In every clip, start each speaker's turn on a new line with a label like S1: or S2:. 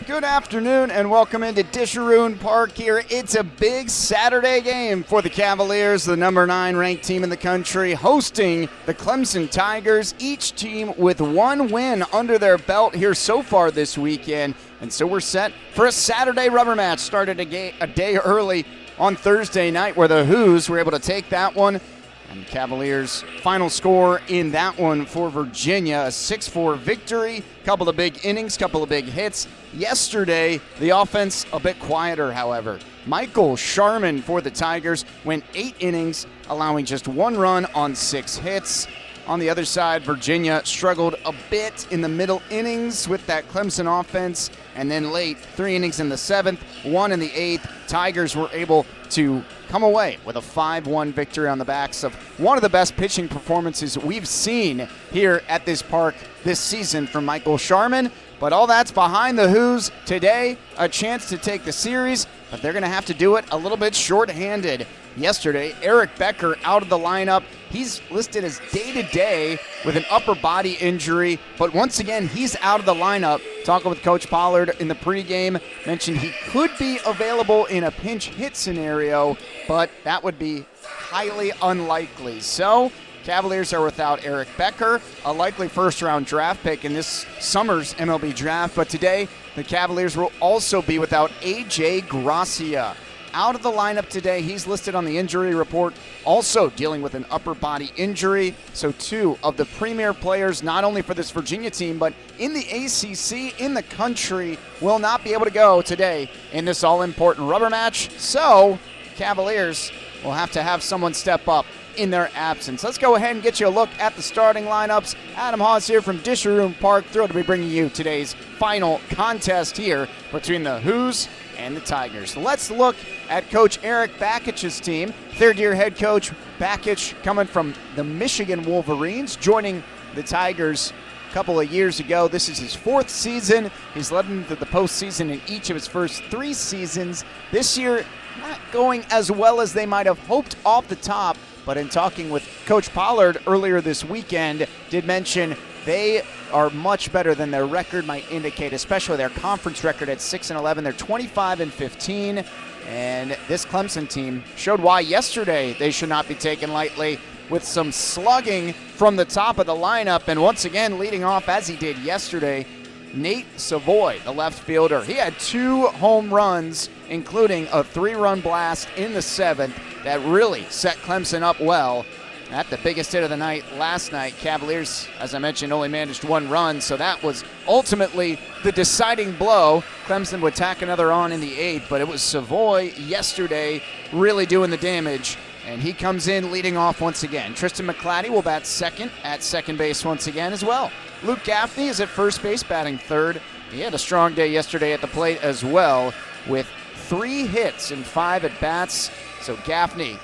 S1: Good afternoon and welcome into Disharoon Park here. It's a big Saturday game for the Cavaliers, the number 9 ranked team in the country, hosting the Clemson Tigers, each team with one win under their belt here so far this weekend. And so we're set for a Saturday rubber match. Started a day early on Thursday night where the Hoos were able to take that one. And the Cavaliers' final score in that one for Virginia, a 6-4 victory. Couple of big innings, couple of big hits. Yesterday, the offense a bit quieter, however. Michael Sharman for the Tigers went 8 innings, allowing just 1 run on 6 hits. On the other side, Virginia struggled a bit in the middle innings with that Clemson offense. And then late, 3 innings in the 7th, 1 in the 8th. Tigers were able to come away with a 5-1 victory on the backs of one of the best pitching performances we've seen here at this park this season from Michael Sharman. But all that's behind the Hoos today, a chance to take the series, but they're going to have to do it a little bit shorthanded. Yesterday, Eric Becker out of the lineup. He's listed as day-to-day with an upper body injury, but once again, he's out of the lineup. Talking with Coach Pollard in the pregame, mentioned he could be available in a pinch hit scenario, but that would be highly unlikely. So, Cavaliers are without Eric Becker, a likely first-round draft pick in this summer's MLB draft, but today, the Cavaliers will also be without A.J. Gracia. Out of the lineup today. He's listed on the injury report, also dealing with an upper body injury. So 2 of the premier players, not only for this Virginia team, but in the ACC, in the country, will not be able to go today in this all-important rubber match. So Cavaliers will have to have someone step up in their absence. Let's go ahead and get you a look at the starting lineups. Adam Hawes here from Disharoon Park. Thrilled to be bringing you today's final contest here between the Hoos and the Tigers. Let's look at Coach Eric Bakich's team. Third-year head coach Bakich coming from the Michigan Wolverines, joining the Tigers a couple of years ago. This is his 4th season. He's led them to the postseason in each of his first 3 seasons. This year, not going as well as they might have hoped off the top, but in talking with Coach Pollard earlier this weekend, did mention they are much better than their record might indicate, especially their conference record at 6-11. They're 25-15, and this Clemson team showed why yesterday they should not be taken lightly with some slugging from the top of the lineup. And once again, leading off as he did yesterday, Nate Savoy, the left fielder. He had 2 home runs, including a 3-run blast in the 7th that really set Clemson up well. At the biggest hit of the night last night, Cavaliers, as I mentioned, only managed 1 run, so that was ultimately the deciding blow. Clemson would tack another on in the 8th, but it was Savoy yesterday really doing the damage, and he comes in leading off once again. Tristan McClatty will bat second at second base once again as well. Luke Gaffney is at first base batting third. He had a strong day yesterday at the plate as well with 3 hits and 5 at-bats, so Gaffney,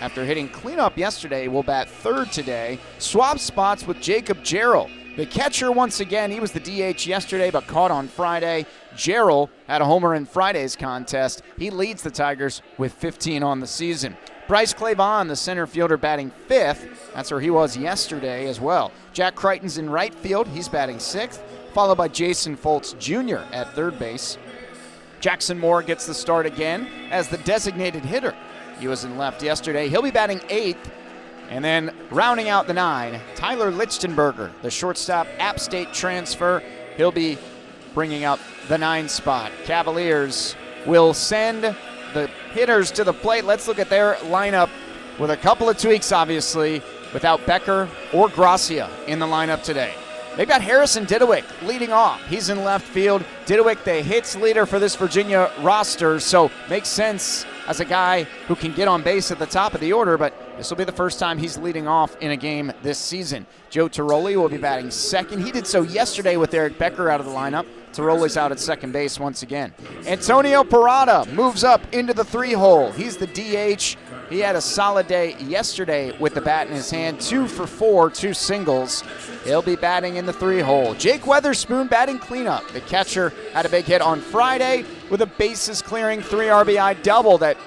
S1: after hitting cleanup yesterday, will bat third today. Swap spots with Jacob Jarrell. The catcher, once again, he was the DH yesterday but caught on Friday. Jarrell had a homer in Friday's contest. He leads the Tigers with 15 on the season. Bryce Clavon, the center fielder, batting 5th. That's where he was yesterday as well. Jack Crichton's in right field. He's batting 6th, followed by Jason Foltz Jr. at third base. Jackson Moore gets the start again as the designated hitter. He was in left yesterday. He'll be batting 8th. And then rounding out the 9, Tyler Lichtenberger, the shortstop, App State transfer. He'll be bringing up the 9 spot. Cavaliers will send the hitters to the plate. Let's look at their lineup with a couple of tweaks, obviously, without Becker or Gracia in the lineup today. They've got Harrison Didewick leading off. He's in left field. Didewick, the hits leader for this Virginia roster, so makes sense as a guy who can get on base at the top of the order, but this will be the first time he's leading off in a game this season. Joe Tiroli will be batting second. He did so yesterday with Eric Becker out of the lineup. Tiroli's out at second base once again. Antonio Parada moves up into the 3-hole. He's the DH. He had a solid day yesterday with the bat in his hand. 2 for 4, 2 singles. He'll be batting in the 3-hole. Jake Weatherspoon batting cleanup. The catcher had a big hit on Friday with a bases-clearing 3 RBI double that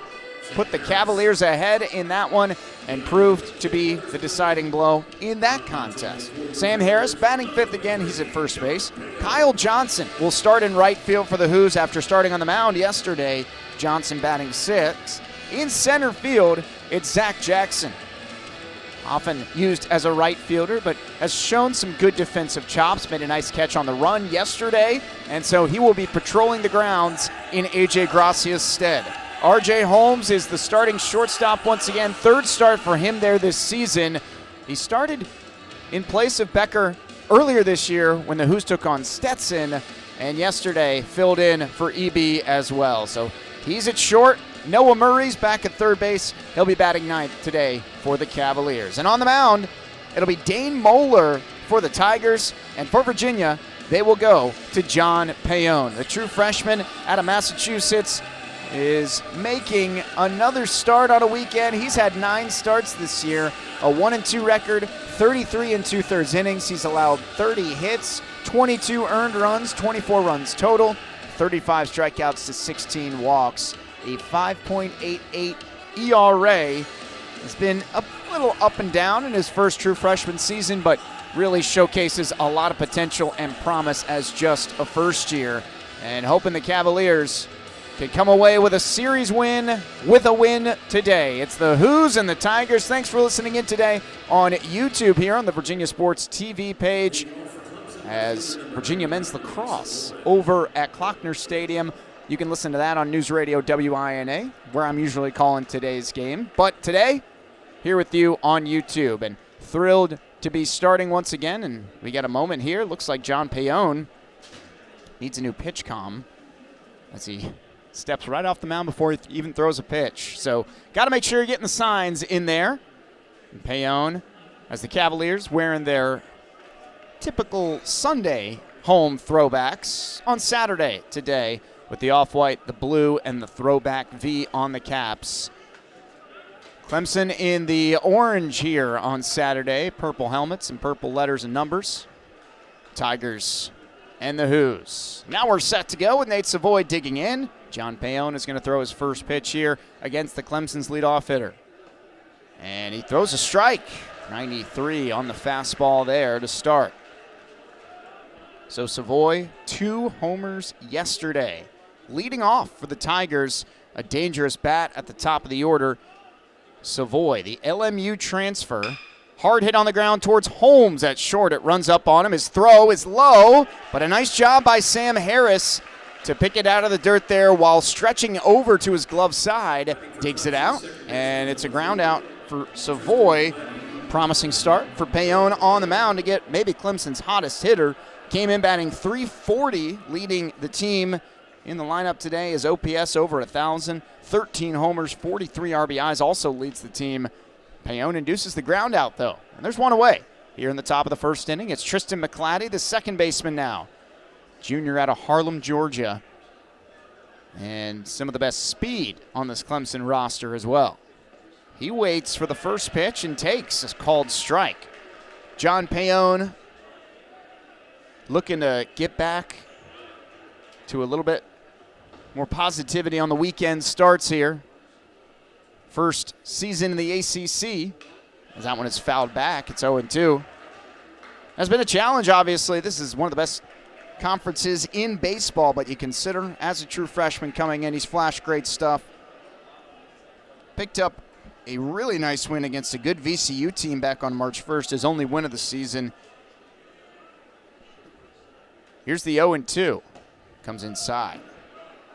S1: put the Cavaliers ahead in that one. and proved to be the deciding blow in that contest. Sam Harris batting fifth again. He's at first base. Kyle Johnson will start in right field for the Who's after starting on the mound yesterday. Johnson batting sixth. In center field, it's Zach Jackson. Often used as a right fielder, but has shown some good defensive chops. Made a nice catch on the run yesterday, and so he will be patrolling the grounds in A.J. Gracia's stead. R.J. Holmes is the starting shortstop once again. Third start for him there this season. He started in place of Becker earlier this year when the Who's took on Stetson, and yesterday filled in for EB as well. So he's at short. Noah Murray's back at third base. He'll be batting ninth today for the Cavaliers. And on the mound, it'll be Dane Moeller for the Tigers. And for Virginia, they will go to John Payon. The true freshman out of Massachusetts is making another start on a weekend. He's had 9 starts this year, a 1-2 record, 33 2/3 innings. He's allowed 30 hits, 22 earned runs, 24 runs total, 35 strikeouts to 16 walks. A 5.88 ERA. Has been a little up and down in his first true freshman season, but really showcases a lot of potential and promise as just a first year. And hoping the Cavaliers can come away with a series win with a win today. It's the Who's and the Tigers. Thanks for listening in today on YouTube here on the Virginia Sports TV page as Virginia men's lacrosse over at Klockner Stadium. You can listen to that on News Radio WINA, where I'm usually calling today's game. But today, here with you on YouTube, and thrilled to be starting once again. And we got a moment here. Looks like John Payon needs a new pitch comm as he steps right off the mound before he even throws a pitch. So got to make sure you're getting the signs in there. And Payon, as the Cavaliers wearing their typical Sunday home throwbacks on Saturday today, with the off-white, the blue, and the throwback V on the caps. Clemson in the orange here on Saturday. Purple helmets and purple letters and numbers. Tigers and the Who's. Now we're set to go with Nate Savoy digging in. John Payon is going to throw his first pitch here against the Clemson's leadoff hitter. And he throws a strike. 93 on the fastball there to start. So Savoy, 2 homers yesterday. Leading off for the Tigers, a dangerous bat at the top of the order. Savoy, the LMU transfer. Hard hit on the ground towards Holmes at short. It runs up on him. His throw is low, but a nice job by Sam Harris to pick it out of the dirt there while stretching over to his glove side. Digs it out, and it's a ground out for Savoy. Promising start for Payon on the mound to get maybe Clemson's hottest hitter. Came in batting .340, leading the team in the lineup today. His OPS over 1,000, 13 homers, 43 RBIs, also leads the team. Payon induces the ground out, though. And there's one away. Here in the top of the first inning, it's Tristan McClatty, the second baseman now. Junior out of Harlem, Georgia. And some of the best speed on this Clemson roster as well. He waits for the first pitch and takes a called strike. John Payon looking to get back to a little bit more positivity on the weekend starts here. First season in the ACC, as that one is fouled back. It's 0-2. Has been a challenge, obviously. This is one of the best conferences in baseball, but you consider as a true freshman coming in, he's flashed great stuff. Picked up a really nice win against a good VCU team back on March 1st, his only win of the season. Here's the 0-2. Comes inside.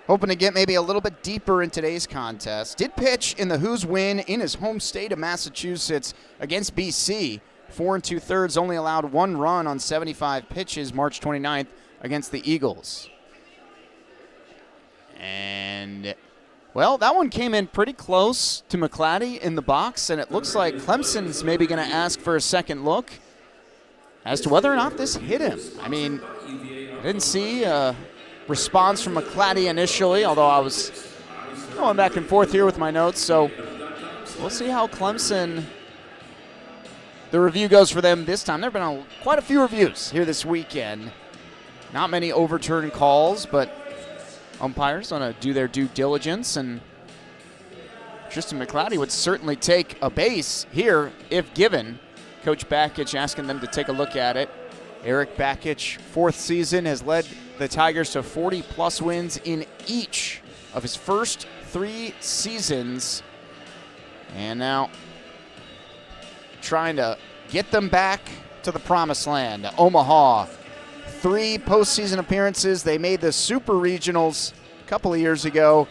S1: Hoping to get maybe a little bit deeper in today's contest. Did pitch in the Who's win in his home state of Massachusetts against BC. 4 2/3, only allowed 1 run on 75 pitches March 29th against the Eagles. And, well, that one came in pretty close to McClatty in the box, and it looks like Clemson's maybe going to ask for a second look as to whether or not this hit him. I mean, I didn't see a response from McClatty initially, although I was going back and forth here with my notes, so we'll see how Clemson, the review goes for them this time. There have been quite a few reviews here this weekend. Not many overturned calls, but umpires want to do their due diligence and Tristan McClatty would certainly take a base here if given. Coach Bakich asking them to take a look at it. Eric Bakich, fourth season, has led the Tigers to 40-plus wins in each of his first 3 seasons. And now trying to get them back to the promised land. Omaha, 3 postseason appearances. They made the Super Regionals a couple of years ago.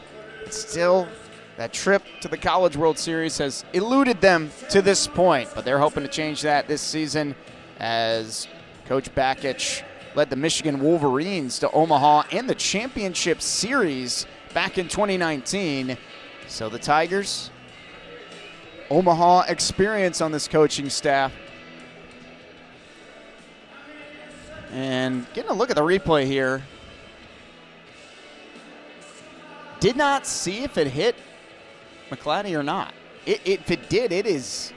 S1: Still, that trip to the College World Series has eluded them to this point, but they're hoping to change that this season as Coach Bakich led the Michigan Wolverines to Omaha and the Championship Series back in 2019. So the Tigers, Omaha experience on this coaching staff. And getting a look at the replay here. Did not see if it hit McClatty or not. If it did, it is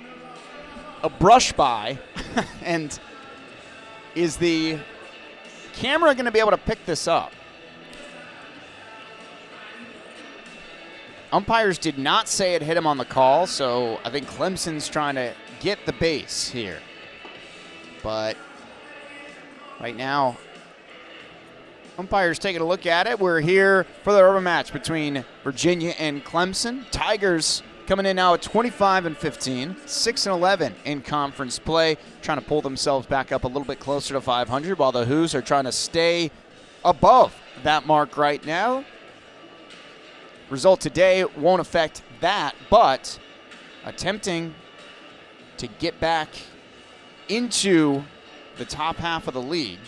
S1: a brush by. And is the camera going to be able to pick this up? Umpires did not say it hit him on the call, so I think Clemson's trying to get the base here. But right now, umpires taking a look at it. We're here for the rubber match between Virginia and Clemson. Tigers coming in now at 25-15, 6-11 in conference play, trying to pull themselves back up a little bit closer to 500, while the Hoos are trying to stay above that mark right now. Result today won't affect that, but attempting to get back into the top half of the league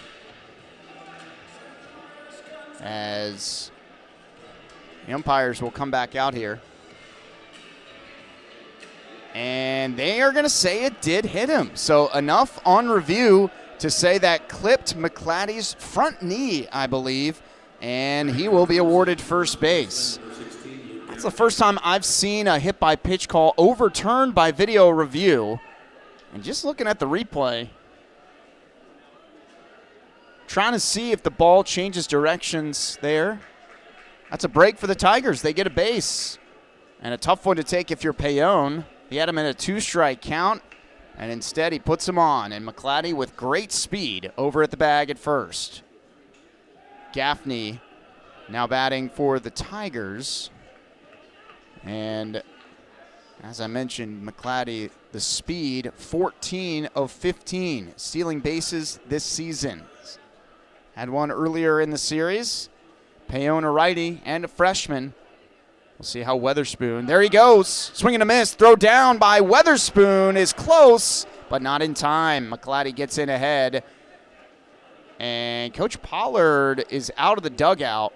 S1: as the umpires will come back out here. And they are going to say it did hit him. So enough on review to say that clipped McClatty's front knee, I believe, and he will be awarded first base. That's the first time I've seen a hit by pitch call overturned by video review. And just looking at the replay, trying to see if the ball changes directions there. That's a break for the Tigers. They get a base. And a tough one to take if you're Payon. He had him in a 2-strike count, and instead he puts him on. And McClatty with great speed over at the bag at first. Gaffney now batting for the Tigers. And as I mentioned, McClatty, the speed, 14 of 15, stealing bases this season. Had one earlier in the series. Payon, a righty, and a freshman. We'll see how Weatherspoon, there he goes, swing and a miss, throw down by Weatherspoon is close, but not in time. McClatty gets in ahead, and Coach Pollard is out of the dugout,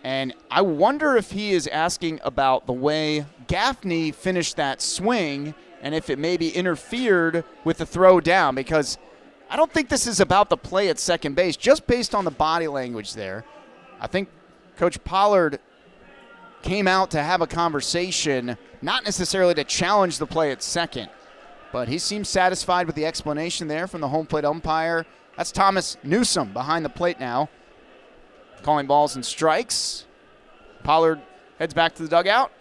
S1: and I wonder if he is asking about the way Gaffney finished that swing and if it maybe interfered with the throw down, because I don't think this is about the play at second base, just based on the body language there. I think Coach Pollard came out to have a conversation, not necessarily to challenge the play at second, but he seems satisfied with the explanation there from the home plate umpire. That's Thomas Newsom behind the plate now, calling balls and strikes. Pollard heads back to the dugout.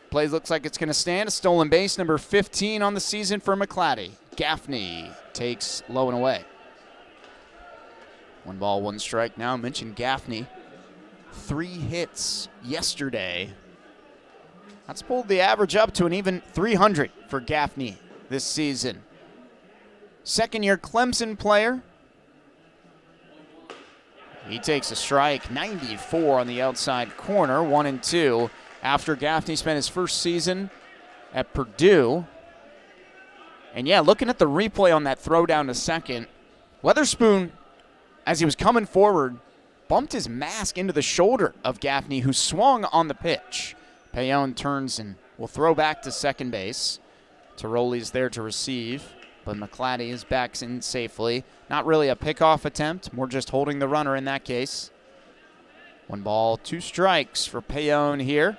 S1: Play looks like it's going to stand. A stolen base, number 15 on the season for McClatty. Gaffney takes low and away. 1 ball, 1 strike now. Mentioned Gaffney. 3 hits yesterday. That's pulled the average up to an even 300 for Gaffney this season. Second-year Clemson player. He takes a strike, 94 on the outside corner, 1-2, after Gaffney spent his first season at Purdue. And yeah, looking at the replay on that throw down to second, Weatherspoon, as he was coming forward, bumped his mask into the shoulder of Gaffney, who swung on the pitch. Payon turns and will throw back to second base. Tiroli's there to receive, but McClatty is back in safely. Not really a pickoff attempt, more just holding the runner in that case. 1 ball, 2 strikes for Payon here.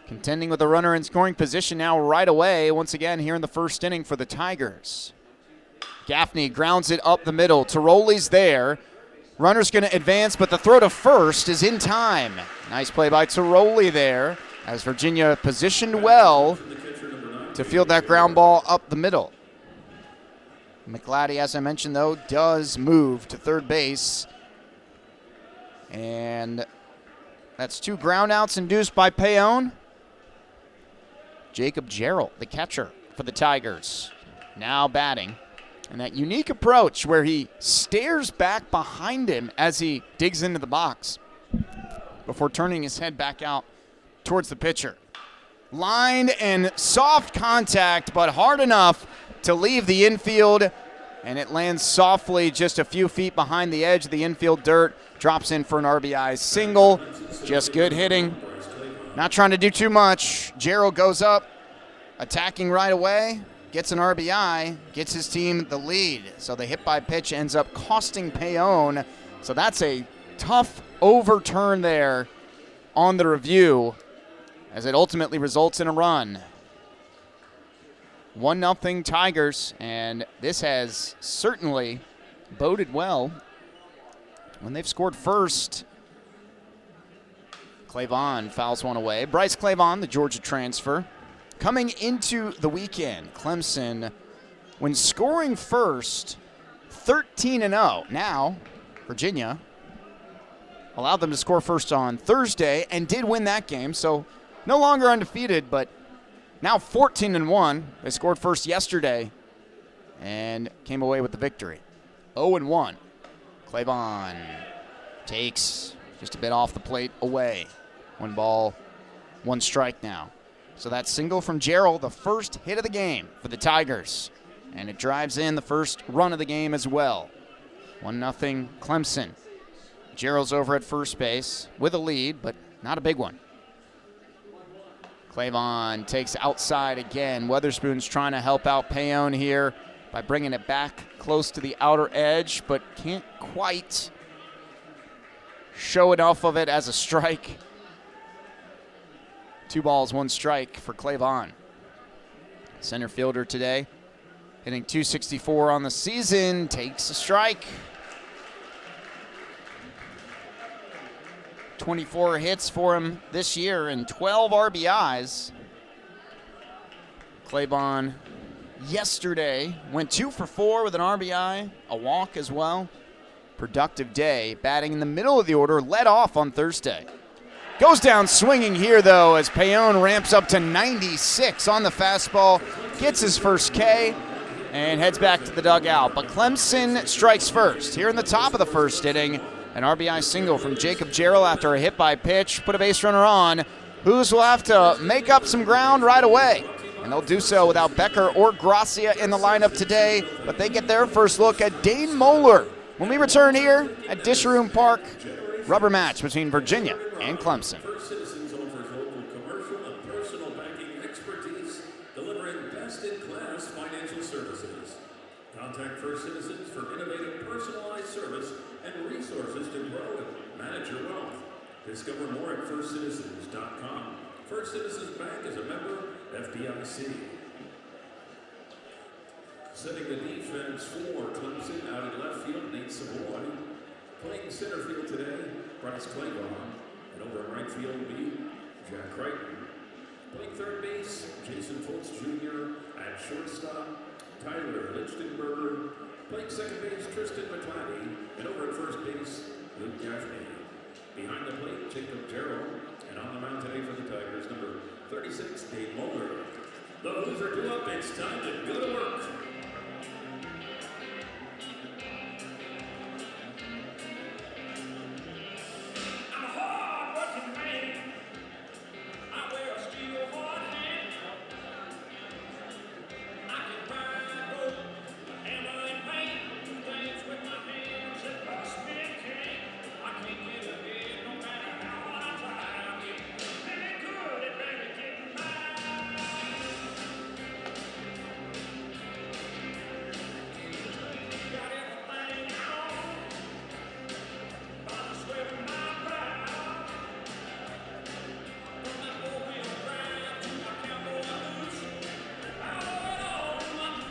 S1: Contending with the runner in scoring position now right away, once again here in the first inning for the Tigers. Gaffney grounds it up the middle. Tiroli's there. Runner's going to advance, but the throw to first is in time. Nice play by Tiroli there, as Virginia positioned well to field that ground ball up the middle. McLatty, as I mentioned, though, does move to third base. And that's 2 groundouts induced by Payon. Jacob Gerald, the catcher for the Tigers, now batting. And that unique approach where he stares back behind him as he digs into the box before turning his head back out towards the pitcher. Lined and soft contact, but hard enough to leave the infield. And it lands softly just a few feet behind the edge of the infield dirt. Drops in for an RBI single. Just good hitting. Not trying to do too much. Gerald goes up, attacking right away. Gets an RBI, gets his team the lead. So the hit by pitch ends up costing Payon. So that's a tough overturn there on the review, as it ultimately results in a run. 1-0 Tigers, and this has certainly boded well when they've scored first. Clavon fouls one away. Bryce Clavon, the Georgia transfer. Coming into the weekend, Clemson, when scoring first, 13-0. Now, Virginia allowed them to score first on Thursday and did win that game, so no longer undefeated, but now 14-1. They scored first yesterday and came away with the victory. 0-1. Clavon takes just a bit off the plate away. 1 ball, 1 strike now. So that single from Gerald, the first hit of the game for the Tigers. And it drives in the first run of the game as well. 1-0 Clemson. Gerald's over at first base with a lead, but not a big one. Clavon takes outside again. Weatherspoon's trying to help out Payon here by bringing it back close to the outer edge, but can't quite show enough of it as a strike. 2 balls, 1 strike for Clavon. Center fielder today, hitting .264 on the season, takes a strike. 24 hits for him this year and 12 RBIs. Clavon yesterday went 2 for 4 with an RBI, a walk as well. Productive day, batting in the middle of the order, led off on Thursday. Goes down swinging here, though, as Payon ramps up to 96 on the fastball, gets his first K, and heads back to the dugout. But Clemson strikes first. Here in the top of the first inning, an RBI single from Jacob Gerald after a hit by pitch, put a base runner on. Hoos will have to make up some ground right away, and they'll do so without Becker or Gracia in the lineup today, but they get their first look at Dane Moeller when we return here at Disharoon Park. Rubber match between Virginia and Clemson.
S2: First Citizens offers local commercial and personal banking expertise, delivering best-in-class financial services. Contact First Citizens for innovative personalized service and resources to grow and manage your wealth. Discover more at firstcitizens.com. First Citizens Bank is a member FDIC. Setting the defense for Clemson out at left field, Nate Savoy. Playing center field today, Bryce Clavon. And over in right field will be Jack Crichton. Playing third base, Jason Fultz Jr. At shortstop, Tyler Lichtenberger. Playing second base, Tristan McLatty. And over at first base, Luke Gaffney. Behind the plate, Jacob Gerald. And on the mound today for the Tigers, number 36, Dane Moeller. The Hoos are due up. It's time to go to work.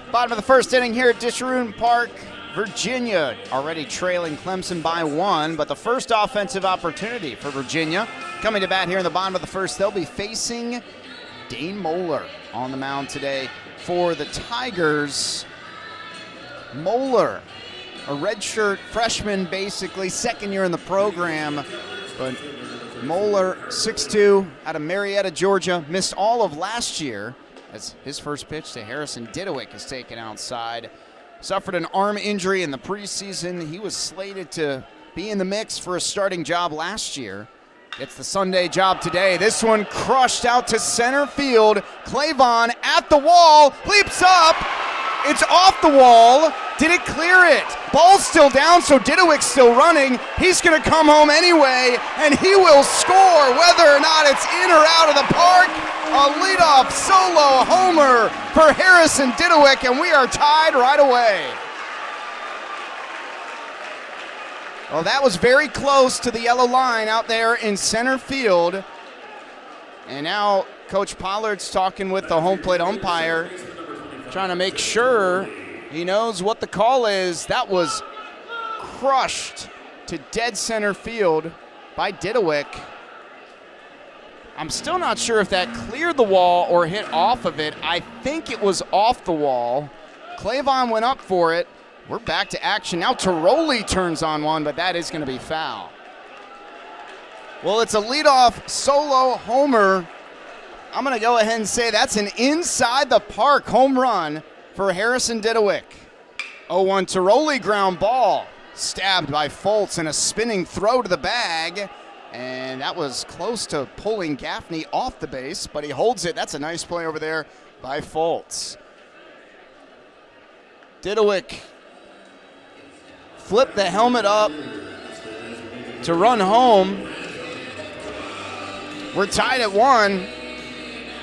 S1: Bottom of the first inning here at Disharoon Park. Virginia already trailing Clemson by 1, but the first offensive opportunity for Virginia coming to bat here in the bottom of the first. They'll be facing Dane Moeller on the mound today for the Tigers. Moeller, a redshirt freshman, basically, second year in the program, but Moeller, 6'2", out of Marietta, Georgia, missed all of last year as his first pitch to Harrison Didowick is taken outside. Suffered an arm injury in the preseason. He was slated to be in the mix for a starting job last year. Gets the Sunday job today. This one crushed out to center field. Clavon at the wall, leaps up. It's off the wall. Did it clear it? Ball's still down, so Didowick's still running. He's going to come home anyway, and he will score whether or not it's in or out of the park. A leadoff solo homer for Harrison Didowick, and we are tied right away. Well, that was very close to the yellow line out there in center field. And now Coach Pollard's talking with the home plate umpire, trying to make sure he knows what the call is. That was crushed to dead center field by Didowick. I'm still not sure if that cleared the wall or hit off of it. I think it was off the wall. Clavon went up for it. We're back to action. Now Tiroli turns on one, but that is going to be foul. Well, it's a leadoff solo homer. I'm going to go ahead and say that's an inside the park home run for Harrison Didowick. 0-1 Tiroli ground ball. Stabbed by Foltz and a spinning throw to the bag. And that was close to pulling Gaffney off the base, but he holds it. That's a nice play over there by Foltz. Didowick flipped the helmet up to run home. We're tied at 1.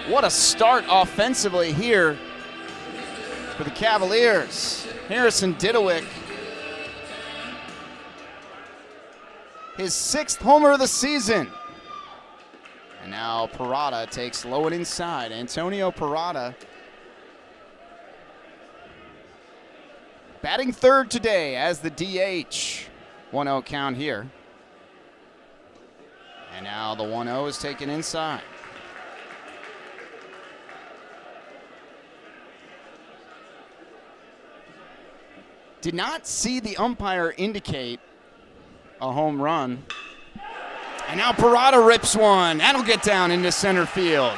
S1: What a start offensively here for the Cavaliers. Harrison Didowick, his 6th homer of the season. And now Parada takes low and inside. Antonio Parada batting third today as the DH. 1-0 count here. And now the 1-0 is taken inside. Did not see the umpire indicate a home run. And now Parada rips one. That'll get down into center field.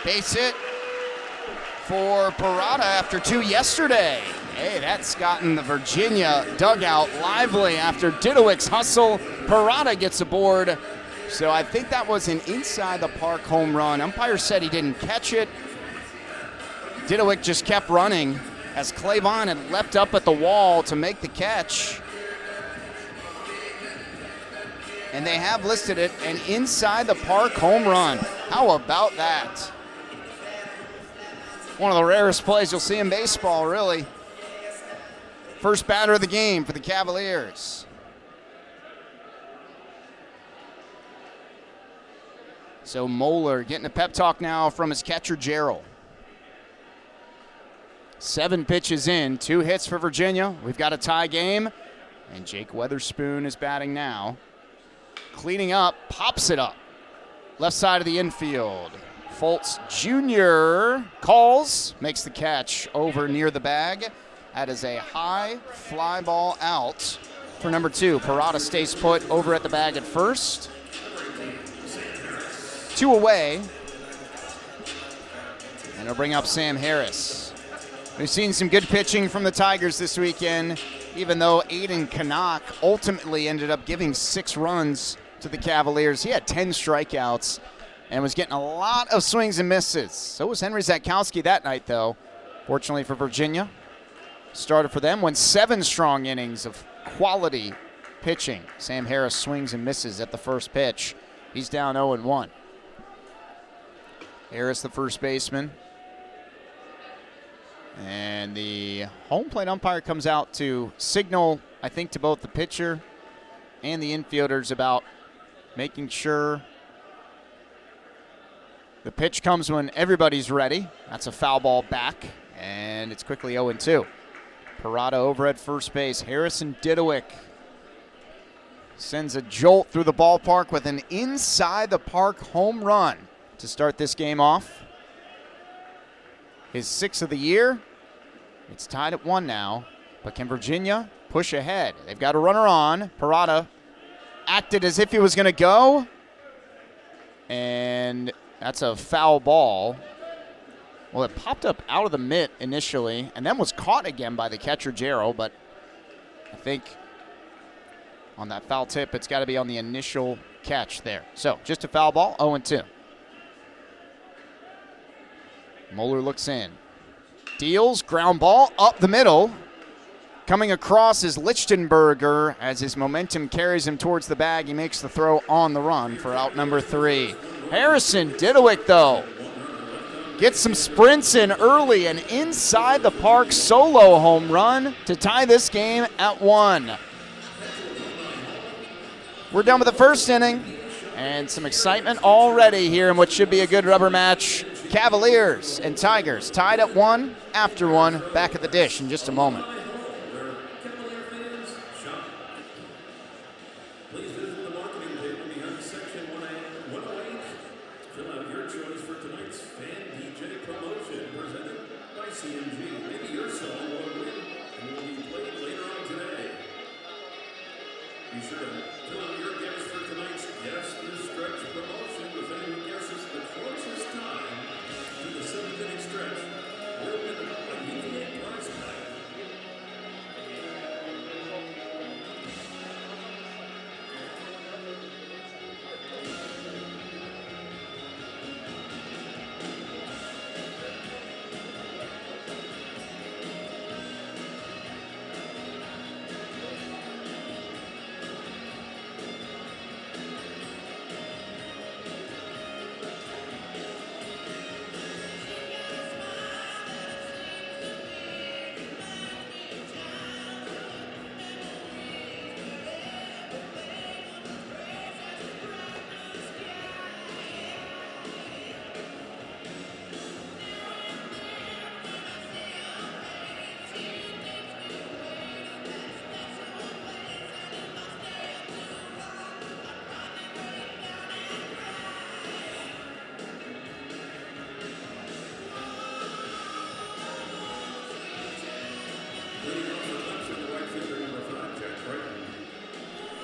S1: Base hit for Parada after 2 yesterday. Hey, that's gotten the Virginia dugout lively after Didowick's hustle. Parada gets aboard. So I think that was an inside the park home run. Umpire said he didn't catch it. Didowick just kept running as Clavon had leapt up at the wall to make the catch. And they have listed it an inside the park home run. How about that? One of the rarest plays you'll see in baseball, really. First batter of the game for the Cavaliers. So Moeller getting a pep talk now from his catcher, Gerald. 7 pitches in, 2 hits for Virginia. We've got a tie game, and Jake Weatherspoon is batting now. Cleaning up, pops it up. Left side of the infield. Foltz Jr. calls, makes the catch over near the bag. That is a high fly ball out for number 2. Parada stays put over at the bag at first. 2 away. And it'll bring up Sam Harris. We've seen some good pitching from the Tigers this weekend, even though Aiden Kanak ultimately ended up giving 6 runs to the Cavaliers. He had 10 strikeouts and was getting a lot of swings and misses. So was Henry Zakowski that night, though. Fortunately for Virginia, started for them, went 7 strong innings of quality pitching. Sam Harris swings and misses at the first pitch. He's down 0-1. Harris, the first baseman. And the home plate umpire comes out to signal, I think, to both the pitcher and the infielders about making sure the pitch comes when everybody's ready. That's a foul ball back, and it's quickly 0-2. Parada over at first base. Harrison Didowick sends a jolt through the ballpark with an inside-the-park home run to start this game off. His 6th of the year. It's tied at 1 now, but can Virginia push ahead? They've got a runner on. Parada acted as if he was going to go, and that's a foul ball. Well, it popped up out of the mitt initially and then was caught again by the catcher, Jarrell, but I think on that foul tip, it's got to be on the initial catch there. So just a foul ball, 0-2. Moeller looks in. Deals, ground ball up the middle. Coming across is Lichtenberger as his momentum carries him towards the bag. He makes the throw on the run for out number 3. Harrison Didowick, though, gets some sprints in early, an inside the park solo home run to tie this game at 1. We're done with the first inning, and some excitement already here in what should be a good rubber match. Cavaliers and Tigers tied at 1 after 1. Back at the dish in just a moment.
S2: Please visit the marketing table behind section 108. Fill out your choice for tonight's fan DJ promotion presented by CMG. Maybe your song will win and will be played later on today. Be sure to fill out your guess for tonight's Guess the Stretch promotion. The fan who guesses the closest time to the 7th-inning stretch will win a UVA prize pack.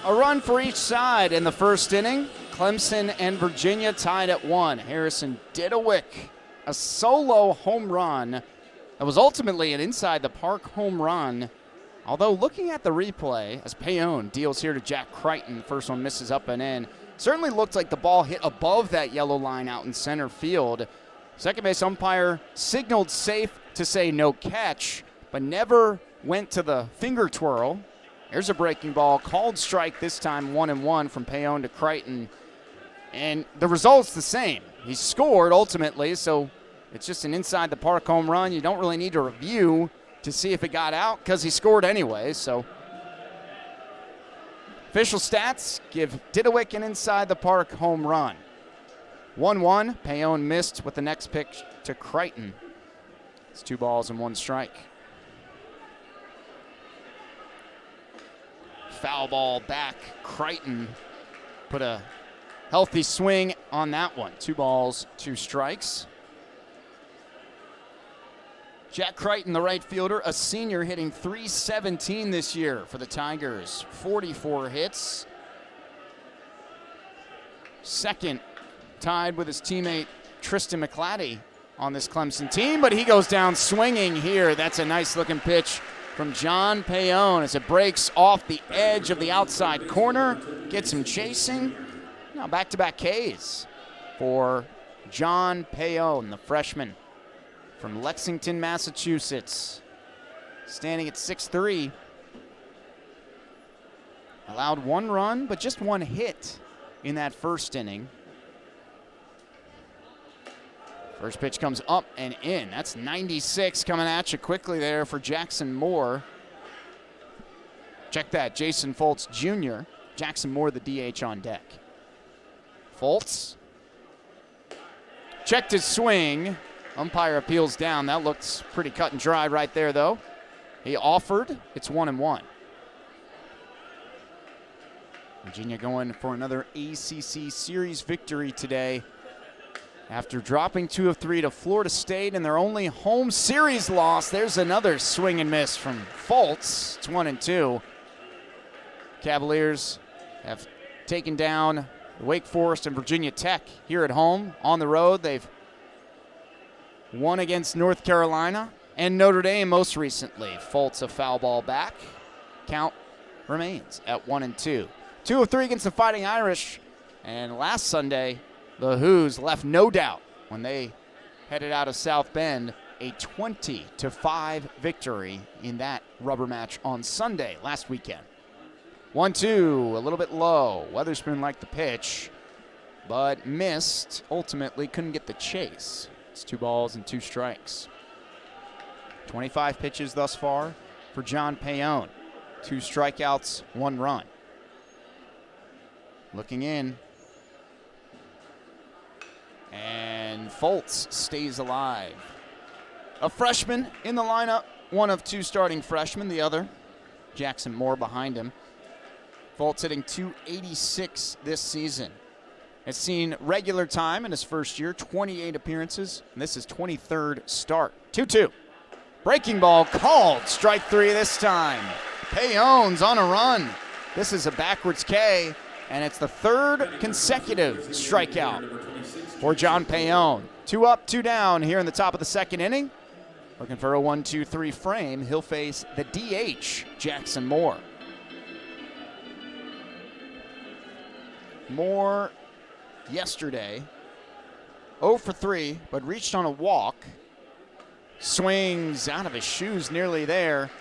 S1: A run for each side in the first inning. Clemson and Virginia tied at 1. Harrison Didowick, a solo home run that was ultimately an inside-the-park home run. Although looking at the replay, as Payon deals here to Jack Crichton, the first one misses up and in, certainly looked like the ball hit above that yellow line out in center field. Second base umpire signaled safe to say no catch, but never went to the finger twirl. There's a breaking ball, called strike this time, 1-1 from Payon to Crichton. And the result's the same. He scored ultimately, so it's just an inside-the-park home run. You don't really need to review to see if it got out because he scored anyway. So official stats give Didowick an inside-the-park home run. 1-1, Payon missed with the next pitch to Crichton. It's 2 balls and 1 strike. Foul ball back. Crichton put a healthy swing on that one. 2 balls, 2 strikes. Jack Crichton, the right fielder, a senior, hitting .317 this year for the Tigers. 44 hits. Second, tied with his teammate Tristan McClatty on this Clemson team, but he goes down swinging here. That's a nice-looking pitch from John Payon as it breaks off the edge of the outside corner, gets him chasing. Now back-to-back Ks for John Payon, the freshman from Lexington, Massachusetts. Standing at 6'3". Allowed 1 run, but just 1 hit in that first inning. First pitch comes up and in. That's 96 coming at you quickly there for Jackson Moore. Check that, Jason Foltz Jr. Jackson Moore, the DH on deck. Foltz checked his swing. Umpire appeals down. That looks pretty cut and dry right there, though. He offered. It's 1-1. Virginia going for another ACC series victory today after dropping 2 of 3 to Florida State in their only home series loss. There's another swing and miss from Fultz. It's 1-2. Cavaliers have taken down Wake Forest and Virginia Tech here at home. On the road, they've won against North Carolina and Notre Dame most recently. Fultz a foul ball back. Count remains at 1-2. 2 of 3 against the Fighting Irish. And last Sunday, the Hoos left no doubt when they headed out of South Bend. A 20-5 victory in that rubber match on Sunday last weekend. 1-2, a little bit low. Weatherspoon liked the pitch, but missed. Ultimately couldn't get the chase. It's 2 balls and 2 strikes. 25 pitches thus far for John Payon. 2 strikeouts, 1 run. Looking in. And Fultz stays alive. A freshman in the lineup. One of 2 starting freshmen, the other, Jackson Moore, behind him. Fultz hitting .286 this season. Has seen regular time in his first year, 28 appearances, and this is 23rd start. 2-2. Breaking ball called. Strike 3 this time. Payon's on a run. This is a backwards K, and it's the 3rd consecutive strikeout for John Payon. 2 up, 2 down here in the top of the 2nd inning. Looking for a 1-2-3 frame. He'll face the DH, Jackson Moore. Moore yesterday, 0 for 3, but reached on a walk. Swings out of his shoes nearly there.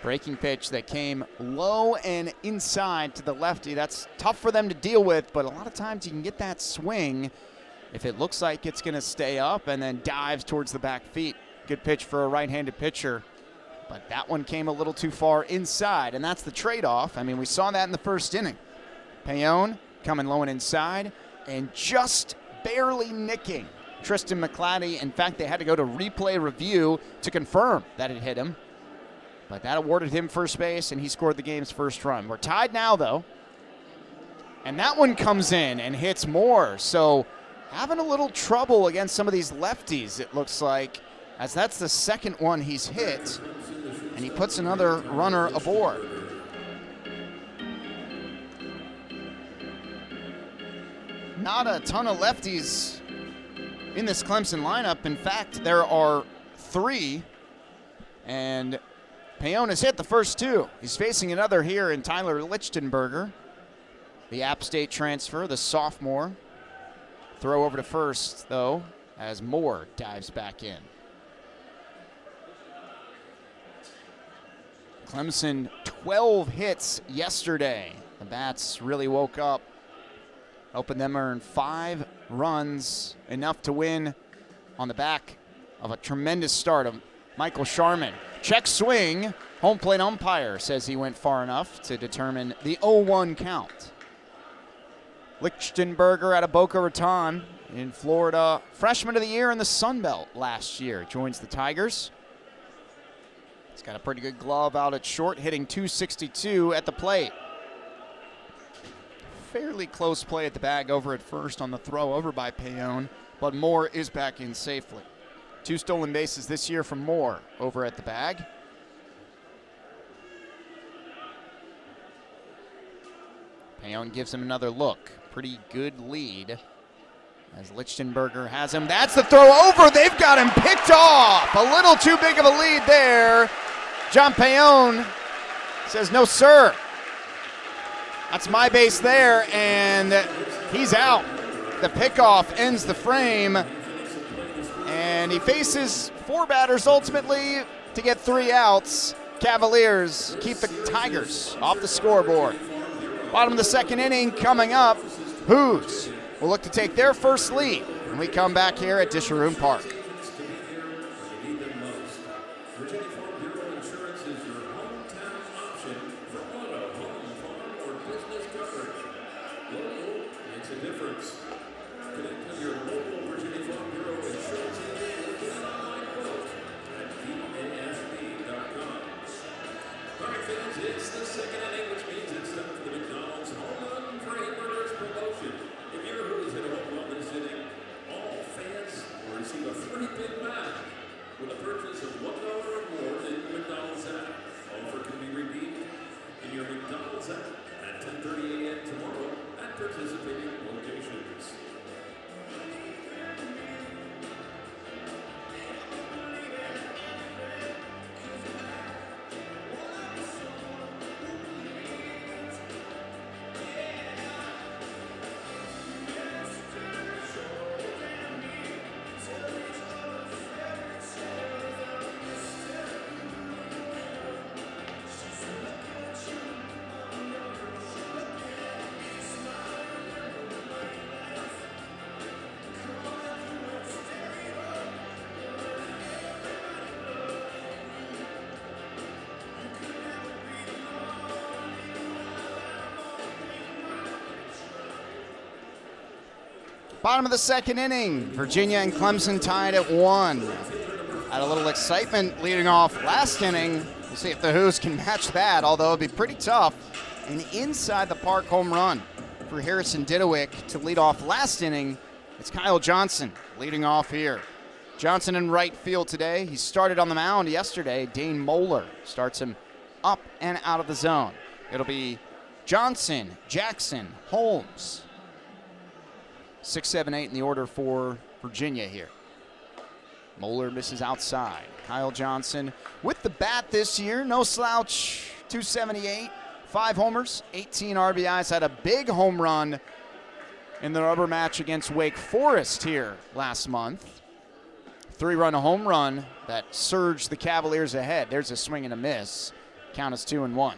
S1: Breaking pitch that came low and inside to the lefty. That's tough for them to deal with, but a lot of times you can get that swing if it looks like it's going to stay up and then dives towards the back feet. Good pitch for a right-handed pitcher, but that one came a little too far inside, and that's the trade-off. I mean, we saw that in the first inning. Payon coming low and inside and just barely nicking Tristan McClatty. In fact, they had to go to replay review to confirm that it hit him. But that awarded him first base, and he scored the game's first run. We're tied now, though. And that one comes in and hits Moore. So having a little trouble against some of these lefties, it looks like, as that's the 2nd one he's hit, and he puts another runner aboard. Not a ton of lefties in this Clemson lineup. In fact, there are 3, and Payon has hit the first 2. He's facing another here in Tyler Lichtenberger, the App State transfer, the sophomore. Throw over to first, though, as Moore dives back in. Clemson, 12 hits yesterday. The Bats really woke up, helping them earn 5 runs, enough to win on the back of a tremendous start of Michael Sharman. Check swing. Home plate umpire says he went far enough to determine the 0-1 count. Lichtenberger out of Boca Raton in Florida. Freshman of the year in the Sun Belt last year. Joins the Tigers. He's got a pretty good glove out at short, hitting .262 at the plate. Fairly close play at the bag over at first on the throw over by Payon, but Moore is back in safely. 2 stolen bases this year from Moore over at the bag. Payon gives him another look. Pretty good lead as Lichtenberger has him. That's the throw over. They've got him picked off. A little too big of a lead there. John Payon says, no, sir. That's my base there, and he's out. The pickoff ends the frame, and he faces 4 batters ultimately to get 3 outs. Cavaliers keep the Tigers off the scoreboard. Bottom of the 2nd inning coming up. Hoos will look to take their first lead when we come back here at Disharoon Park. Bottom of the second inning, Virginia and Clemson tied at 1. Had a little excitement leading off last inning. We'll see if the Hoos can match that, although it'll be pretty tough. An inside the park home run for Harrison Didowick to lead off last inning. It's Kyle Johnson leading off here. Johnson in right field today. He started on the mound yesterday. Dane Moeller starts him up and out of the zone. It'll be Johnson, Jackson, Holmes. 6, 7, 8 in the order for Virginia here. Moeller misses outside. Kyle Johnson with the bat this year. No slouch. 278, 5 homers, 18 RBIs. Had a big home run in the rubber match against Wake Forest here last month. 3-run home run that surged the Cavaliers ahead. There's a swing and a miss. Count is 2-1.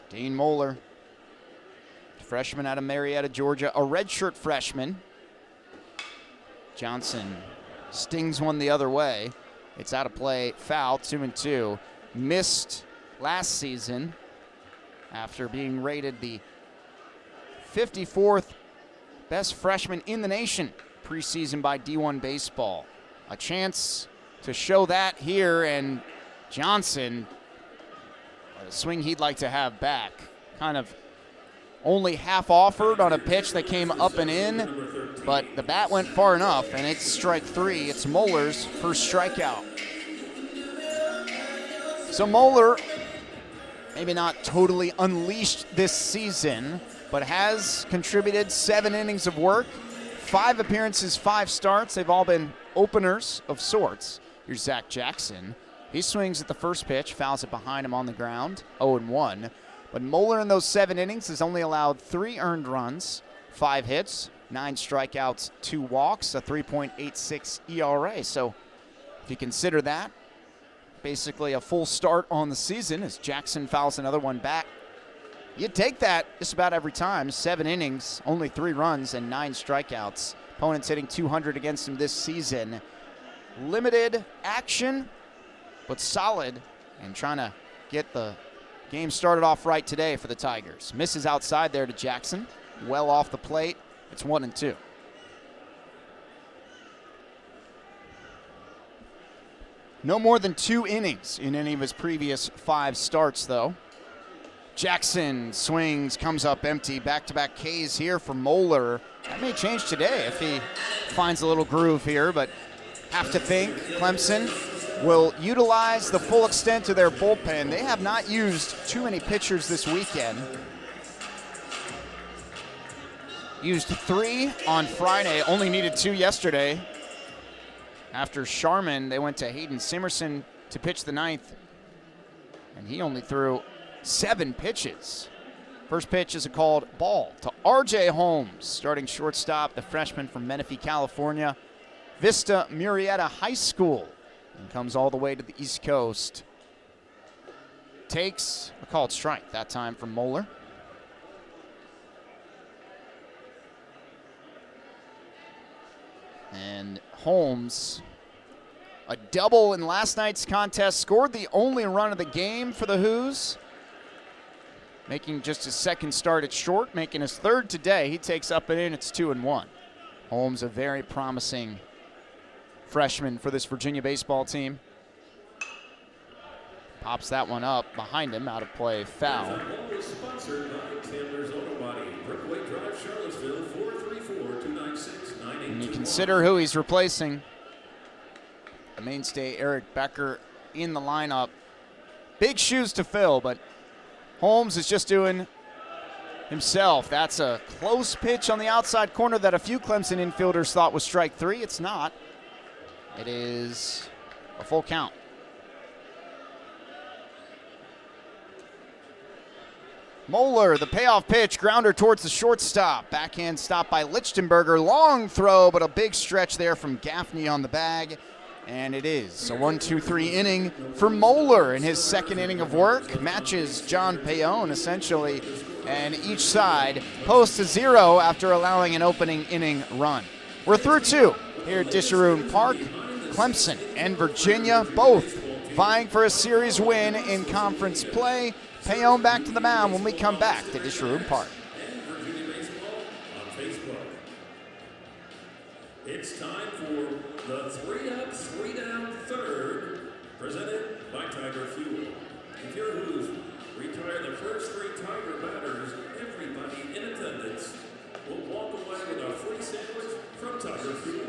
S1: Dean Moeller, freshman out of Marietta, Georgia, a redshirt freshman. Johnson stings one the other way. It's out of play, foul, 2-2. Missed last season after being rated the 54th best freshman in the nation preseason by D1 Baseball. A chance to show that here, and Johnson, a swing he'd like to have back. Kind of only half offered on a pitch that came up and in, but the bat went far enough, and it's strike 3. It's Moeller's first strikeout. So Moeller, maybe not totally unleashed this season, but has contributed 7 innings of work, 5 appearances, 5 starts. They've all been openers of sorts. Here's Zach Jackson. He swings at the first pitch, fouls it behind him on the ground, 0-1. But Moeller in those 7 innings has only allowed 3 earned runs, 5 hits, 9 strikeouts, 2 walks, a 3.86 ERA. So if you consider that, basically a full start on the season as Jackson fouls another one back. You'd take that just about every time. 7 innings, only 3 runs, and 9 strikeouts. Opponents hitting 200 against him this season. Limited action, but solid, and trying to get the game started off right today for the Tigers. Misses outside there to Jackson. Well off the plate. It's 1-2. No more than 2 innings in any of his previous 5 starts, though. Jackson swings, comes up empty. Back-to-back Ks here for Moeller. That may change today if he finds a little groove here, but have to think Clemson will utilize the full extent of their bullpen. They have not used too many pitchers this weekend. Used 3 on Friday, only needed 2 yesterday. After Sharman, they went to Hayden Simerson to pitch the 9th, and he only threw 7 pitches. First pitch is a called ball to R.J. Holmes, starting shortstop, the freshman from Menifee, California, Vista Murrieta High School, and comes all the way to the East Coast. Takes a called strike, that time from Moeller. And Holmes, a double in last night's contest, scored the only run of the game for the Hoos, making just his 2nd start at short, making his 3rd today. He takes up and in, it's 2-1. Holmes, a very promising freshman for this Virginia baseball team. Pops that one up behind him, out of play, foul. And you consider who he's replacing. The mainstay Eric Becker in the lineup. Big shoes to fill, but Holmes is just doing himself. That's a close pitch on the outside corner that a few Clemson infielders thought was strike 3. It's not. It is a full count. Moeller, the payoff pitch, grounder towards the shortstop. Backhand stop by Lichtenberger. Long throw, but a big stretch there from Gaffney on the bag. And it is a 1-2-3 inning for Moeller in his 2nd inning of work. Matches John Payon, essentially. And each side posts a 0 after allowing an opening inning run. We're through 2 here at Disharoon Park. Clemson and Virginia both vying for a series win in conference play. Payon back to the mound when we come back to Disharoon Park.
S2: It's time for the 3-up, 3-down third, presented by Tiger Fuel. If you're who's retire the first 3 Tiger batters, everybody in attendance will walk away with a free sandwich from Tiger Fuel.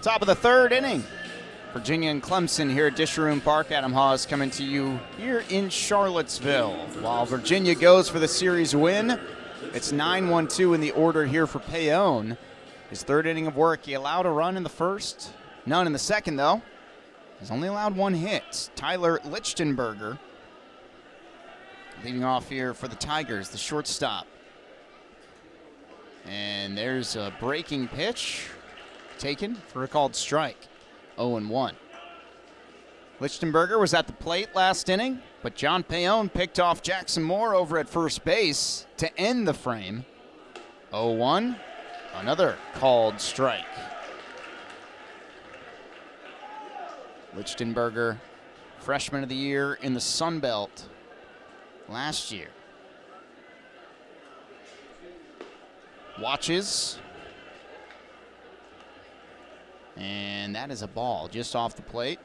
S1: Top of the third inning. Virginia and Clemson here at Disharoon Park. Adam Hawes coming to you here in Charlottesville. While Virginia goes for the series win, it's 9-1-2 in the order here for Payon. His third inning of work, he allowed a run in the first, none in the second though. He's only allowed 1 hit. Tyler Lichtenberger leading off here for the Tigers, the shortstop. And there's a breaking pitch taken for a called strike. 0-1. Lichtenberger was at the plate last inning, but John Payon picked off Jackson Moore over at first base to end the frame. 0-1. Another called strike. Lichtenberger, freshman of the year in the Sun Belt last year. Watches. And that is a ball just off the plate.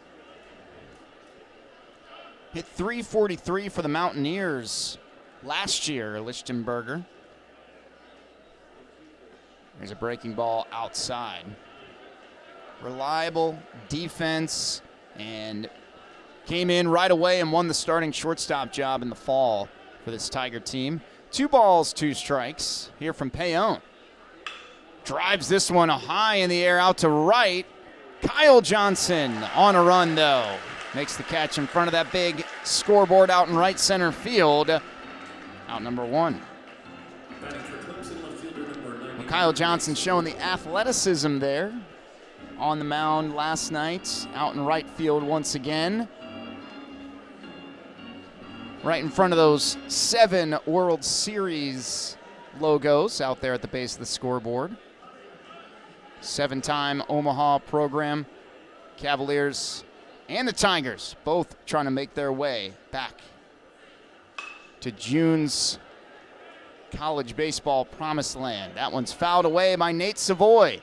S1: Hit .343 for the Mountaineers last year, Lichtenberger. There's a breaking ball outside. Reliable defense, and came in right away and won the starting shortstop job in the fall for this Tiger team. 2 balls, 2 strikes here from Payon. Drives this one high in the air out to right. Kyle Johnson on a run, though. Makes the catch in front of that big scoreboard out in right center field. Out number 1. Well, Kyle Johnson showing the athleticism there on the mound last night. Out in right field once again. Right in front of those 7 World Series logos out there at the base of the scoreboard. 7-time Omaha program. Cavaliers and the Tigers both trying to make their way back to June's college baseball promised land. That one's fouled away by Nate Savoy.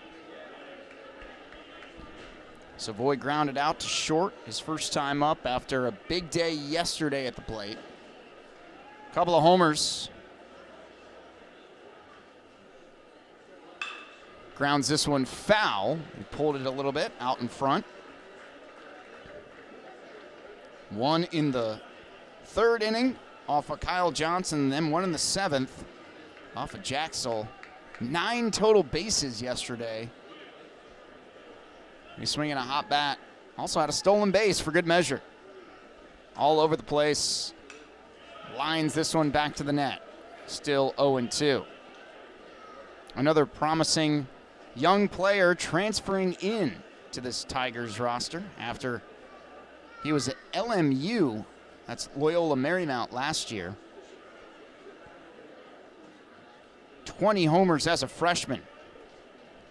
S1: Savoy grounded out to short his first time up after a big day yesterday at the plate. Couple of homers. Grounds this one foul. He pulled it a little bit out in front. 1 in the 3rd inning off of Kyle Johnson, and then 1 in the 7th off of Jacksel. 9 total bases yesterday. He's swinging a hot bat. Also had a stolen base for good measure. All over the place. Lines this one back to the net. Still 0-2. Another promising young player transferring in to this Tigers roster after he was at LMU. That's Loyola Marymount last year. 20 homers as a freshman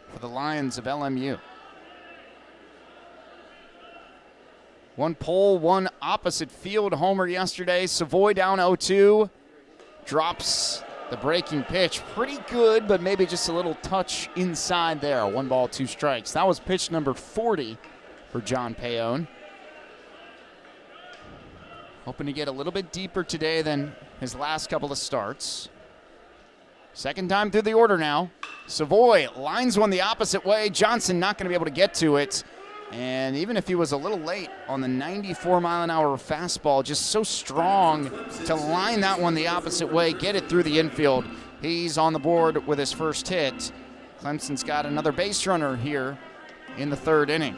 S1: for the Lions of LMU. 1 pole, 1 opposite field homer yesterday. Savoy down 0-2. Drops the breaking pitch. Pretty good, but maybe just a little touch inside there. 1 ball, 2 strikes. That was pitch number 40 for John Payon. Hoping to get a little bit deeper today than his last couple of starts. Second time through the order now. Savoy lines one the opposite way. Johnson not going to be able to get to it. And even if he was a little late on the 94-mile-an-hour fastball, just so strong to line that one the opposite way, get it through the infield. He's on the board with his first hit. Clemson's got another base runner here in the third inning.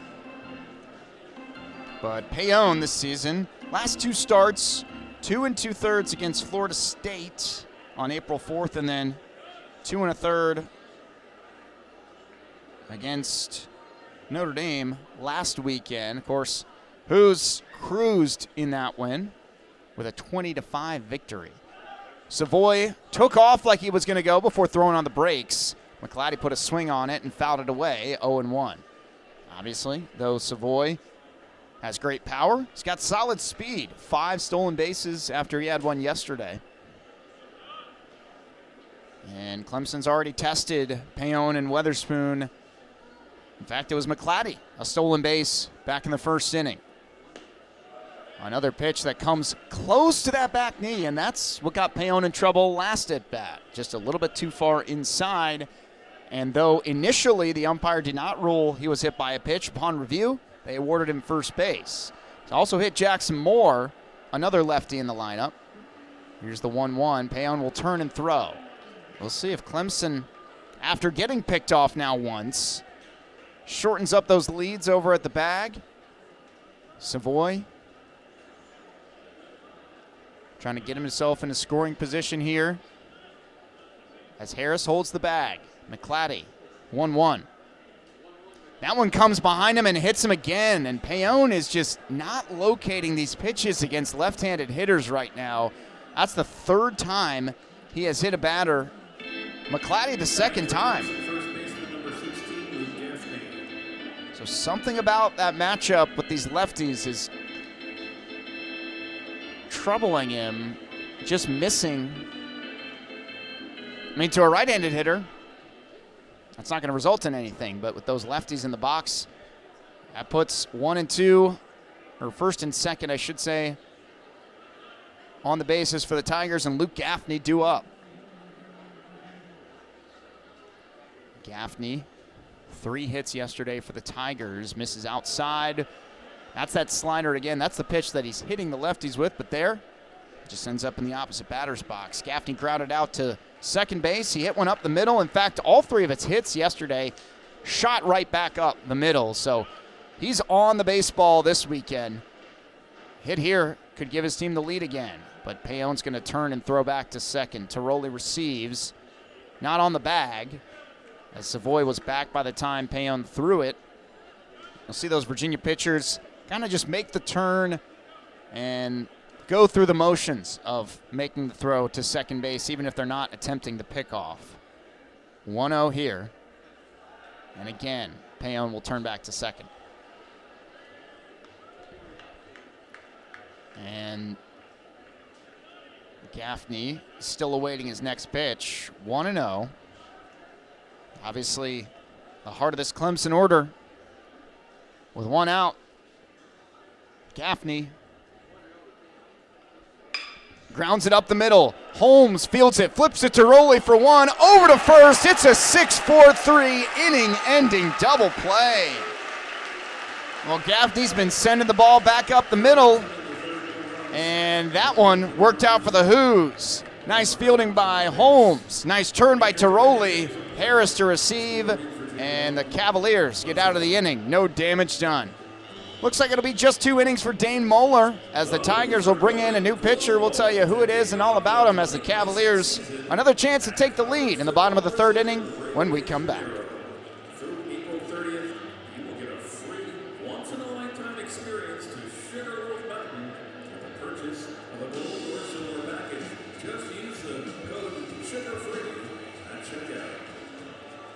S1: But Payon this season, last two starts, 2 2/3 against Florida State on April 4th, and then 2 1/3 against Notre Dame last weekend. Of course, Hoos cruised in that win with a 20-5 victory. Savoy took off like he was going to go before throwing on the brakes. McClatty put a swing on it and fouled it away, 0-1. Obviously, though Savoy has great power, he's got solid speed. 5 stolen bases after he had one yesterday. And Clemson's already tested Payon and Weatherspoon. In fact, it was McClatty, a stolen base back in the first inning. Another pitch that comes close to that back knee, and that's what got Payon in trouble last at bat. Just a little bit too far inside. And though initially the umpire did not rule he was hit by a pitch, upon review, they awarded him first base. He also hit Jackson Moore, another lefty in the lineup. Here's the 1-1. Payon will turn and throw. We'll see if Clemson, after getting picked off now once, shortens up those leads over at the bag. Savoy trying to get himself in a scoring position here as Harris holds the bag. McClatty, 1-1. That one comes behind him and hits him again, and Payon is just not locating these pitches against left-handed hitters right now. That's the third time he has hit a batter. McClatty the second time. So something about that matchup with these lefties is troubling him, just missing. I mean, to a right-handed hitter, that's not going to result in anything, but with those lefties in the box, that puts 1 and 2, or first and second, I should say, on the bases for the Tigers, and Luke Gaffney due up. Gaffney, 3 hits yesterday for the Tigers, misses outside. That's that slider again. That's the pitch that he's hitting the lefties with, but there, it just ends up in the opposite batter's box. Gaffney grounded out to second base. He hit one up the middle. In fact, all 3 of its hits yesterday shot right back up the middle. So he's on the baseball this weekend. Hit here could give his team the lead again, but Payon's going to turn and throw back to second. Tiroli receives, not on the bag, as Savoy was back by the time Payon threw it. You'll see those Virginia pitchers kind of just make the turn and go through the motions of making the throw to second base, even if they're not attempting the pickoff. 1-0 here. And again, Payon will turn back to second. And Gaffney still awaiting his next pitch. 1-0. Obviously, the heart of this Clemson order. With 1 out, Gaffney grounds it up the middle. Holmes fields it, flips it to Tiroli for 1, over to first. It's a 6-4-3 inning-ending double play. Well, Gaffney's been sending the ball back up the middle, and that one worked out for the Hoos. Nice fielding by Holmes. Nice turn by Tiroli. Harris to receive, and the Cavaliers get out of the inning. No damage done. Looks like it'll be just 2 innings for Dane Moeller, as the Tigers will bring in a new pitcher. We'll tell you who it is and all about him, as the Cavaliers another chance to take the lead in the bottom of the 3rd inning when we come back.
S2: Through April 30th, you will get a free once-in-a-lifetime experience to Sugarloaf Mountain with the purchase of a gold or silver package. Just use the code SUGARFREE at checkout.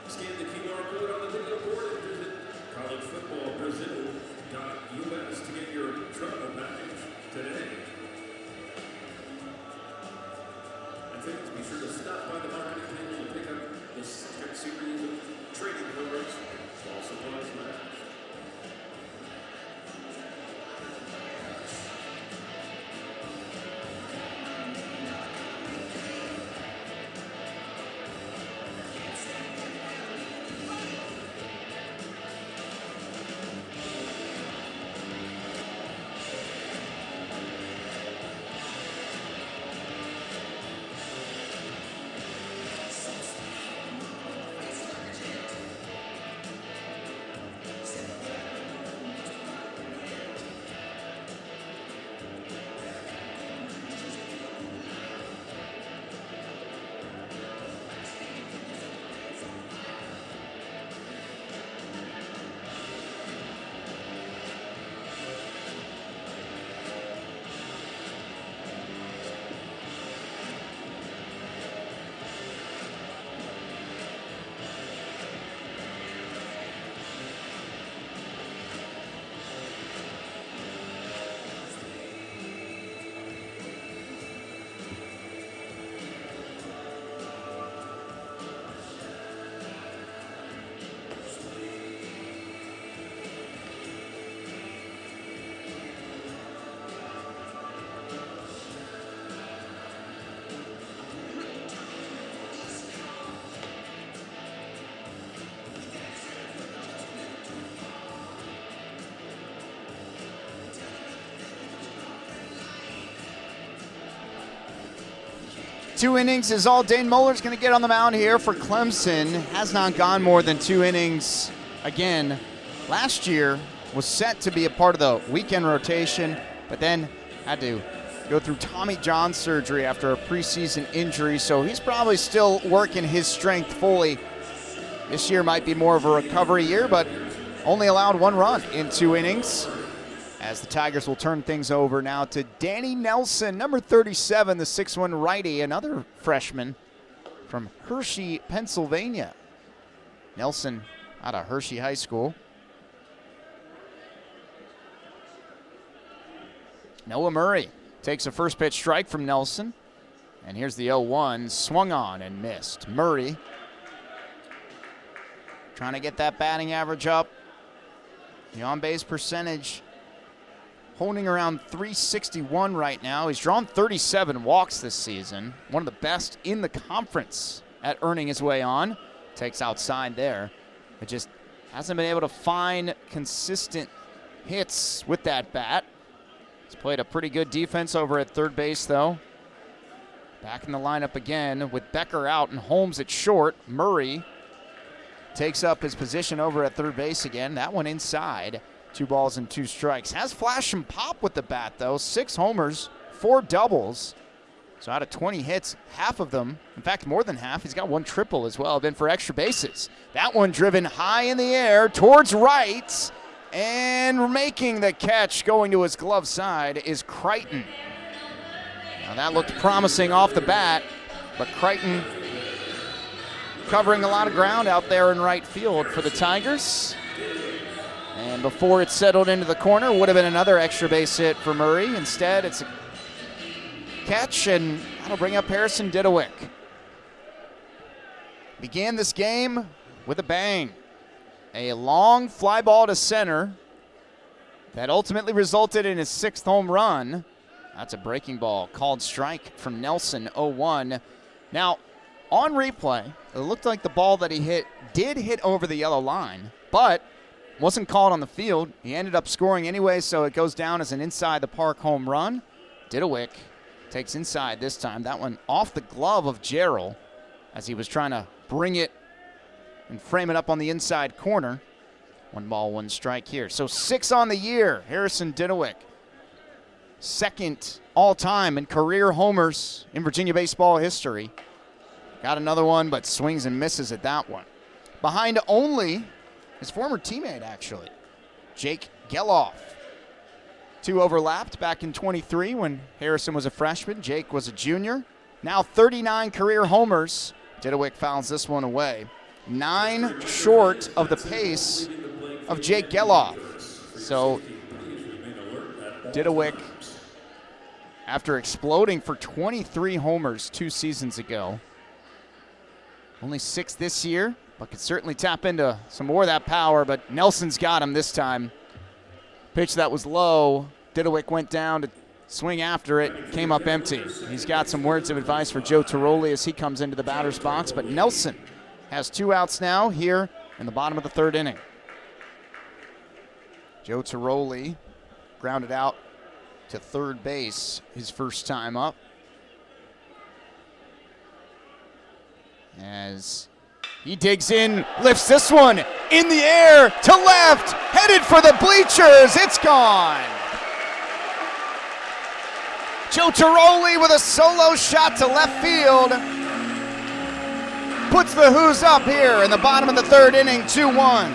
S2: Scan the QR code on the video board and visit collegefootballbrazil.us to get your travel package today. And fans, be sure to stop by the marketing table to pick up the second series of trading cards while supplies last.
S1: 2 innings is all Dane Muller's going to get on the mound here for Clemson. Has not gone more than 2 innings. Again, last year was set to be a part of the weekend rotation, but then had to go through Tommy John surgery after a preseason injury, so he's probably still working his strength fully. This year might be more of a recovery year, but only allowed 1 run in 2 innings. As the Tigers will turn things over now to Danny Nelson, number 37, the 6'1" righty, another freshman from Hershey, Pennsylvania. Nelson out of Hershey High School. Noah Murray takes a first pitch strike from Nelson. And here's the 0-1, swung on and missed. Murray trying to get that batting average up. The on-base percentage holding around 361 right now. He's drawn 37 walks this season. One of the best in the conference at earning his way on. Takes outside there. But just hasn't been able to find consistent hits with that bat. He's played a pretty good defense over at third base, though. Back in the lineup again with Becker out and Holmes at short. Murray takes up his position over at third base again. That one inside. 2 balls and 2 strikes. Has flash and pop with the bat, though. 6 homers, 4 doubles. So out of 20 hits, half of them, in fact, more than half, he's got 1 triple as well, been for extra bases. That one driven high in the air towards right, and making the catch going to his glove side is Crichton. Now that looked promising off the bat, but Crichton covering a lot of ground out there in right field for the Tigers. And before it settled into the corner, would have been another extra base hit for Murray. Instead, it's a catch, and that'll bring up Harrison Didowick. Began this game with a bang. A long fly ball to center that ultimately resulted in his 6th home run. That's a breaking ball, called strike from Nelson, 0-1. Now, on replay, it looked like the ball that he hit did hit over the yellow line, but wasn't called on the field. He ended up scoring anyway, so it goes down as an inside the park home run. Didowick takes inside this time. That one off the glove of Jarrell as he was trying to bring it and frame it up on the inside corner. 1 ball, 1 strike here. So 6 on the year, Harrison Didowick. 2nd all-time in career homers in Virginia baseball history. Got another one, but swings and misses at that one. Behind only his former teammate, actually, Jake Geloff. 2 overlapped back in 23 when Harrison was a freshman. Jake was a junior. Now 39 career homers. Didowick fouls this one away. 9 short of the pace of Jake Geloff. So Didowick, after exploding for 23 homers 2 seasons ago, only 6 this year, but could certainly tap into some more of that power, but Nelson's got him this time. Pitch that was low. Didowick went down to swing after it, came up empty. He's got some words of advice for Joe Tiroli as he comes into the batter's box, but Nelson has 2 outs now here in the bottom of the 3rd inning. Joe Tiroli grounded out to third base his first time up. As he digs in, lifts this one in the air to left, headed for the bleachers. It's gone. Joe Tiroli with a solo shot to left field. Puts the Who's up here in the bottom of the 3rd inning, 2-1.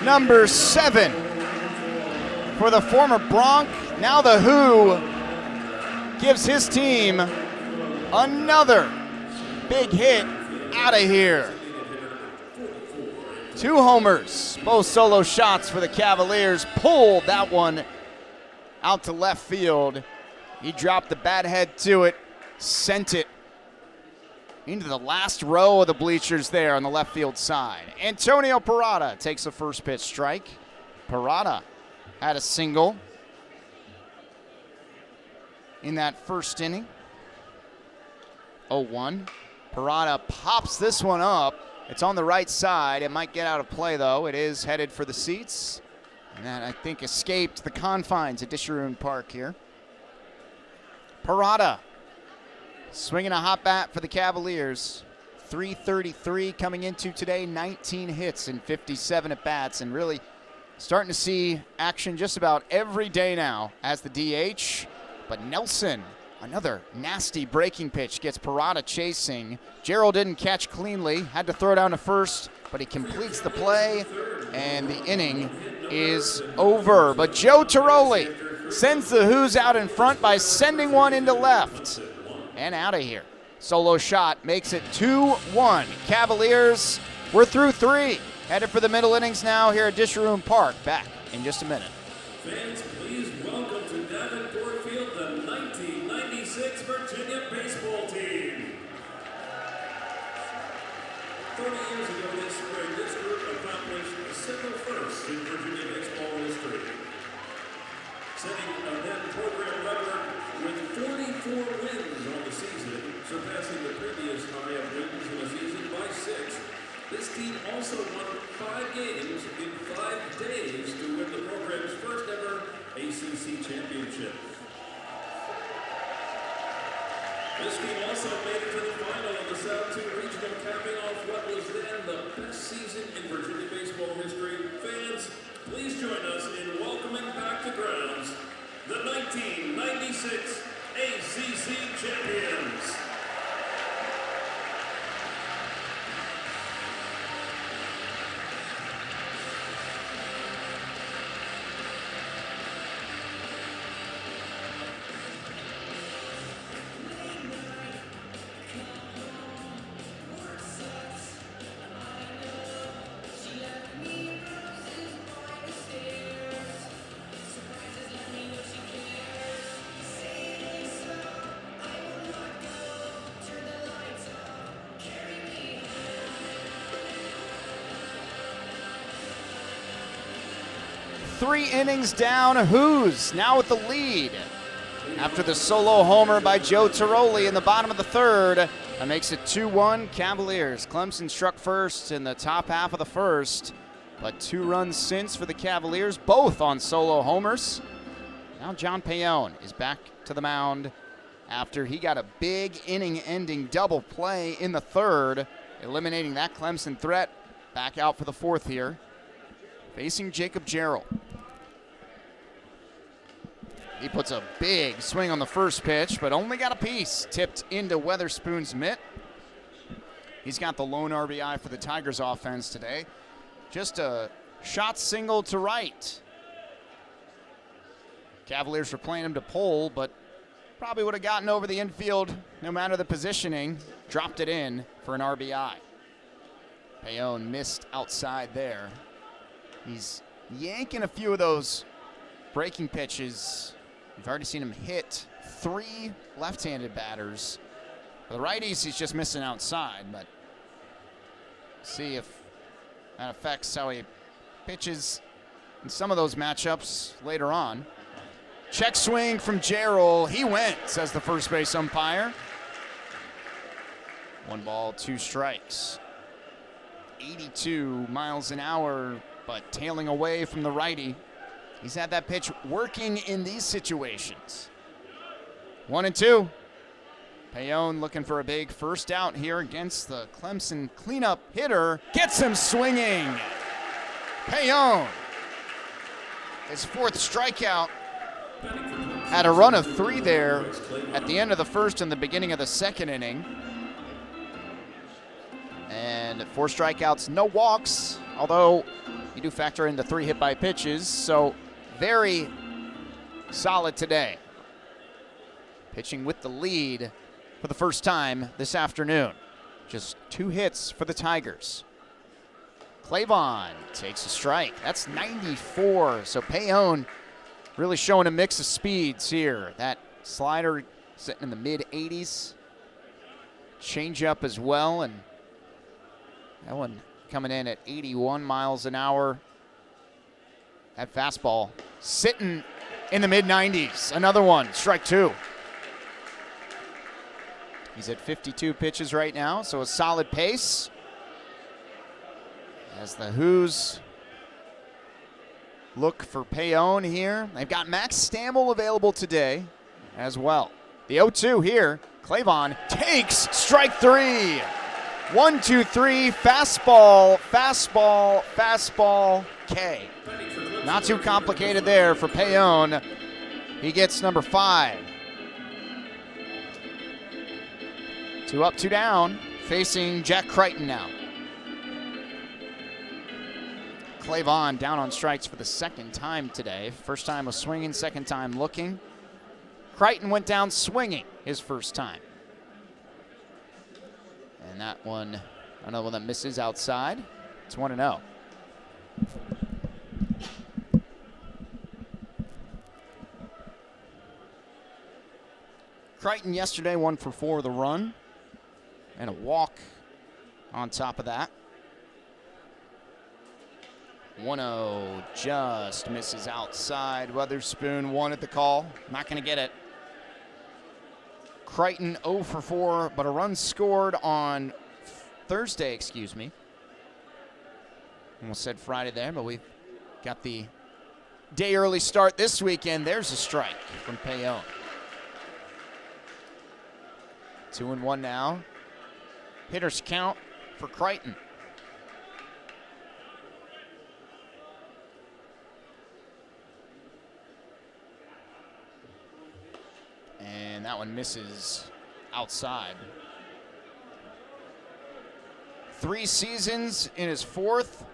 S1: Number 7 for the former Bronc. Now the Who gives his team another big hit out of here. 2 homers, both solo shots for the Cavaliers. Pulled that one out to left field. He dropped the bat head to it, sent it into the last row of the bleachers there on the left field side. Antonio Parada takes a first pitch strike. Parada had a single in that first inning. 0-1. Parada pops this one up. It's on the right side. It might get out of play, though. It is headed for the seats. And that, I think, escaped the confines of Disharoon Park here. Parada swinging a hot bat for the Cavaliers. 333 coming into today, 19 hits and 57 at-bats, and really starting to see action just about every day now as the DH. But Nelson, another nasty breaking pitch, gets Parada chasing. Gerald didn't catch cleanly, had to throw down to first, but he completes the play, and the inning is over. But Joe Tiroli sends the Who's out in front by sending one into left and out of here. Solo shot makes it 2-1. Cavaliers, we're through 3. Headed for the middle innings now here at Disharoon Park. Back in just a minute.
S2: Fans, please welcome to Davenport Field the 1996 Virginia baseball team. 30 years ago this spring, this group accomplished a single first in Virginia baseball history, setting a then program record with 44 wins on the season, surpassing the previous high of wins in a season by 6. This team also won 5 games in 5 days to win the program's first ever ACC championship. This team also made it to the final of the South 2 Regional, capping off what was then the best season in Virginia baseball history. Fans, please join us in welcoming back to grounds the 1996 ACC champions.
S1: Three innings down, Who's now with the lead. After the solo homer by Joe Tiroli in the bottom of the third, that makes it 2-1 Cavaliers. Clemson struck first in the top half of the first, but 2 runs since for the Cavaliers, both on solo homers. Now John Payon is back to the mound after he got a big inning-ending double play in the third, eliminating that Clemson threat. Back out for the fourth here, facing Jacob Gerald. He puts a big swing on the first pitch, but only got a piece. Tipped into Weatherspoon's mitt. He's got the lone RBI for the Tigers offense today. Just a shot single to right. Cavaliers were playing him to pull, but probably would have gotten over the infield no matter the positioning. Dropped it in for an RBI. Payon missed outside there. He's yanking a few of those breaking pitches. We've already seen him hit 3 left-handed batters. For the righties, he's just missing outside, but see if that affects how he pitches in some of those matchups later on. Check swing from Gerald. He went, says the first base umpire. 1 ball, 2 strikes. 82 miles an hour, but tailing away from the righty. He's had that pitch working in these situations. 1-2. Payon looking for a big first out here against the Clemson cleanup hitter. Gets him swinging. Payon, his 4th strikeout. Had a run of 3 there at the end of the first and the beginning of the second inning. And 4 strikeouts, no walks, although you do factor in the 3 hit by pitches, so very solid today. Pitching with the lead for the first time this afternoon. Just 2 hits for the Tigers. Clavon takes a strike. That's 94, so Payon really showing a mix of speeds here. That slider sitting in the mid-80s. Changeup as well, and that one coming in at 81 miles an hour. That fastball sitting in the mid-90s. Another one, strike 2. He's at 52 pitches right now, so a solid pace. As the Who's look for Payon here. They've got Max Stamble available today as well. The 0-2 here. Clavon takes strike three. 1, 2, 3. Fastball, fastball, fastball, K. Not too complicated there for Payon. He gets number 5. 2 up, 2 down. Facing Jack Crichton now. Clavon down on strikes for the second time today. First time was swinging, second time looking. Crichton went down swinging his first time. And that one, another one that misses outside. It's 1-0. Crichton yesterday 1 for 4 with a run and a walk on top of that. 1-0 just misses outside. Weatherspoon wanted the call. Not going to get it. Crichton 0 for 4, but a run scored on Thursday, excuse me. Almost said Friday there, but we've got the day early start this weekend. There's a strike from Payon. 2-1 now. Hitters count for Crichton. And that one misses outside. 3 seasons in his 4th.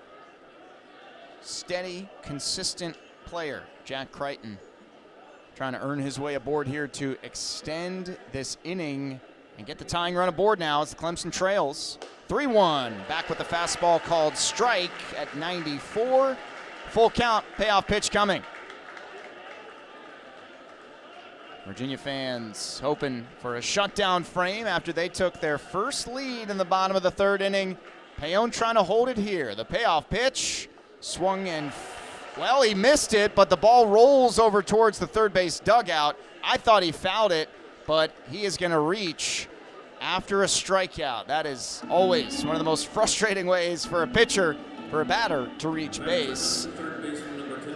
S1: Steady, consistent player, Jack Crichton. Trying to earn his way aboard here to extend this inning and get the tying run aboard now as the Clemson trails. 3-1, back with the fastball called strike at 94. Full count, payoff pitch coming. Virginia fans hoping for a shutdown frame after they took their first lead in the bottom of the 3rd inning. Payon trying to hold it here. The payoff pitch swung and, well, he missed it, but the ball rolls over towards the third base dugout. I thought he fouled it, but he is going to reach after a strikeout. That is always one of the most frustrating ways for a pitcher, for a batter to reach base.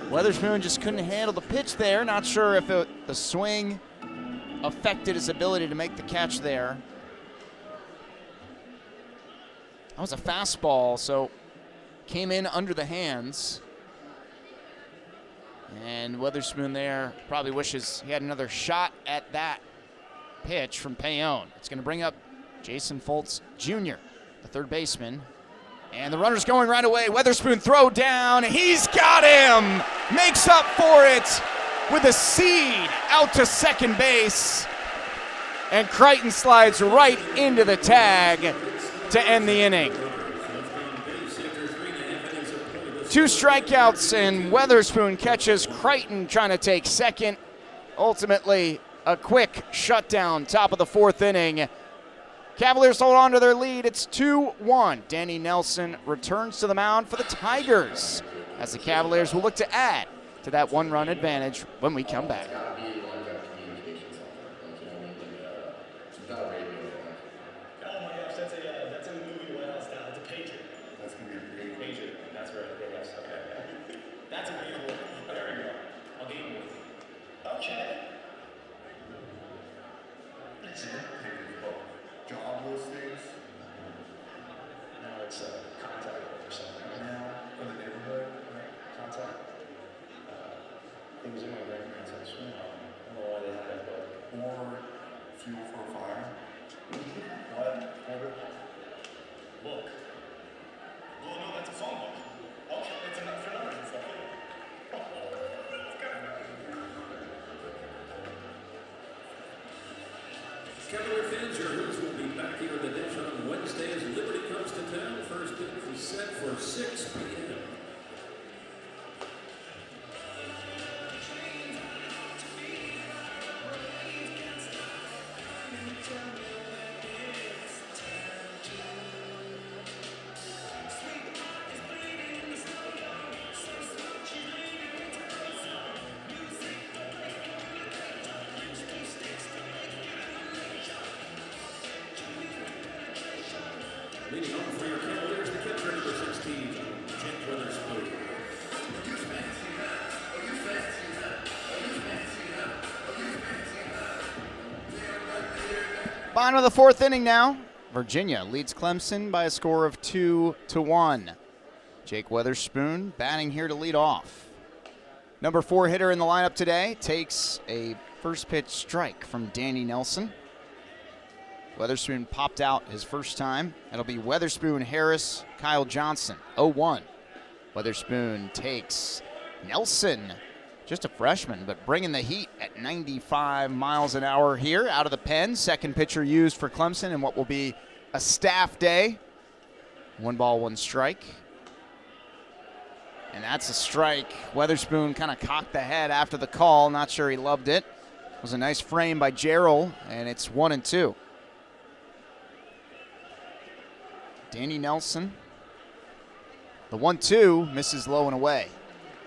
S1: Weatherspoon just couldn't handle the pitch there. Not sure if the swing affected his ability to make the catch there. That was a fastball, so came in under the hands. And Weatherspoon there probably wishes he had another shot at that pitch from Payon. It's going to bring up Jason Foltz Jr., the third baseman. And the runner's going right away. Weatherspoon throw down. He's got him. Makes up for it with a seed out to second base. And Crichton slides right into the tag to end the inning. 2 strikeouts and Weatherspoon catches Crichton trying to take second. Ultimately, a quick shutdown, top of the 4th inning. Cavaliers hold on to their lead. It's 2-1. Danny Nelson returns to the mound for the Tigers as the Cavaliers will look to add to that 1-run advantage when we come back.
S2: Cavalier fans, your Who's will be back here at the dish on Wednesday as Liberty comes to town. First pitch is set for 6 p.m. Leading off for your Cavaliers, the catcher number 16, Jake
S1: Bottom of the fourth inning now. Virginia leads Clemson by a score of 2-1. Jake Weatherspoon batting here to lead off. Number 4 hitter in the lineup today takes a first pitch strike from Danny Nelson. Weatherspoon popped out his first time. It'll be Weatherspoon, Harris, Kyle Johnson, 0-1. Weatherspoon takes Nelson, just a freshman, but bringing the heat at 95 miles an hour here out of the pen. Second pitcher used for Clemson in what will be a staff day. 1 ball, 1 strike. And that's a strike. Weatherspoon kind of cocked the head after the call. Not sure he loved it. It was a nice frame by Gerald, and it's 1-2. Danny Nelson. The 1-2 misses low and away.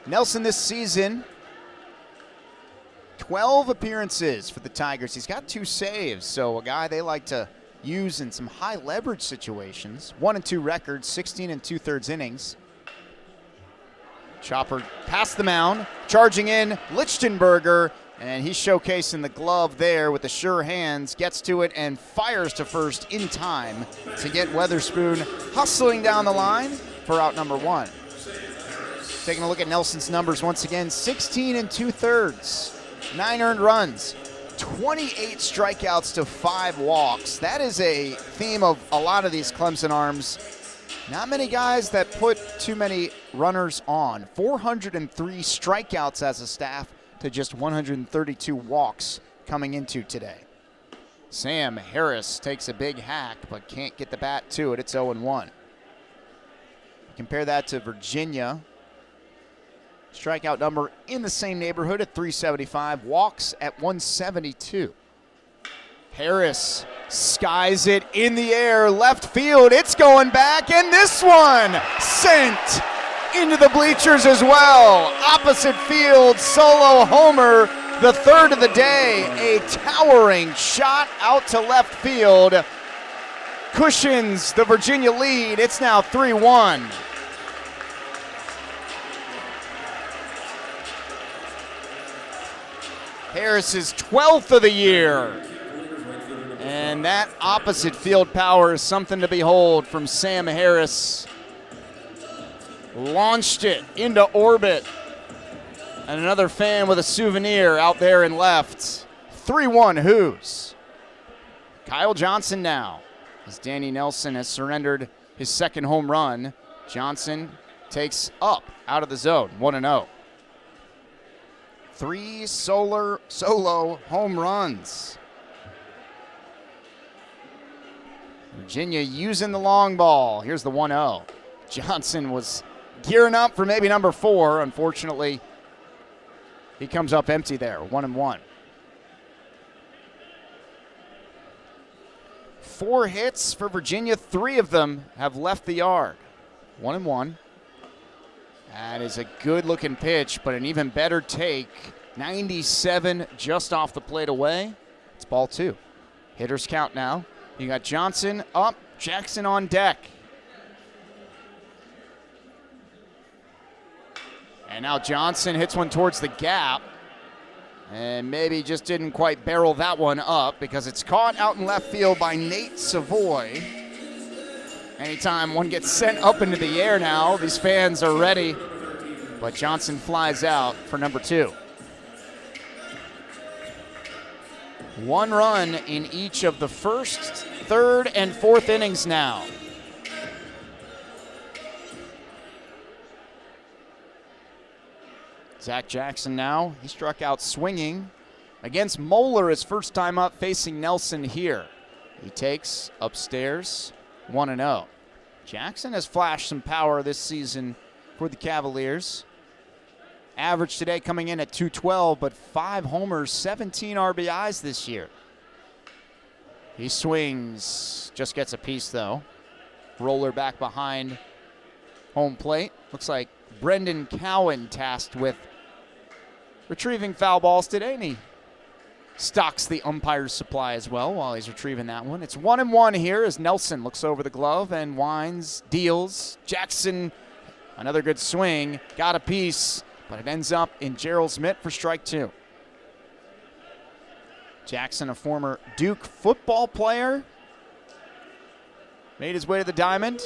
S1: Nelson this season, 12 appearances for the Tigers. He's got 2 saves, so a guy they like to use in some high leverage situations. 1-2 record, 16 2/3 innings. Chopper past the mound, charging in Lichtenberger, and he's showcasing the glove there with the sure hands, gets to it and fires to first in time to get Weatherspoon hustling down the line for out number 1. Taking a look at Nelson's numbers once again, 16 2/3, 9 earned runs, 28 strikeouts to 5 walks. That is a theme of a lot of these Clemson arms. Not many guys that put too many runners on. 403 strikeouts as a staff to just 132 walks coming into today. Sam Harris takes a big hack but can't get the bat to it. It's 0-1. Compare that to Virginia. Strikeout number in the same neighborhood at 375. Walks at 172. Harris skies it in the air, left field. It's going back, and this one sent into the bleachers as well. Opposite field, solo homer, the third of the day. A towering shot out to left field. Cushions the Virginia lead. It's now 3-1. Harris's 12th of the year. And that opposite field power is something to behold from Sam Harris. Launched it into orbit. And another fan with a souvenir out there in left. 3-1 Hoos. Kyle Johnson now, as Danny Nelson has surrendered his second home run. Johnson takes up out of the zone, 1-0. 3 solo home runs. Virginia using the long ball. Here's the 1-0. Johnson was gearing up for maybe number 4. Unfortunately, he comes up empty there, 1-1. 4 hits for Virginia. 3 of them have left the yard. 1-1. That is a good-looking pitch, but an even better take. 97 just off the plate away. It's ball 2. Hitters count now. You got Johnson up, Jackson on deck. And now Johnson hits one towards the gap. And maybe just didn't quite barrel that one up because it's caught out in left field by Nate Savoy. Anytime one gets sent up into the air now, these fans are ready. But Johnson flies out for number 2. 1 run in each of the first, third, and fourth innings now. Zach Jackson now, he struck out swinging against Moeller his first time up facing Nelson here. He takes upstairs, 1-0. Jackson has flashed some power this season for the Cavaliers. Average today coming in at 212, but 5 homers, 17 RBIs this year. He swings, just gets a piece though. Roller back behind home plate. Looks like Brendan Cowan tasked with retrieving foul balls today, and he stocks the umpire's supply as well while he's retrieving that one. It's 1-1 here as Nelson looks over the glove and winds, deals. Jackson, another good swing, got a piece, but it ends up in Gerald's mitt for strike 2. Jackson, a former Duke football player, made his way to the diamond.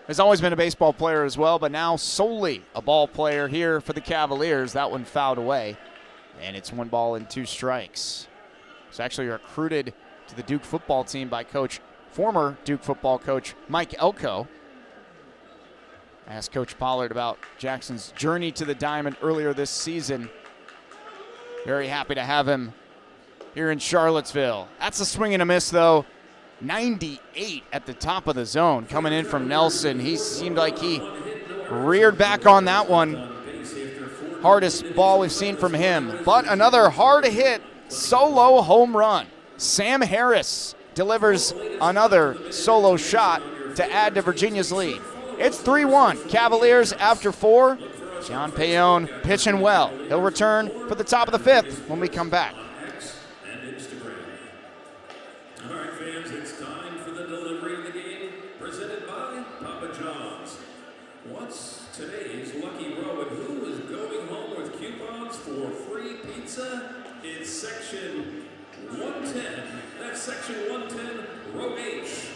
S1: Has always been a baseball player as well, but now solely a ball player here for the Cavaliers. That one fouled away, and it's 1 ball and 2 strikes. He's actually recruited to the Duke football team by former Duke football coach Mike Elko. I asked Coach Pollard about Jackson's journey to the diamond earlier this season. Very happy to have him here in Charlottesville. That's a swing and a miss, though. 98 at the top of the zone coming in from Nelson. He seemed like he reared back on that one. Hardest ball we've seen from him. But another hard hit solo home run. Sam Harris delivers another solo shot to add to Virginia's lead. It's 3-1. Cavaliers after 4. John Payon pitching well. He'll return for the top of the 5th when we come back.
S2: All right, fans, it's time for the delivery of the game, presented by Papa John's. What's today's lucky row, and who is going home with coupons for free pizza? It's section 110. That's section 110, row H.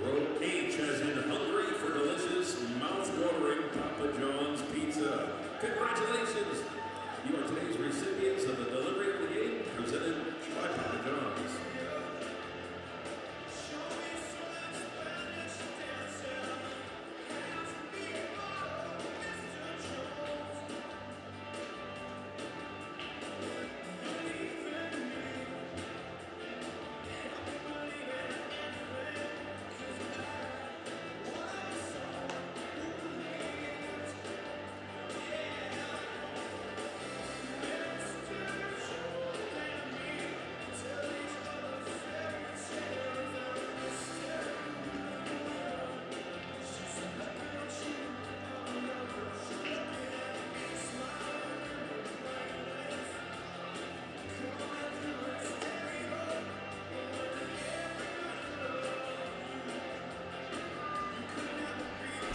S2: Row H as in hungry for delicious, mouth-watering Papa John's pizza. Congratulations! You are today's recipients of the delivery of the game, presented by Papa John's.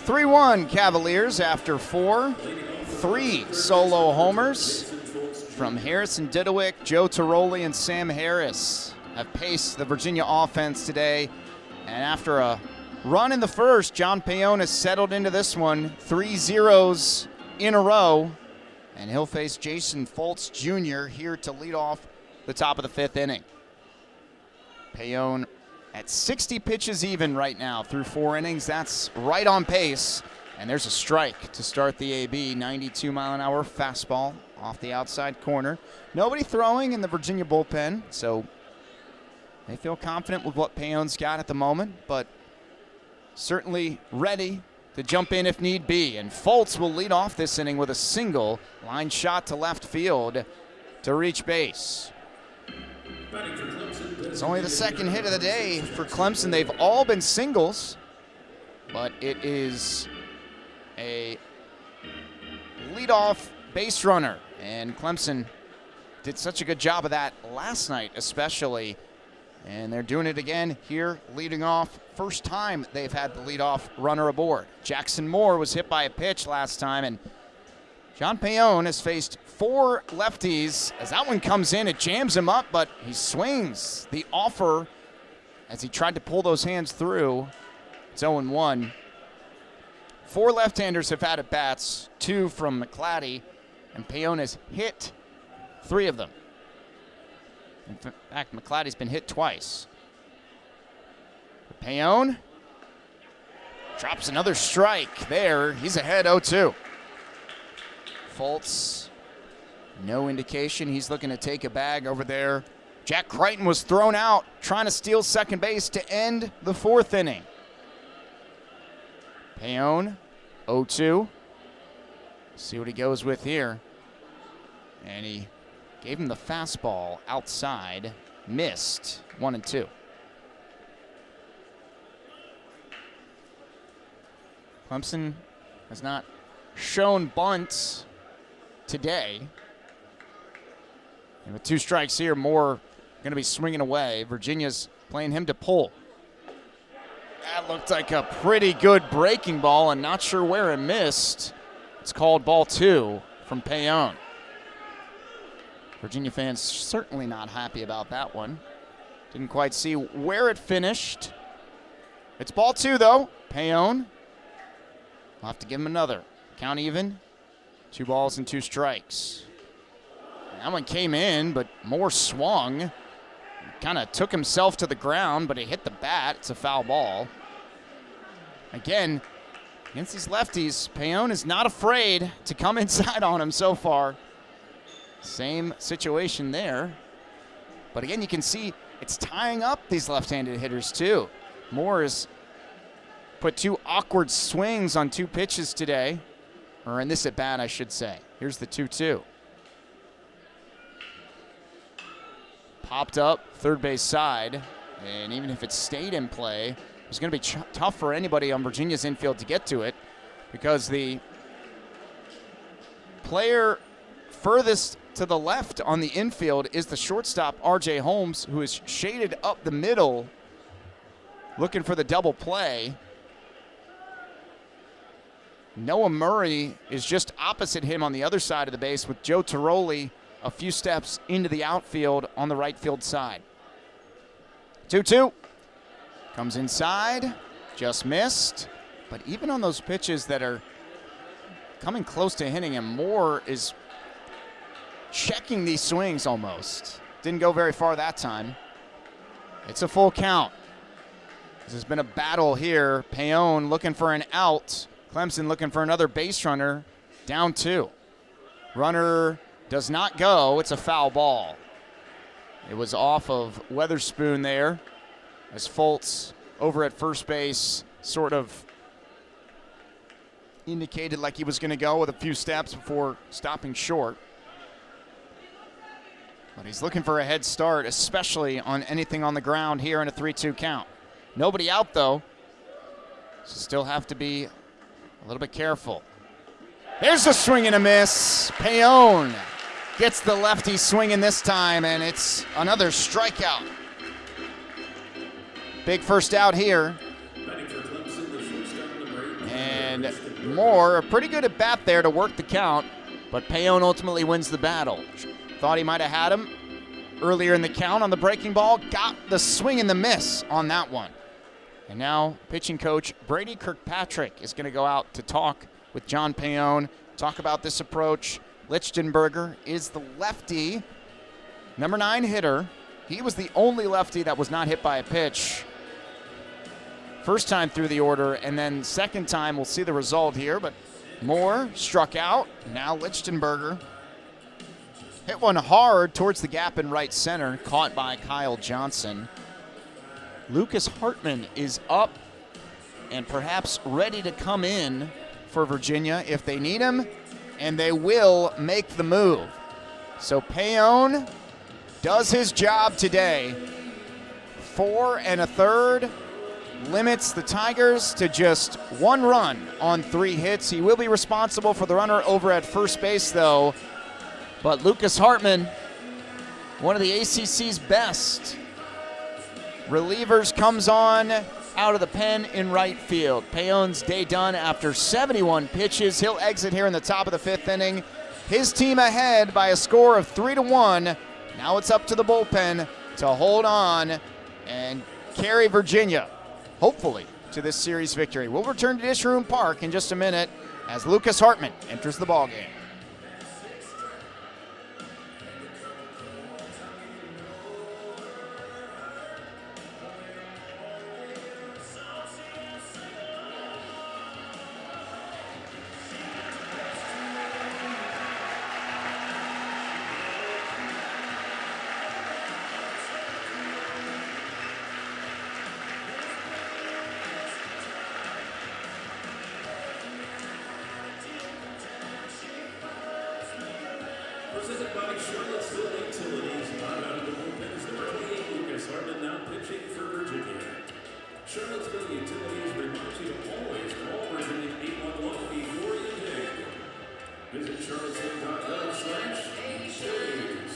S1: (3-1) Cavaliers after 4. 3 solo homers from Harrison Didowick, Joe Tiroli, and Sam Harris have paced the Virginia offense today. And after a run in the first, John Payon has settled into this one. 3 zeros in a row. And he'll face Jason Foltz Jr. here to lead off the top of the 5th inning. Payon at 60 pitches even right now through 4 innings. That's right on pace. And there's a strike to start the AB. 92-mile-an-hour fastball off the outside corner. Nobody throwing in the Virginia bullpen, so they feel confident with what Payon's got at the moment, but certainly ready to jump in if need be. And Foltz will lead off this inning with a single line shot to left field to reach base. It's only the second hit of the day for Clemson. They've all been singles, but it is a leadoff base runner, and Clemson did such a good job of that last night especially, and they're doing it again here leading off. First time they've had the leadoff runner aboard. Jackson Moore was hit by a pitch last time, and John Payon has faced 4 lefties. As that one comes in, it jams him up, but he swings the offer as he tried to pull those hands through. It's 0-1. 4 left-handers have had at-bats, 2 from McClatty, and Payon has hit 3 of them. In fact, McClatty's been hit twice. Payon drops another strike there. He's ahead 0-2. Foltz, no indication he's looking to take a bag over there. Jack Crichton was thrown out trying to steal second base to end the 4th inning. Payon, 0-2. See what he goes with here. And he gave him the fastball outside, missed, 1-2. Clemson has not shown bunts today. And with 2 strikes here, Moore going to be swinging away. Virginia's playing him to pull. That looked like a pretty good breaking ball, and not sure where it missed. It's called ball 2 from Payon. Virginia fans certainly not happy about that one. Didn't quite see where it finished. It's ball 2, though. Payon. We'll have to give him another. Count even. 2 balls and 2 strikes. That one came in, but Moore swung. Kind of took himself to the ground, but it hit the bat. It's a foul ball. Again, against these lefties, Payon is not afraid to come inside on him so far. Same situation there. But again, you can see it's tying up these left-handed hitters too. Moore has put 2 awkward swings on 2 pitches today. Or in this at-bat, I should say. Here's the 2-2. Popped up, third base side. And even if it stayed in play, it's going to be tough for anybody on Virginia's infield to get to it, because the player furthest to the left on the infield is the shortstop, R.J. Holmes, who is shaded up the middle, looking for the double play. Noah Murray is just opposite him on the other side of the base, with Joe Tiroli a few steps into the outfield on the right field side. 2-2. Comes inside, just missed. But even on those pitches that are coming close to hitting him, Moore is checking these swings almost. Didn't go very far that time. It's a full count. This has been a battle here. Payon looking for an out. Clemson looking for another base runner. Down 2. Runner does not go. It's a foul ball. It was off of Weatherspoon there, as Fultz over at first base sort of indicated like he was going to go with a few steps before stopping short. But he's looking for a head start, especially on anything on the ground here in a 3-2 count. Nobody out, though, so still have to be a little bit careful. There's a swing and a miss. Payon gets the lefty swinging this time, and it's another strikeout. Big first out here. And Moore, a pretty good at bat there to work the count, but Payon ultimately wins the battle. Thought he might have had him earlier in the count on the breaking ball. Got the swing and the miss on that one. And now pitching coach Brady Kirkpatrick is going to go out to talk with John Payon, talk about this approach. Lichtenberger is the lefty, number 9 hitter. He was the only lefty that was not hit by a pitch first time through the order, and then second time we'll see the result here. But Moore struck out. Now Lichtenberger hit one hard towards the gap in right center, caught by Kyle Johnson. Lucas Hartman is up and perhaps ready to come in for Virginia if they need him, and they will make the move. So Payon does his job today. 4 1/3 limits the Tigers to just 1 run on 3 hits. He will be responsible for the runner over at first base, though. But Lucas Hartman, one of the ACC's best relievers, comes on out of the pen in right field. Payon's day done after 71 pitches. He'll exit here in the top of the 5th inning. His team ahead by a score of 3-1. Now it's up to the bullpen to hold on and carry Virginia, hopefully, to this series victory. We'll return to Dish Room Park in just a minute as Lucas Hartman enters the ballgame.
S2: Presented by Charlottesville Utilities. Not out of the bullpen is number 28, Lucas Hartman, now pitching for Virginia. Charlottesville Utilities reminds you to always call Virginia 811 before you dig. Visit charlottesville.gov/utilities.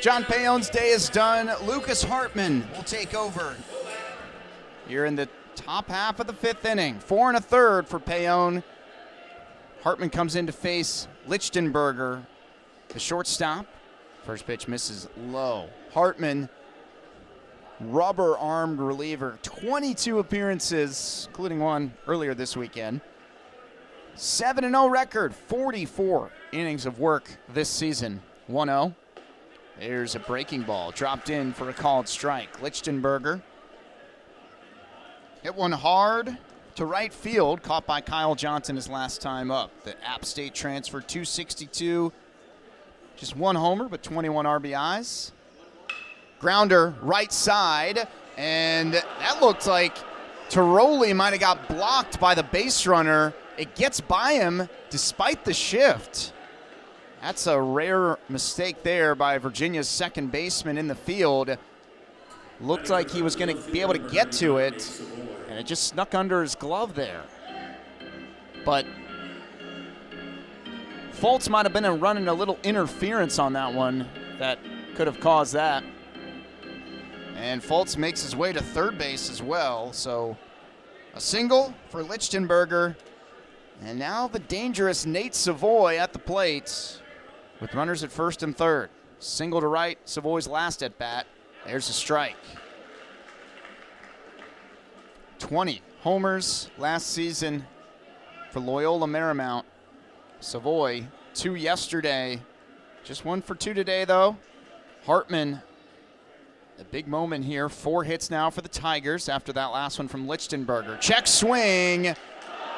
S1: John Payon's day is done. Lucas Hartman will take over here in the top half of the 5th inning. 4 1/3 for Payon. Hartman comes in to face Lichtenberger, the shortstop. First pitch misses low. Hartman, rubber-armed reliever, 22 appearances, including one earlier this weekend. 7-0 record, 44 innings of work this season. 1-0. There's a breaking ball, dropped in for a called strike. Lichtenberger hit one hard to right field, caught by Kyle Johnson his last time up. The App State transfer, 262, just one homer, but 21 RBIs. Grounder right side, and that looked like Tiroli might have got blocked by the base runner. It gets by him despite the shift. That's a rare mistake there by Virginia's second baseman in the field. Looked like he was going to be able to get to it, and it just snuck under his glove there. But Fultz might have been running a little interference on that one that could have caused that. And Fultz makes his way to third base as well. So a single for Lichtenberger. And now the dangerous Nate Savoy at the plate with runners at first and third. Single to right, Savoy's last at bat. There's a strike. 20 homers last season for Loyola Marymount. Savoy, 2 yesterday. Just 1 for 2 today, though. Hartman, a big moment here. 4 hits now for the Tigers after that last one from Lichtenberger. Check swing.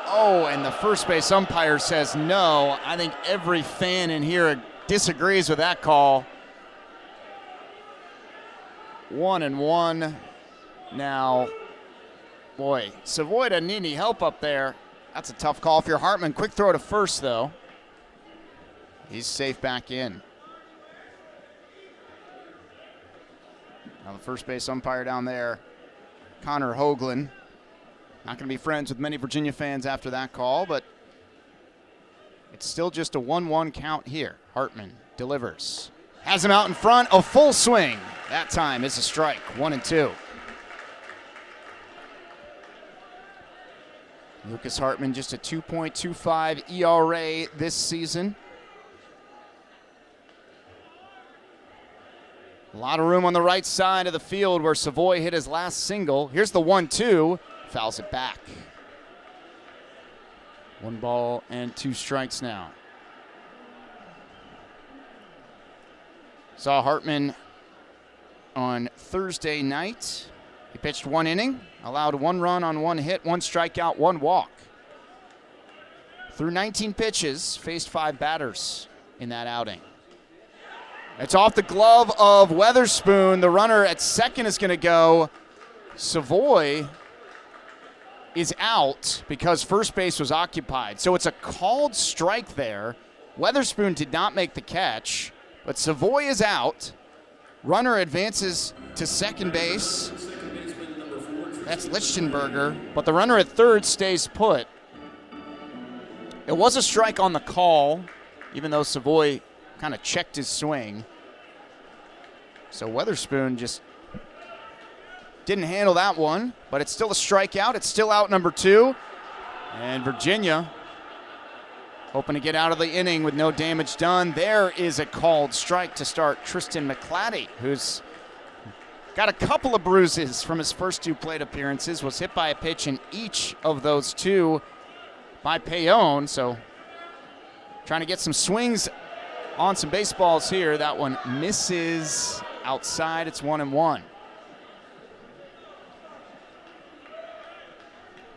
S1: Oh, and the first base umpire says no. I think every fan in here disagrees with that call. 1-1 now. Boy, Savoy doesn't need any help up there. That's a tough call for Hartman. Quick throw to first, though. He's safe back in. Now the first base umpire down there, Connor Hoagland. Not going to be friends with many Virginia fans after that call, but it's still just a 1-1 count here. Hartman delivers. Has him out in front, a full swing. That time is a strike, 1-2. Lucas Hartman just a 2.25 ERA this season. A lot of room on the right side of the field where Savoy hit his last single. Here's the 1-2, fouls it back. 1 ball and 2 strikes now. Saw Hartman on Thursday night. He pitched 1 inning, allowed 1 run on 1 hit, 1 strikeout, 1 walk. Through 19 pitches, faced 5 batters in that outing. It's off the glove of Weatherspoon. The runner at second is going to go. Savoy is out because first base was occupied. So it's a called strike there. Weatherspoon did not make the catch, but Savoy is out. Runner advances to second base. That's Lichtenberger, but the runner at third stays put. It was a strike on the call, even though Savoy kind of checked his swing. So Weatherspoon just didn't handle that one, but it's still a strikeout. It's still out number 2. And Virginia hoping to get out of the inning with no damage done. There is a called strike to start Tristan McClatty, who's got a couple of bruises from his first 2 plate appearances, was hit by a pitch in each of those 2 by Payon. So trying to get some swings on some baseballs here. That one misses outside. It's 1-1.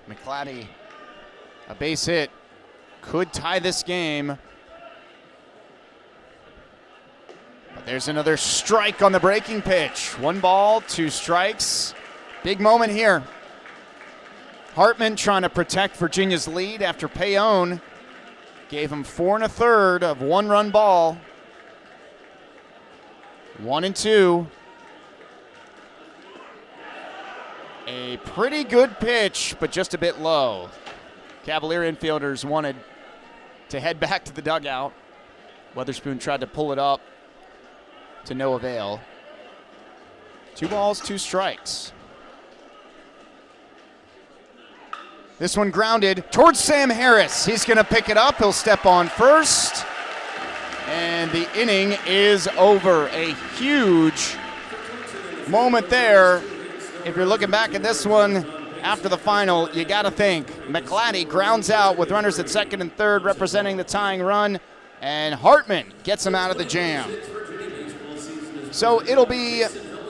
S1: McClatty, a base hit, could tie this game. But there's another strike on the breaking pitch. 1 ball, 2 strikes. Big moment here. Hartman trying to protect Virginia's lead after Payon gave him 4 1/3 of 1-run ball. 1-2. A pretty good pitch, but just a bit low. Cavalier infielders wanted to head back to the dugout. Weatherspoon tried to pull it up. to no avail. 2 balls, 2 strikes. This one grounded towards Sam Harris. He's going to pick it up. He'll step on first. And the inning is over. A huge moment there. If you're looking back at this one after the final, you got to think McLatty grounds out with runners at second and third representing the tying run, and Hartman gets him out of the jam. So it'll be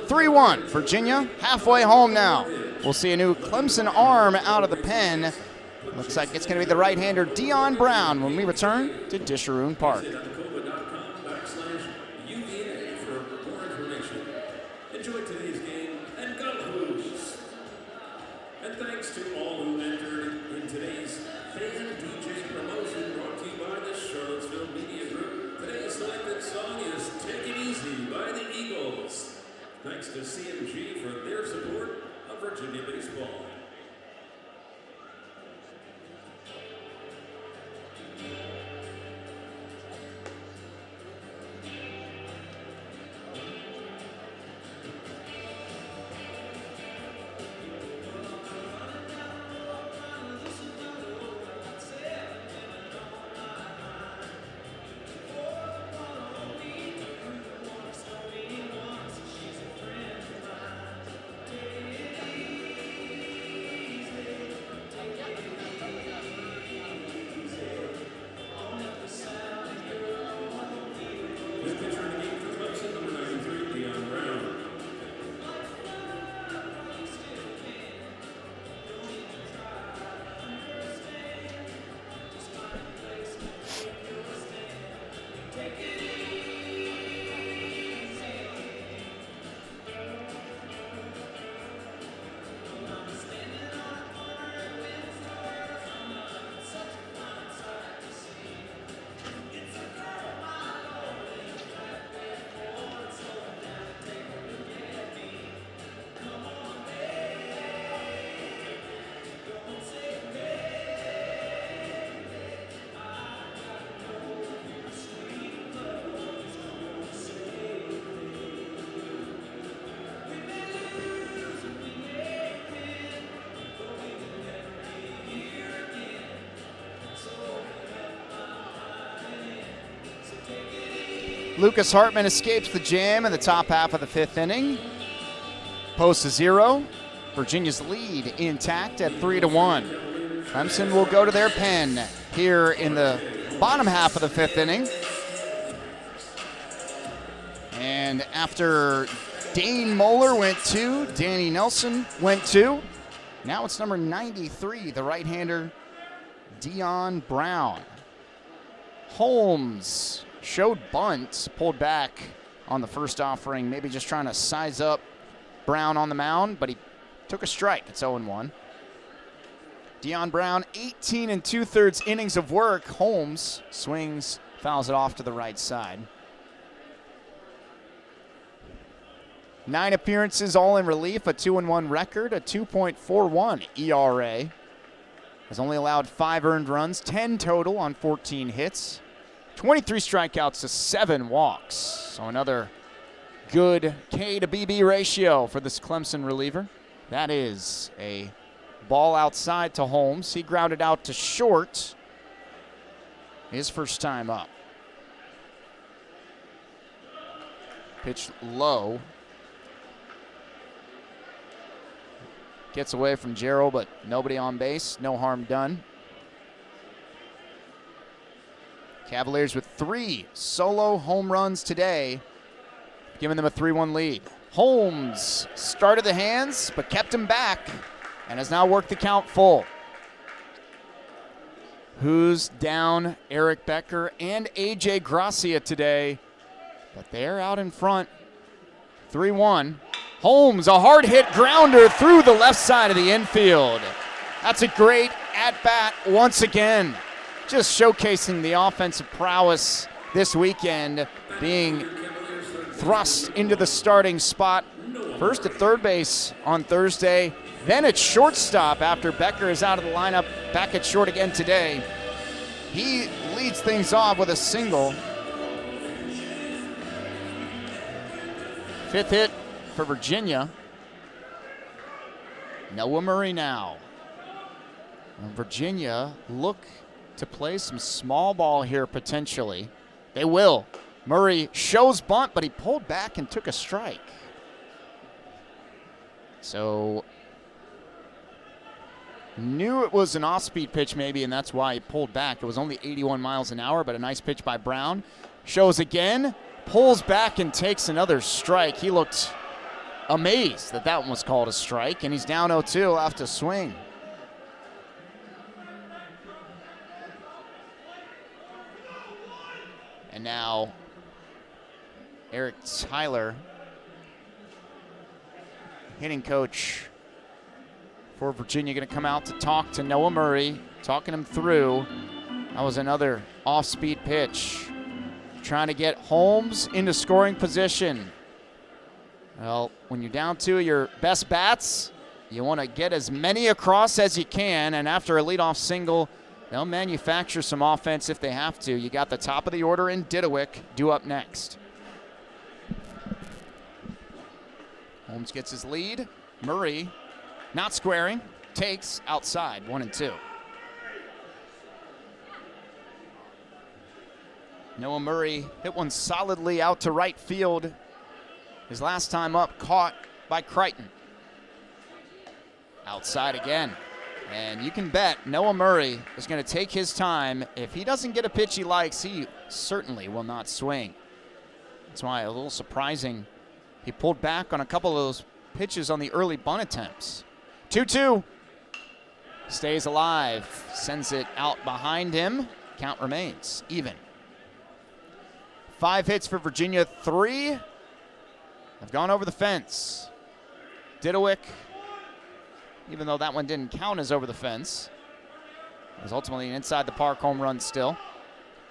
S1: 3-1. Virginia halfway home now. We'll see a new Clemson arm out of the pen. Looks like it's going to be the right-hander Dion Brown when we return to Disharoon Park.
S2: Enjoy today's game and go Hoos! And thanks to all who entered in today's fan DJ promotion brought to you by the Charlottesville Media Group. Today's selected song is Take It Easy by the Eagles. Thanks to CMG for their support of Virginia baseball.
S1: Lucas Hartman escapes the jam in the top half of the 5th inning. Post to 0. Virginia's lead intact at 3-1. Clemson will go to their pen here in the bottom half of the 5th inning. And after Dane Moeller went 2, Danny Nelson went 2. Now it's number 93, the right-hander Dion Brown. Holmes showed bunt, pulled back on the first offering, maybe just trying to size up Brown on the mound, but he took a strike. It's 0-1. Dion Brown, 18 2/3 innings of work. Holmes swings, fouls it off to the right side. 9 appearances, all in relief, a 2-1 record, a 2.41 ERA. Has only allowed 5 earned runs, 10 total on 14 hits. 23 strikeouts to 7 walks. So another good K to BB ratio for this Clemson reliever. That is a ball outside to Holmes. He grounded out to short. His first time up. Pitch low. Gets away from Gerald, but nobody on base. No harm done. Cavaliers with 3 solo home runs today, giving them a 3-1 lead. Holmes started the hands, but kept him back, and has now worked the count full. Who's down Eric Becker and A.J. Gracia today, but they're out in front, 3-1. Holmes, a hard hit grounder through the left side of the infield. That's a great at-bat once again. Just showcasing the offensive prowess this weekend, being thrust into the starting spot. First at third base on Thursday, then at shortstop after Becker is out of the lineup, back at short again today. He leads things off with a single. Fifth hit for Virginia. Noah Murray now. And Virginia look to play some small ball here potentially. They will. Murray shows bunt, but he pulled back and took a strike. So knew it was an off-speed pitch maybe, and that's why he pulled back. It was only 81 miles an hour, but a nice pitch by Brown. Shows again, pulls back and takes another strike. He looked amazed that that one was called a strike, and he's down 0-2 off to swing. And now Eric Tyler, hitting coach for Virginia, going to come out to talk to Noah Murray, talking him through. That was another off-speed pitch. Trying to get Holmes into scoring position. Well, when you're down 2 of your best bats, you want to get as many across as you can, and after a leadoff single, they'll manufacture some offense if they have to. You got the top of the order in Didewick due up next. Holmes gets his lead. Murray not squaring, takes outside, 1-2. Noah Murray hit one solidly out to right field. His last time up, caught by Crichton. Outside again. And you can bet Noah Murray is going to take his time. If he doesn't get a pitch he likes, he certainly will not swing. That's why a little surprising. He pulled back on a couple of those pitches on the early bunt attempts. 2-2. Stays alive. Sends it out behind him. Count remains even. 5 hits for Virginia. 3 have gone over the fence. Didewick, even though that one didn't count as over the fence, it was ultimately an inside the park home run still.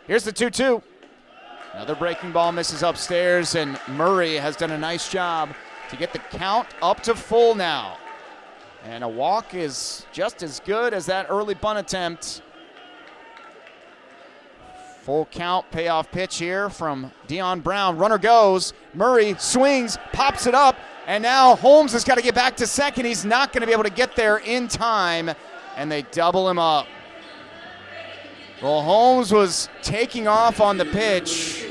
S1: Here's the 2-2. Another breaking ball misses upstairs, and Murray has done a nice job to get the count up to full now. And a walk is just as good as that early bunt attempt. Full count payoff pitch here from Dion Brown. Runner goes. Murray swings, pops it up, and now Holmes has got to get back to second. He's not going to be able to get there in time, and they double him up. Well, Holmes was taking off on the pitch.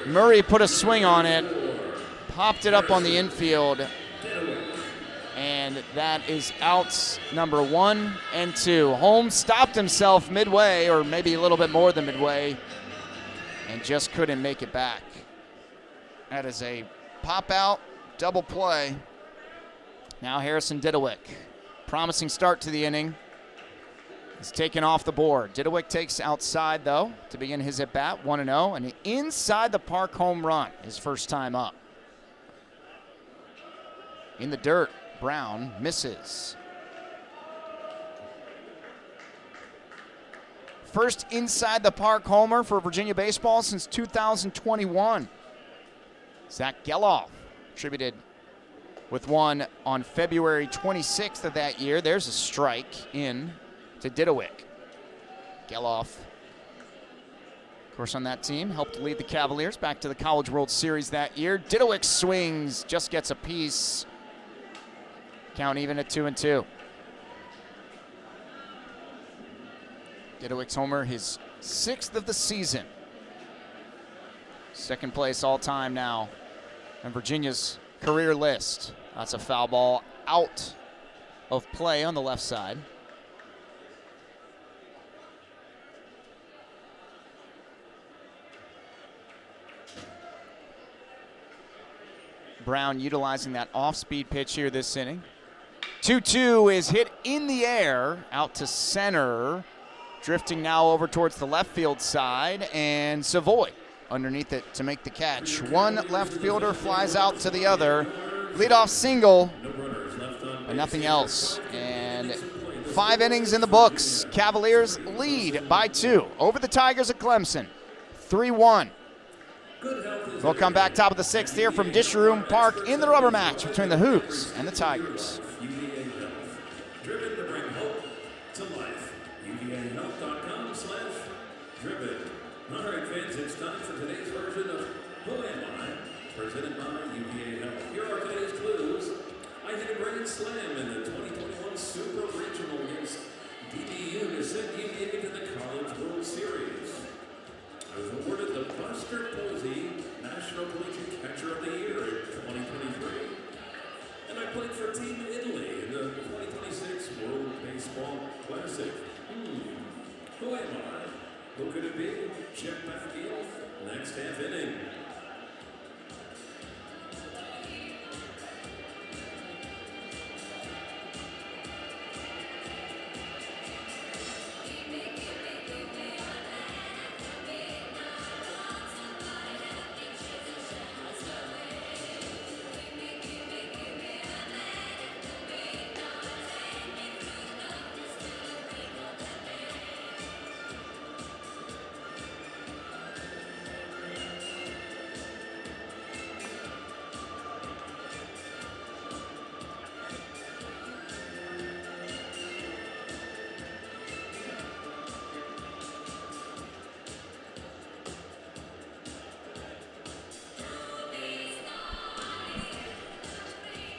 S1: Murray put a swing on it, popped it up on the infield, and that is outs number 1 and 2. Holmes stopped himself midway, or maybe a little bit more than midway, and just couldn't make it back. That is a pop-out double play. Now Harrison Didewick. Promising start to the inning. He's taken off the board. Didewick takes outside, though, to begin his at-bat, 1-0, and an inside the park home run, his first time up. In the dirt, Brown misses. First inside the park homer for Virginia baseball since 2021. Zach Geloff attributed with one on February 26th of that year. There's a strike in to Didewick. Geloff, of course, on that team, helped lead the Cavaliers back to the College World Series that year. Didewick swings, just gets a piece. Count even at 2-2. Didewick's homer, his 6th of the season. Second place all time now on Virginia's career list. That's a foul ball out of play on the left side. Brown utilizing that off-speed pitch here this inning. 2-2 is hit in the air out to center. Drifting now over towards the left field side, and Savoy underneath it to make the catch. One left fielder flies out to the other. Leadoff single, but nothing else. And 5 innings in the books. Cavaliers lead by 2 over the Tigers at Clemson, 3-1. We'll come back top of the 6th here from Disharoon Park in the rubber match between the Hoos and the Tigers.
S2: Driven to bring hope to life. UVAHealth.com/driven. All right, fans, it's time for today's version of Who Am I? Presented by UVA Health. Here are today's clues. I hit a grand slam in the 2021 Super Regional against DBU to send UVA to the College World Series. I was awarded the Buster Posey National Collegiate Catcher of the Year in 2023. And I played for Team Italy in the 2026 World Baseball Classic. Who am I? Who could it be? Check back in next half inning.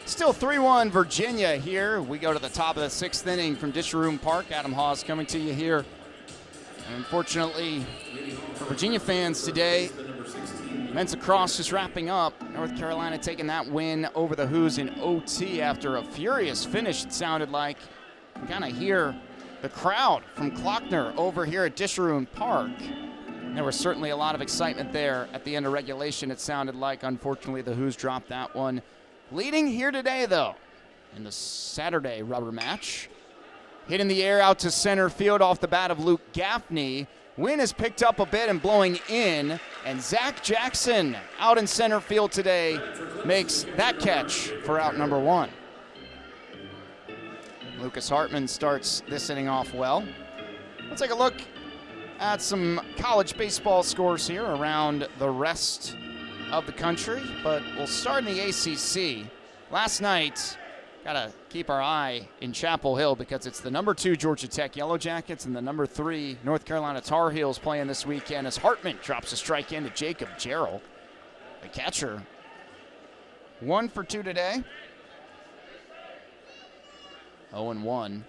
S1: Still 3-1 Virginia here. We go to the top of the 6th inning from Disharoon Park. Adam Hawes coming to you here. And unfortunately for Virginia fans today, men's lacrosse just wrapping up. North Carolina taking that win over the Hoos in OT after a furious finish, it sounded like. You kind of hear the crowd from Klockner over here at Disharoon Park. There was certainly a lot of excitement there at the end of regulation, it sounded like. Unfortunately, the Hoos dropped that one. Leading here today, though, in the Saturday rubber match. Hit in the air out to center field off the bat of Luke Gaffney. Wind is picked up a bit and blowing in, and Zach Jackson out in center field today makes that catch for out number 1. Lucas Hartman starts this inning off well. Let's take a look at some college baseball scores here around the rest of the country, but we'll start in the ACC. Last night, gotta keep our eye in Chapel Hill because it's the number 2 Georgia Tech Yellow Jackets and the number 3 North Carolina Tar Heels playing this weekend as Hartman drops a strike into Jacob Jarrell, the catcher. 1 for 2 today. 0-1.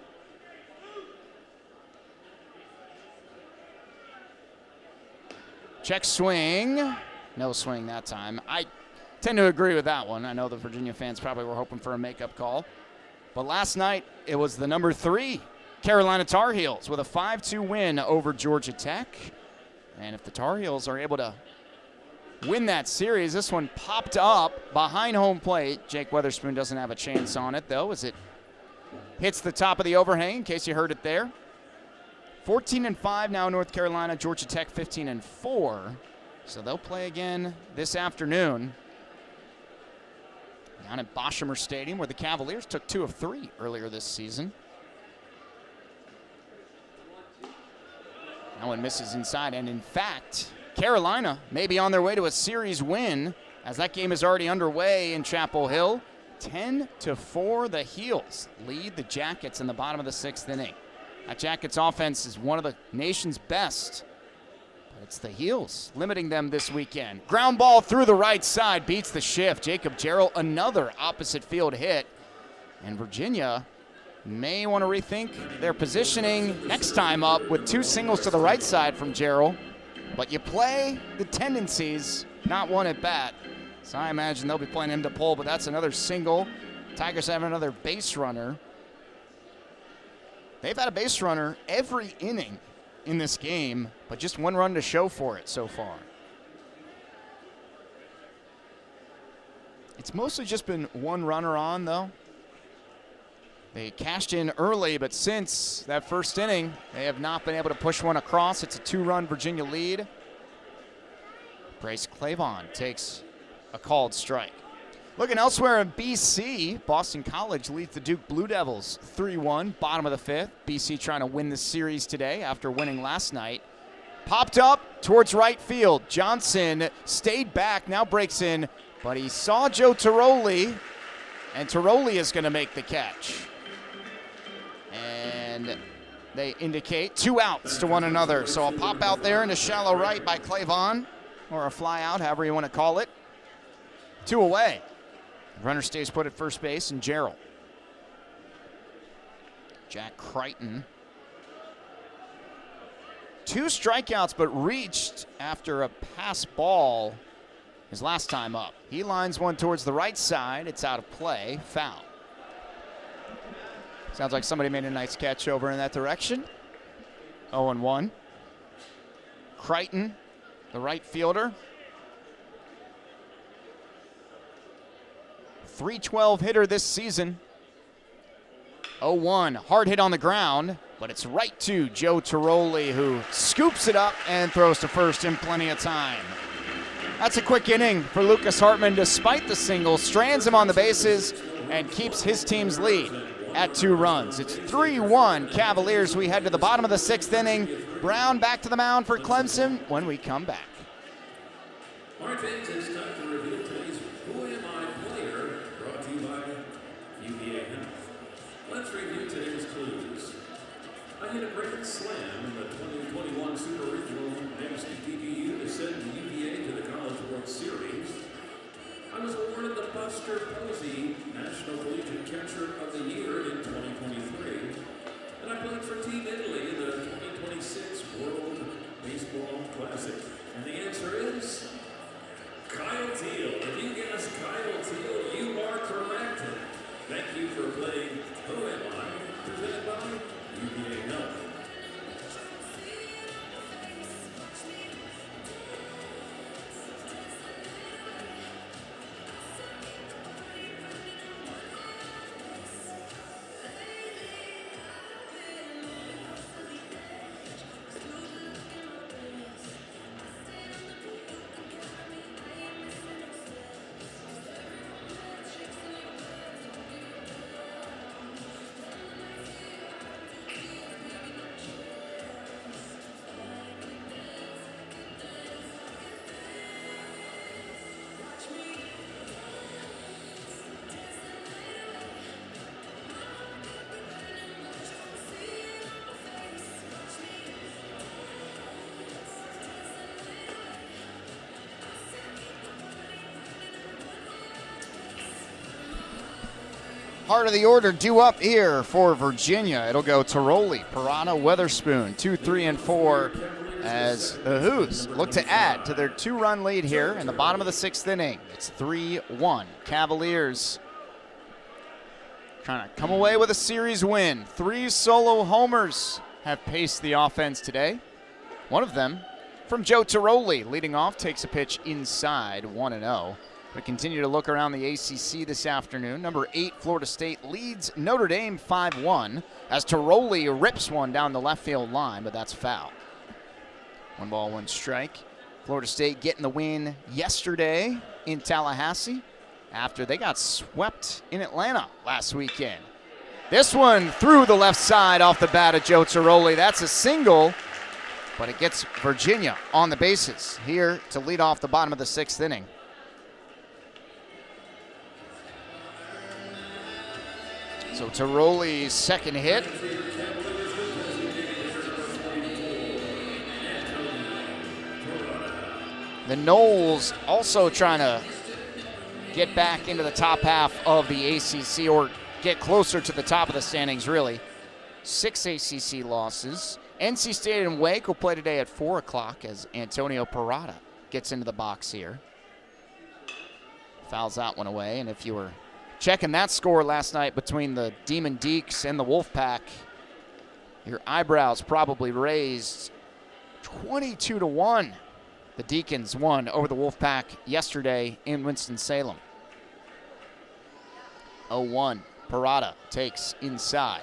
S1: Check swing. No swing that time. I tend to agree with that one. I know the Virginia fans probably were hoping for a makeup call. But last night, it was the number 3 Carolina Tar Heels with a 5-2 win over Georgia Tech. And if the Tar Heels are able to win that series, this one popped up behind home plate. Jake Weatherspoon doesn't have a chance on it, though, as it hits the top of the overhang, in case you heard it there. 14-5 now North Carolina. Georgia Tech 15-4. So they'll play again this afternoon down at Boshemer Stadium, where the Cavaliers took 2 of 3 earlier this season. That one misses inside, and in fact, Carolina may be on their way to a series win as that game is already underway in Chapel Hill. 10-4, the Heels lead the Jackets in the bottom of the 6th inning. That Jackets offense is one of the nation's best. It's the Heels limiting them this weekend. Ground ball through the right side beats the shift. Jacob Jarrell, another opposite field hit. And Virginia may want to rethink their positioning next time up with 2 singles to the right side from Jarrell. But you play the tendencies, not one at bat. So I imagine they'll be playing him to pull, but that's another single. Tigers have another base runner. They've had a base runner every inning in this game, but just 1 run to show for it so far. It's mostly just been 1 runner on, though. They cashed in early, but since that first inning, they have not been able to push one across. It's a 2-run Virginia lead. Bryce Clavon takes a called strike. Looking elsewhere in BC, Boston College leads the Duke Blue Devils 3-1, bottom of the 5th. BC trying to win this series today after winning last night. Popped up towards right field. Johnson stayed back, now breaks in, but he saw Joe Tiroli, and Tiroli is going to make the catch. And they indicate 2 outs to one another. So a pop out there into shallow right by Clavon, or a fly out, however you want to call it. 2 away. Runner stays put at first base, and Gerald. Jack Crichton. 2 strikeouts, but reached after a pass ball his last time up. He lines one towards the right side. It's out of play. Foul. Sounds like somebody made a nice catch over in that direction. 0-1. Crichton, the right fielder. .312 hitter this season. 0-1, hard hit on the ground, but it's right to Joe Tiroli, who scoops it up and throws to first in plenty of time. That's a quick inning for Lucas Hartman, despite the single, strands him on the bases and keeps his team's lead at 2 runs. It's 3-1 Cavaliers. We head to the bottom of the 6th inning. Brown back to the mound for Clemson when we come back.
S2: All right, fans, it's time to reveal today's Who Am I player, brought to you by UVA Health. Let's review today's clues. I hit a grand slam in the 2021 Super Regional against DBU to send UVA to the College World Series. I was awarded the Buster Posey National Collegiate Catcher of the Year in 2023. And I played for Team Italy in the 2026 World Baseball Classic. And the answer is Kyle Teal. If you guessed Kyle Teal, you are correct. Thank you for playing Who Am I? Presented by UVA Health.
S1: Heart of the order due up here for Virginia. It'll go Tiroli, Parada, Weatherspoon, 2, 3, and 4 as the Hoos look to add to their 2-run lead here in the bottom of the 6th inning. It's 3-1. Cavaliers trying to come away with a series win. 3 solo homers have paced the offense today. One of them from Joe Tiroli, leading off, takes a pitch inside, 1-0. We continue to look around the ACC this afternoon. Number 8, Florida State leads Notre Dame 5-1 as Tiroli rips one down the left field line, but that's foul. 1 ball, 1 strike. Florida State getting the win yesterday in Tallahassee after they got swept in Atlanta last weekend. This one through the left side off the bat of Joe Tiroli. That's a single, but it gets Virginia on the bases here to lead off the bottom of the 6th inning. So Tiroli's second hit. The Noles also trying to get back into the top half of the ACC, or get closer to the top of the standings, really. 6 ACC losses. NC State and Wake will play today at 4 o'clock as Antonio Parada gets into the box here. Fouls that one away, and if you were checking that score last night between the Demon Deacs and the Wolfpack, your eyebrows probably raised. 22-1. The Deacons won over the Wolfpack yesterday in Winston-Salem. 0-1. Parada takes inside.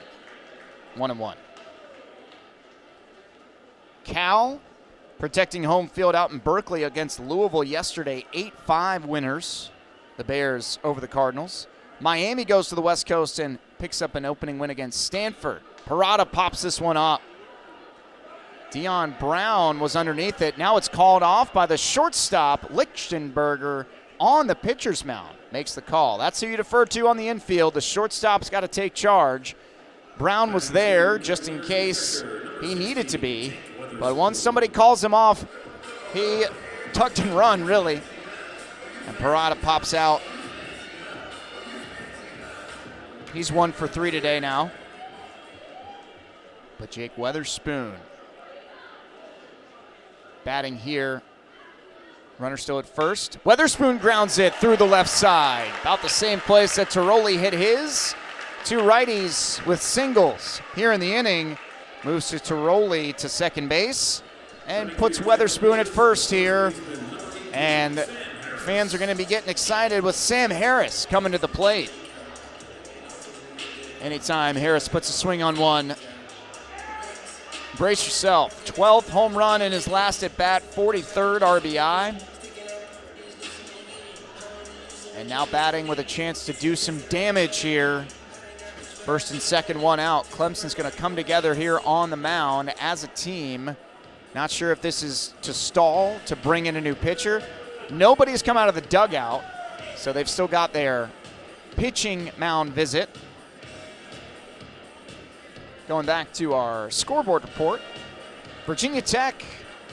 S1: 1-1. Cal protecting home field out in Berkeley against Louisville yesterday. 8-5 winners. The Bears over the Cardinals. Miami goes to the West Coast and picks up an opening win against Stanford. Parada pops this one up. Dion Brown was underneath it. Now it's called off by the shortstop, Lichtenberger, on the pitcher's mound. Makes the call. That's who you defer to on the infield. The shortstop's got to take charge. Brown was there just in case he needed to be. But once somebody calls him off, he tucked and run, really. And Parada pops out. He's 1 for 3 today now. But Jake Weatherspoon batting here. Runner still at first. Weatherspoon grounds it through the left side. About the same place that Tiroli hit his. 2 righties with singles here in the inning. Moves to Tiroli to second base and puts Weatherspoon at first here. And fans are going to be getting excited with Sam Harris coming to the plate. Anytime Harris puts a swing on one, brace yourself. 12th home run in his last at bat, 43rd RBI. And now batting with a chance to do some damage here. First and second, one out. Clemson's going to come together here on the mound as a team. Not sure if this is to stall, to bring in a new pitcher. Nobody's come out of the dugout, so they've still got their pitching mound visit. Going back to our scoreboard report, Virginia Tech,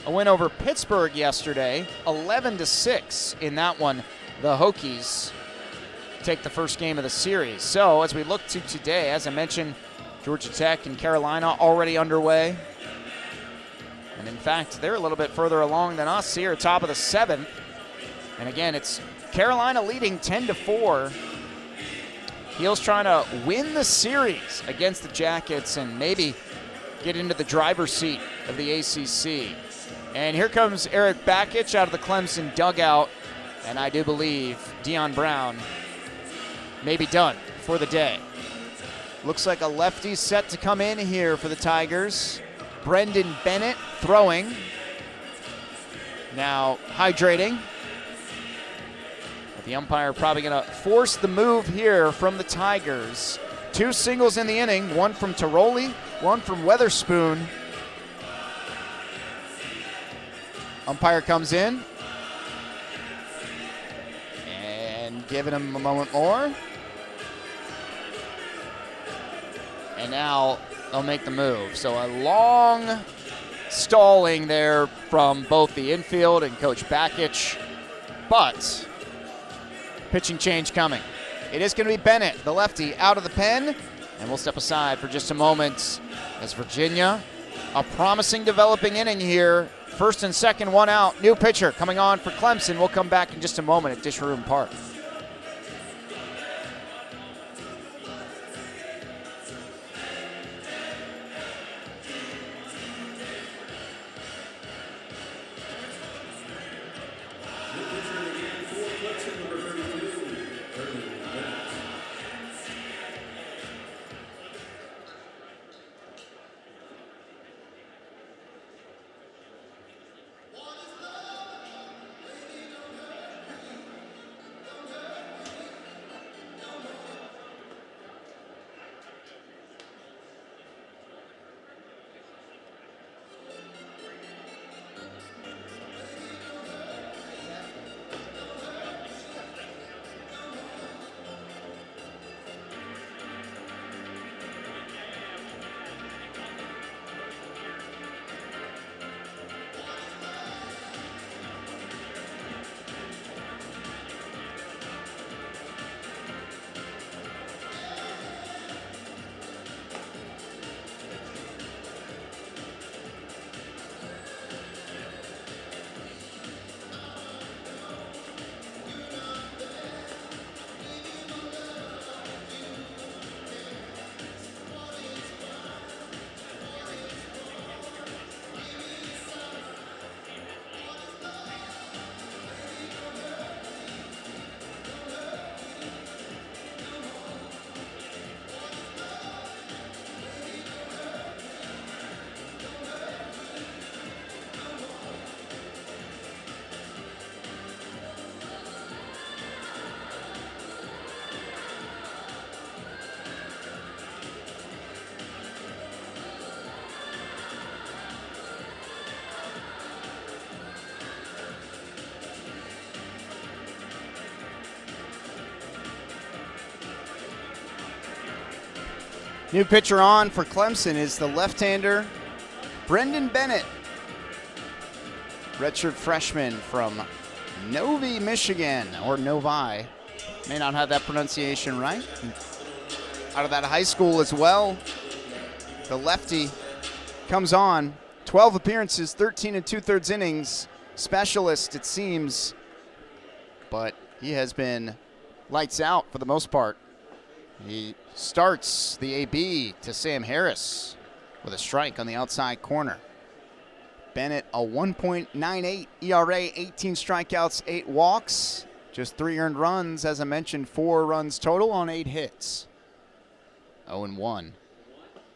S1: a win over Pittsburgh yesterday, 11-6 in that one. The Hokies take the first game of the series. So as we look to today, as I mentioned, Georgia Tech and Carolina already underway. And in fact, they're a little bit further along than us here, top of the 7th. And again, it's Carolina leading 10-4. Heels trying to win the series against the Jackets and maybe get into the driver's seat of the ACC. And here comes Eric Bakich out of the Clemson dugout. And I do believe Dion Brown may be done for the day. Looks like a lefty set to come in here for the Tigers. Brendan Bennett throwing. Now hydrating. But the umpire probably going to force the move here from the Tigers. 2 singles in the inning, one from Tiroli, one from Weatherspoon. Umpire comes in. And giving him a moment more. And now they'll make the move. So a long stalling there from both the infield and Coach Bakich. But pitching change coming. It is going to be Bennett, the lefty, out of the pen. And we'll step aside for just a moment as Virginia, a promising developing inning here. First and second, one out. New pitcher coming on for Clemson. We'll come back in just a moment at Dish Room Park. New pitcher on for Clemson is the left-hander, Brendan Bennett. Redshirt freshman from Novi, Michigan, or Novi. May not have that pronunciation right. Out of that high school as well. The lefty comes on. 12 appearances, 13 2/3 innings. Specialist, it seems. But he has been lights out for the most part. He starts the AB to Sam Harris with a strike on the outside corner. Bennett, a 1.98 ERA, 18 strikeouts, 8 walks. Just 3 earned runs, as I mentioned, 4 runs total on 8 hits. 0-1.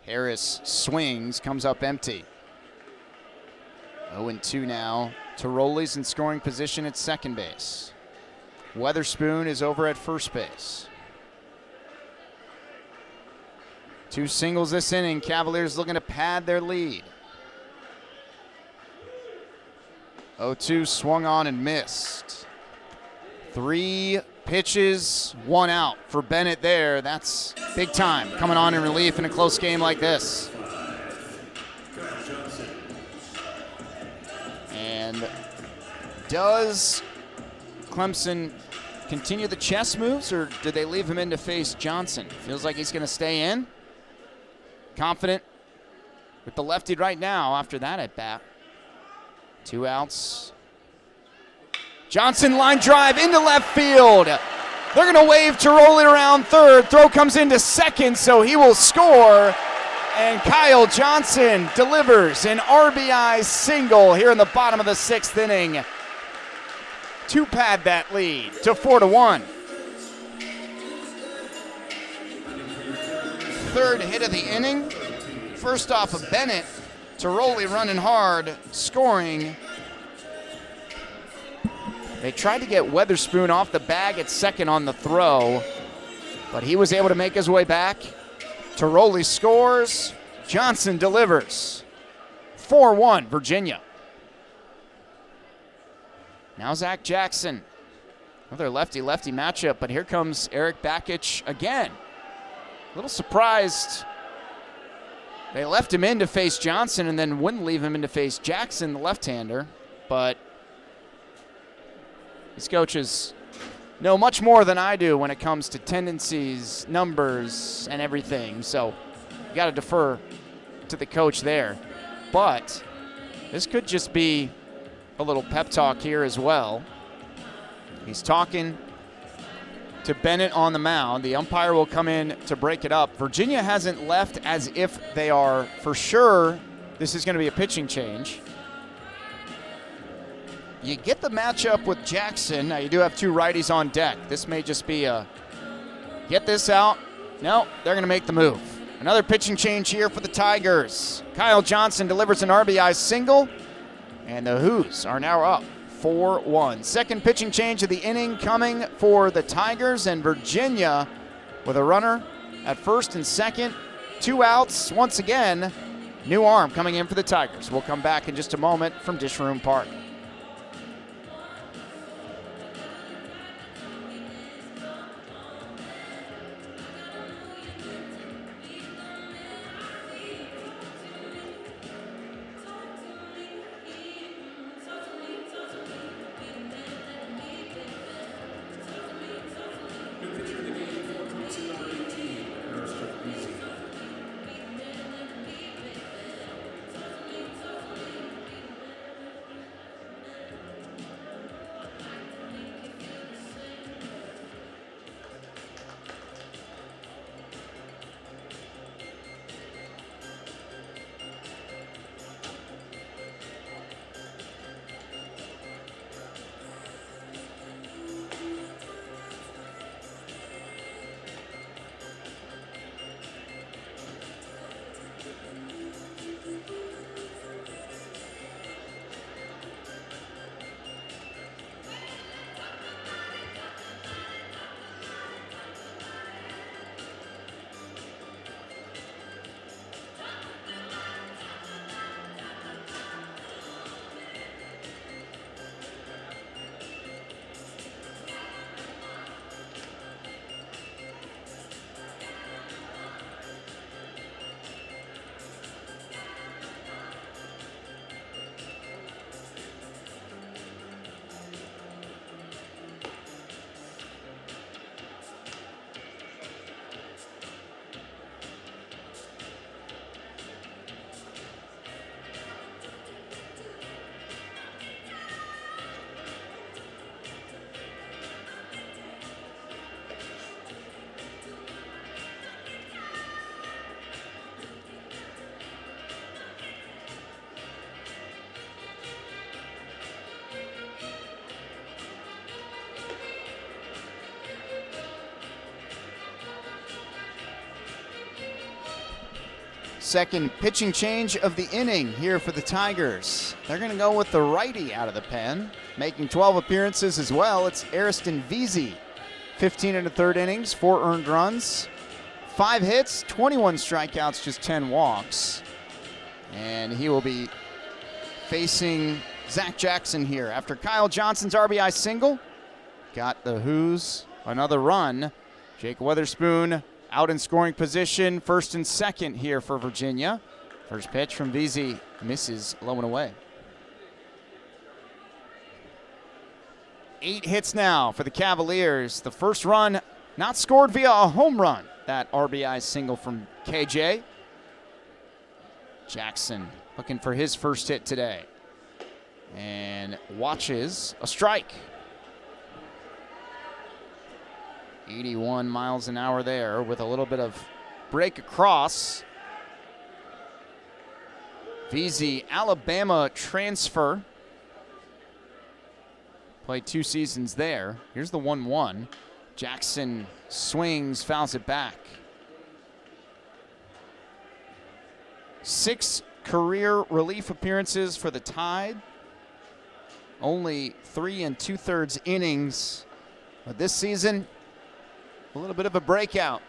S1: Harris swings, comes up empty. 0-2 now. Tiroli's in scoring position at second base. Weatherspoon is over at first base. 2 singles this inning. Cavaliers looking to pad their lead. 0-2 swung on and missed. 3 pitches, 1 out for Bennett there. That's big time coming on in relief in a close game like this. And does Clemson continue the chess moves, or do they leave him in to face Johnson? Feels like he's going to stay in. Confident with the lefty right now after that at bat. 2 outs. Johnson line drive into left field. They're going to wave Tiroli around third. Throw comes into second, so he will score. And Kyle Johnson delivers an RBI single here in the bottom of the 6th inning to pad that lead to 4-1. Third hit of the inning. First off of Bennett. Tiroli running hard, scoring. They tried to get Weatherspoon off the bag at second on the throw, but he was able to make his way back. Tiroli scores. Johnson delivers. 4-1, Virginia. Now Zach Jackson. Another lefty-lefty matchup, but here comes Eric Bakich again. A little surprised they left him in to face Johnson and then wouldn't leave him in to face Jackson, the left-hander. But these coaches know much more than I do when it comes to tendencies, numbers, and everything. So you got to defer to the coach there. But this could just be a little pep talk here as well. He's talking to Bennett on the mound. The umpire will come in to break it up. Virginia hasn't left as if they are for sure this is going to be a pitching change. You get the matchup with Jackson. Now you do have 2 righties on deck. This may just be a get this out. No, they're going to make the move. Another pitching change here for the Tigers. Kyle Johnson delivers an RBI single, and the Hoos are now up 4-1. Second pitching change of the inning coming for the Tigers, and Virginia with a runner at first and second. 2 outs. Once again, new arm coming in for the Tigers. We'll come back in just a moment from Dish Room Park. Second pitching change of the inning here for the Tigers. They're going to go with the righty out of the pen, making 12 appearances as well. It's Ariston Veazey, 15 in the third innings, 4 earned runs, 5 hits, 21 strikeouts, just 10 walks. And he will be facing Zach Jackson here after Kyle Johnson's RBI single. Got the Who's another run. Jake Weatherspoon out in scoring position, first and second here for Virginia. First pitch from Veazey misses low and away. 8 hits now for the Cavaliers. The first run not scored via a home run. That RBI single from KJ. Jackson looking for his first hit today. And watches a strike. 81 miles an hour there with a little bit of break across. Veazey, Alabama transfer. Played 2 seasons there. Here's the 1-1. Jackson swings, fouls it back. 6 career relief appearances for the Tide. Only 3 2/3 innings. But this season, a little bit of a breakout.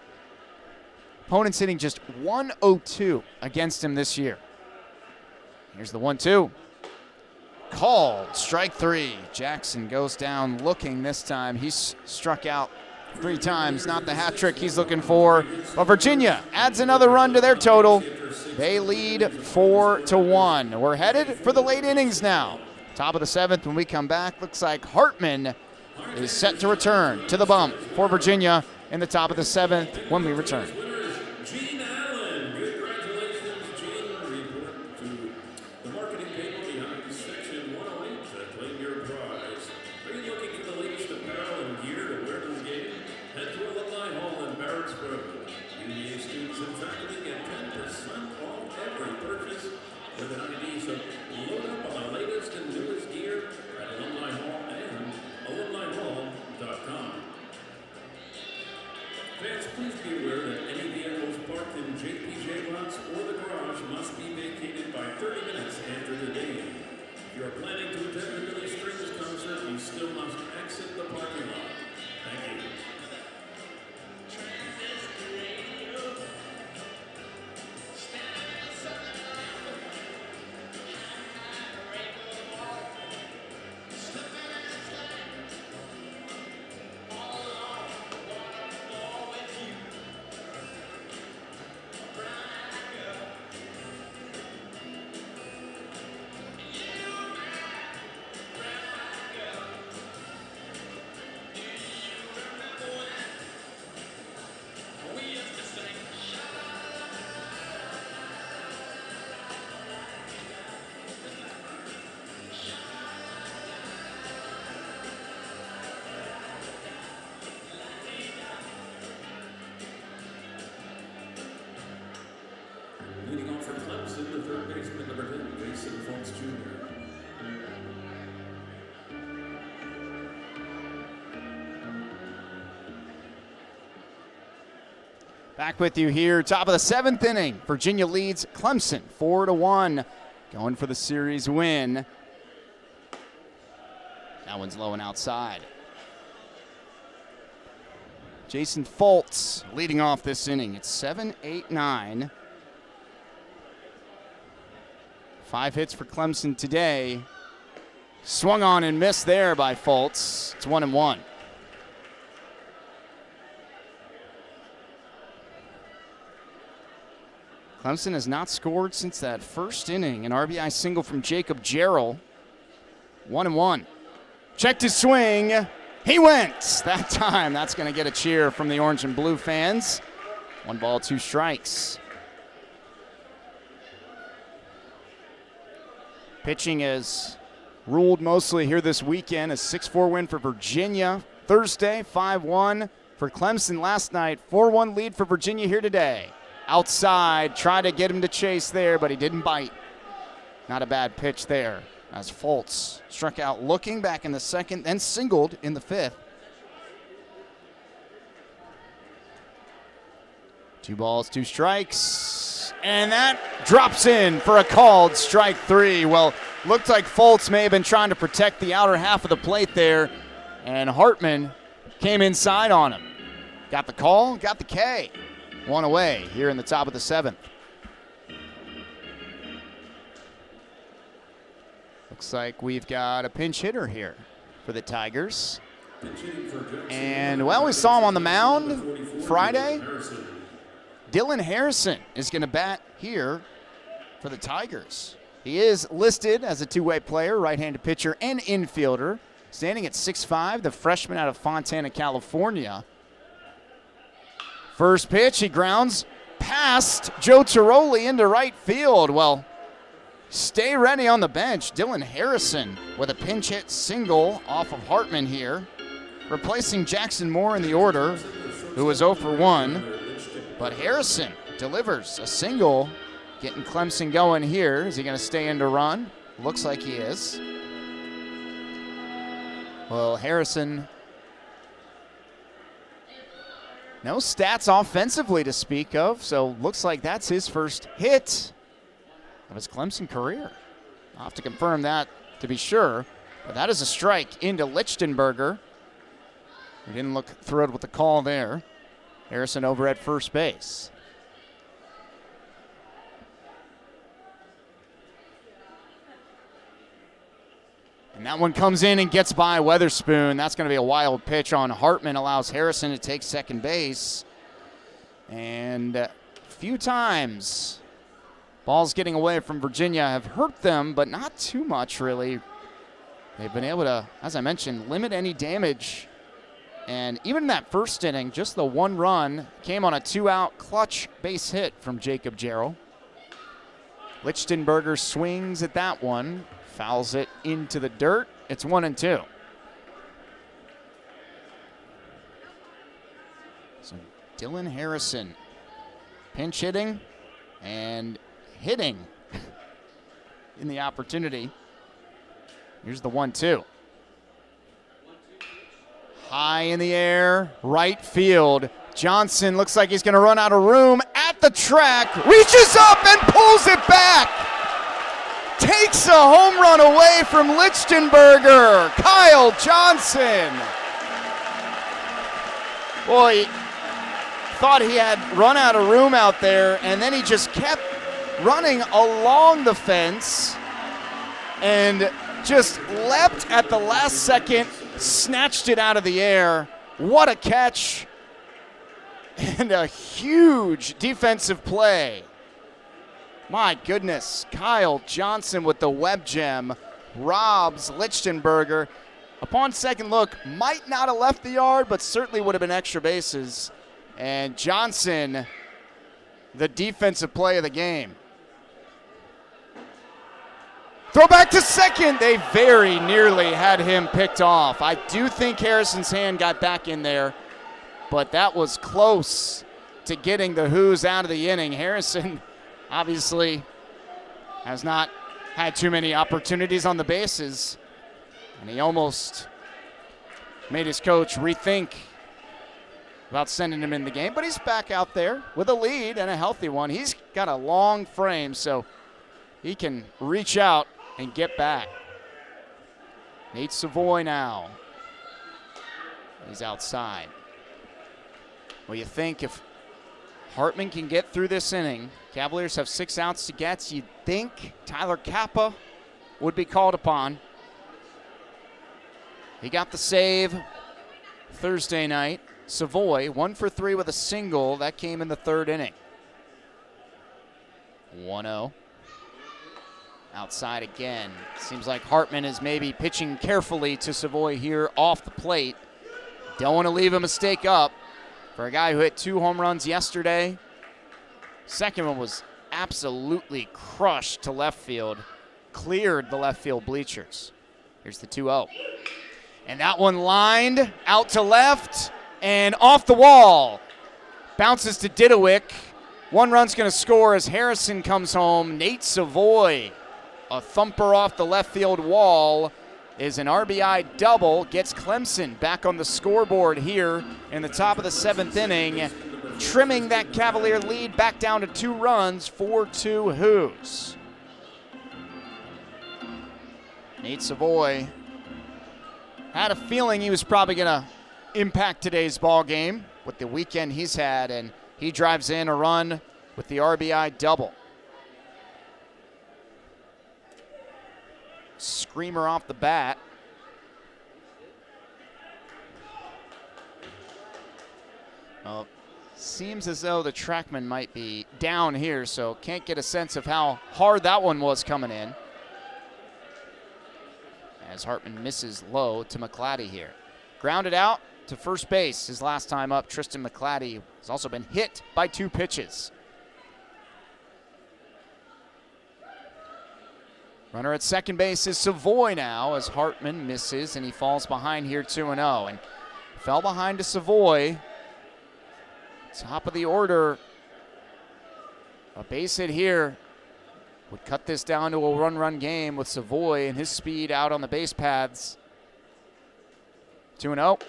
S1: Opponents hitting just 102 against him this year. Here's the 1-2. Called, strike 3. Jackson goes down looking this time. He's struck out 3 times, not the hat trick he's looking for. But Virginia adds another run to their total. They lead 4-1. We're headed for the late innings now. Top of the 7th when we come back. Looks like Hartman is set to return to the bump for Virginia in the top of the 7th when we return.
S2: Gene Allen, congratulations, Gene. Report to the marketing table behind section 108 to claim your prize. Are you looking for the latest apparel and gear to wear to the game? Head to Alumni Hall in Barracks Road. UVA students and faculty get 10% off every purchase with an ID, so load up on the latest and newest gear at Alumni Hall and alumnihall.com. Fans, please be aware that any vehicles parked in JPJ lots or the garage must be vacated by 30 minutes after the game. If you are planning to attend the Billy Strings concert, you still must exit the parking lot. Thank you. Leading off for Clemson, the third baseman, number 10, Jason Fultz Jr.
S1: Back with you here, top of the 7th inning. Virginia leads Clemson 4-1, going for the series win. That one's low and outside. Jason Fultz leading off this inning. It's 7-8-9. 5 hits for Clemson today. Swung on and missed there by Fultz. It's 1-1. Clemson has not scored since that first inning. An RBI single from Jacob Jarrell. 1-1. Checked his swing. He went. That time, that's going to get a cheer from the orange and blue fans. 1 ball, 2 strikes. Pitching is ruled mostly here this weekend. A 6-4 win for Virginia Thursday, 5-1 for Clemson last night. 4-1 lead for Virginia here today. Outside, tried to get him to chase there, but he didn't bite. Not a bad pitch there as Fultz struck out looking back in the 2nd, then singled in the 5th. 2 balls, 2 strikes. And that drops in for a called strike 3. Well, looked like Foltz may have been trying to protect the outer half of the plate there, and Hartman came inside on him. Got the call, got the K. One away here in the top of the 7th. Looks like we've got a pinch hitter here for the Tigers. And, well, we saw him on the mound Friday. Dylan Harrison is going to bat here for the Tigers. He is listed as a two-way player, right-handed pitcher and infielder, standing at 6'5", the freshman out of Fontana, California. First pitch, he grounds past Joe Tiroli into right field. Well, stay ready on the bench. Dylan Harrison with a pinch hit single off of Hartman here, replacing Jackson Moore in the order, who was 0 for 1. But Harrison delivers a single, getting Clemson going here. Is he going to stay in to run? Looks like he is. Well, Harrison, no stats offensively to speak of, so looks like that's his first hit of his Clemson career. I'll have to confirm that to be sure, but that is a strike into Lichtenberger. He didn't look thrilled with the call there. Harrison over at first base. And that one comes in and gets by Weatherspoon. That's going to be a wild pitch on Hartman. Allows Harrison to take second base. And a few times, balls getting away from Virginia have hurt them, but not too much, really. They've been able to, as I mentioned, limit any damage. And even in that first inning, just the one run came on a 2-out clutch base hit from Jacob Jarrell. Lichtenberger swings at that one. Fouls it into the dirt. It's 1-2. So Dylan Harrison pinch hitting and hitting in the opportunity. Here's the 1-2. High in the air, right field. Johnson looks like he's going to run out of room at the track. Reaches up and pulls it back. Takes a home run away from Lichtenberger. Kyle Johnson. Boy, thought he had run out of room out there, and then he just kept running along the fence and just leapt at the last second, snatched it out of the air. What a catch and a huge defensive play. My goodness, Kyle Johnson with the web gem robs Lichtenberger. Upon second look, might not have left the yard, but certainly would have been extra bases. And Johnson, the defensive play of the game. Throw back to second. They very nearly had him picked off. I do think Harrison's hand got back in there, but that was close to getting the Hoos out of the inning. Harrison obviously has not had too many opportunities on the bases, and he almost made his coach rethink about sending him in the game, but he's back out there with a lead and a healthy one. He's got a long frame, so he can reach out and get back. Nate Savoy now. He's outside. Well, you think if Hartman can get through this inning, Cavaliers have 6 outs to get, you'd think Tyler Kappa would be called upon. He got the save Thursday night. Savoy, 1 for 3 with a single. That came in the 3rd inning. 1-0. Outside again. Seems like Hartman is maybe pitching carefully to Savoy here off the plate. Don't want to leave a mistake up for a guy who hit 2 home runs yesterday. Second one was absolutely crushed to left field. Cleared the left field bleachers. Here's the 2-0. And that one lined out to left and off the wall. Bounces to Didowick. 1 run's going to score as Harrison comes home. Nate Savoy, a thumper off the left field wall, is an RBI double. Gets Clemson back on the scoreboard here in the top of the 7th inning. trimming that Cavalier lead back down to 2 runs, 4-2 Hoos. Nate Savoy had a feeling he was probably going to impact today's ball game with the weekend he's had, and he drives in a run with the RBI double. Screamer off the bat. Well, seems as though the TrackMan might be down here, so can't get a sense of how hard that one was coming in. As Hartman misses low to McClatty here. Grounded out to first base his last time up. Tristan McClatty has also been hit by 2 pitches. Runner at second base is Savoy now as Hartman misses and he falls behind here 2-0. And fell behind to Savoy. Top of the order. A base hit here would cut this down to a one-run game with Savoy and his speed out on the base paths. 2-0.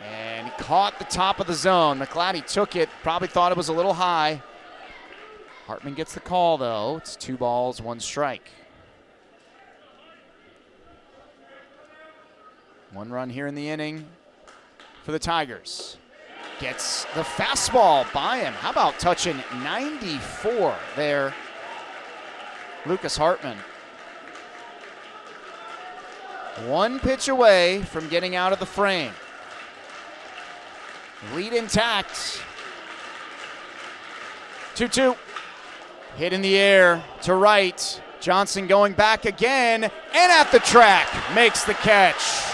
S1: And he caught the top of the zone. McClatty took it, probably thought it was a little high. Hartman gets the call, though. It's 2 balls, 1 strike. 1 run here in the inning for the Tigers. Gets the fastball by him. How about touching 94 there, Lucas Hartman. 1 pitch away from getting out of the frame. Lead intact. 2-2. Hit in the air to right. Johnson going back again and at the track makes the catch.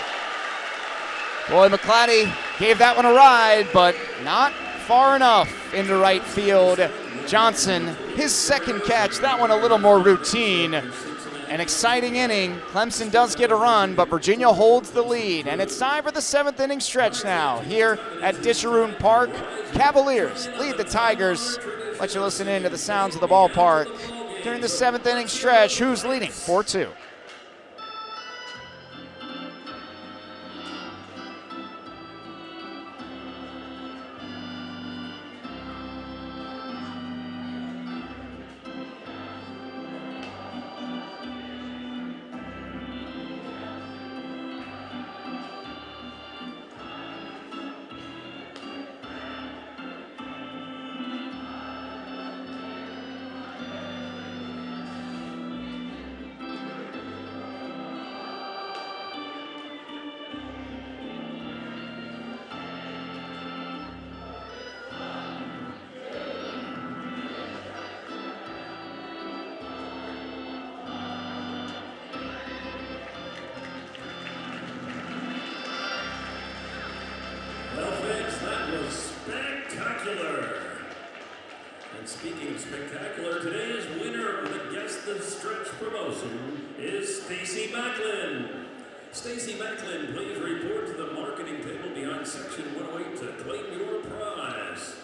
S1: Boy, McClatty gave that one a ride, but not far enough into right field. Johnson, his second catch, that one a little more routine. An exciting inning. Clemson does get a run, but Virginia holds the lead. And it's time for the 7th inning stretch now here at Disharoon Park. Cavaliers lead the Tigers. Let you listen in to the sounds of the ballpark. During the 7th inning stretch, who's leading? 4-2.
S2: Speaking of spectacular, today's winner of the Guest the Stretch promotion is Stacy Macklin. Stacy Macklin, please report to the marketing table behind section 108 to claim your prize.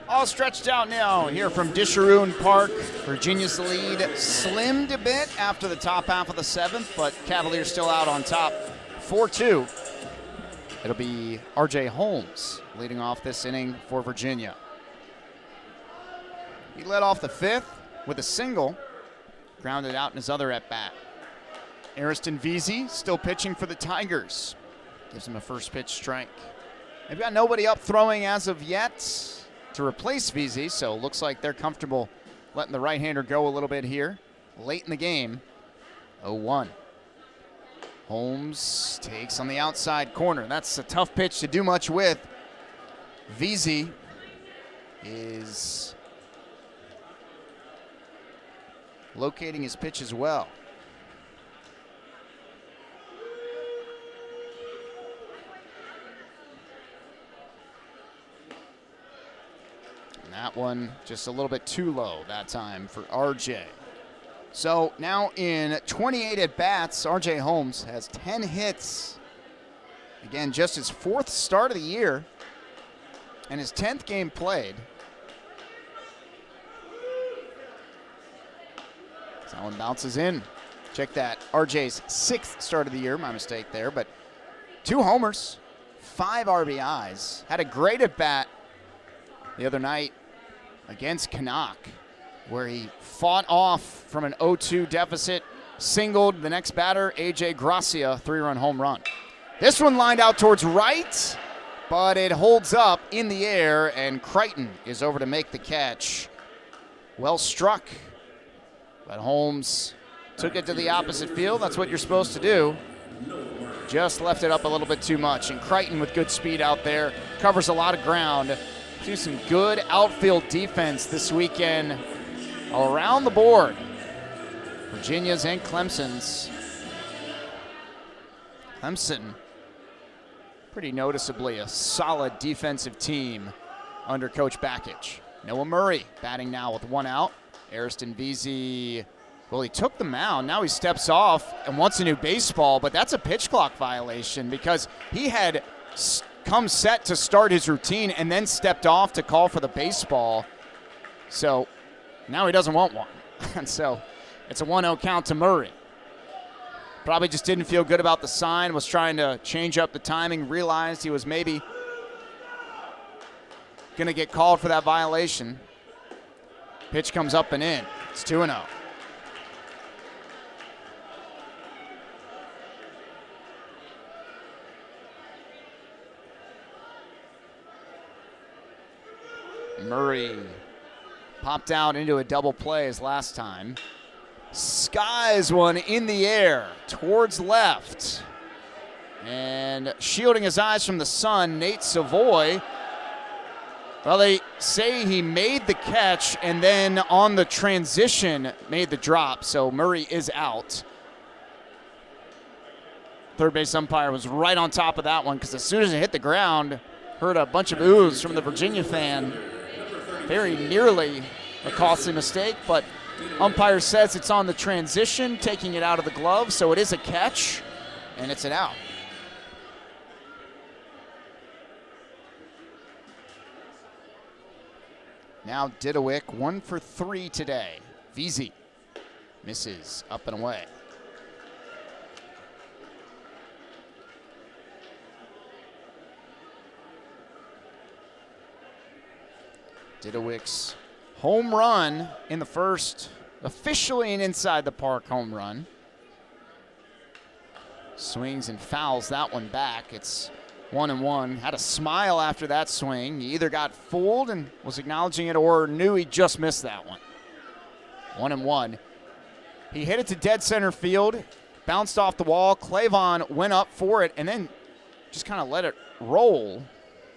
S1: All stretched out now here from Disharoon Park. Virginia's lead slimmed a bit after the top half of the 7th, but Cavaliers still out on top 4-2. It'll be R.J. Holmes leading off this inning for Virginia. He led off the 5th with a single, grounded out in his other at-bat. Ariston Veazey still pitching for the Tigers. Gives him a first pitch strike. They've got nobody up throwing as of yet. to replace VZ, so looks like they're comfortable letting the right-hander go a little bit here. Late in the game, 0-1. Holmes takes on the outside corner. That's a tough pitch to do much with. VZ is locating his pitch as well. And that one just a little bit too low that time for RJ. So now in 28 at-bats, RJ Holmes has 10 hits. Again, just his 4th start of the year and his 10th game played. So that one bounces in. Check that. RJ's 6th start of the year. My mistake there, but 2 homers, 5 RBIs. Had a great at-bat the other night against Canuck, where he fought off from an 0-2 deficit, singled the next batter, AJ Gracia, 3-run home run. This one lined out towards right, but it holds up in the air, and Crichton is over to make the catch. Well struck, but Holmes took it to the opposite field. That's what you're supposed to do. Just left it up a little bit too much, and Crichton with good speed out there, covers a lot of ground. Do some good outfield defense this weekend around the board. Virginia's and Clemson's. Clemson, pretty noticeably a solid defensive team under Coach Bakich. Noah Murray batting now with 1 out. Ariston VZ, well, he took the mound. Now he steps off and wants a new baseball, but that's a pitch clock violation because he had come set to start his routine and then stepped off to call for the baseball. So now he doesn't want one. And so it's a 1-0 count to Murray. Probably just didn't feel good about the sign, was trying to change up the timing, realized he was maybe going to get called for that violation. Pitch comes up and in. It's 2-0. Murray popped out into a double play as last time. Skies one in the air towards left. And shielding his eyes from the sun, Nate Savoy. Well, they say he made the catch and then on the transition made the drop, so Murray is out. Third base umpire was right on top of that one because as soon as it hit the ground, heard a bunch of oohs from the Virginia fan. Very nearly a costly mistake, but umpire says it's on the transition, taking it out of the glove, so it is a catch, and it's an out. Now Didowick, 1 for 3 today. VZ misses up and away. Didowick's home run in the first, officially an inside the park home run. Swings and fouls that one back. It's 1-1. Had a smile after that swing. He either got fooled and was acknowledging it or knew he just missed that one. 1-1. He hit it to dead center field, bounced off the wall. Clavon went up for it and then just kind of let it roll.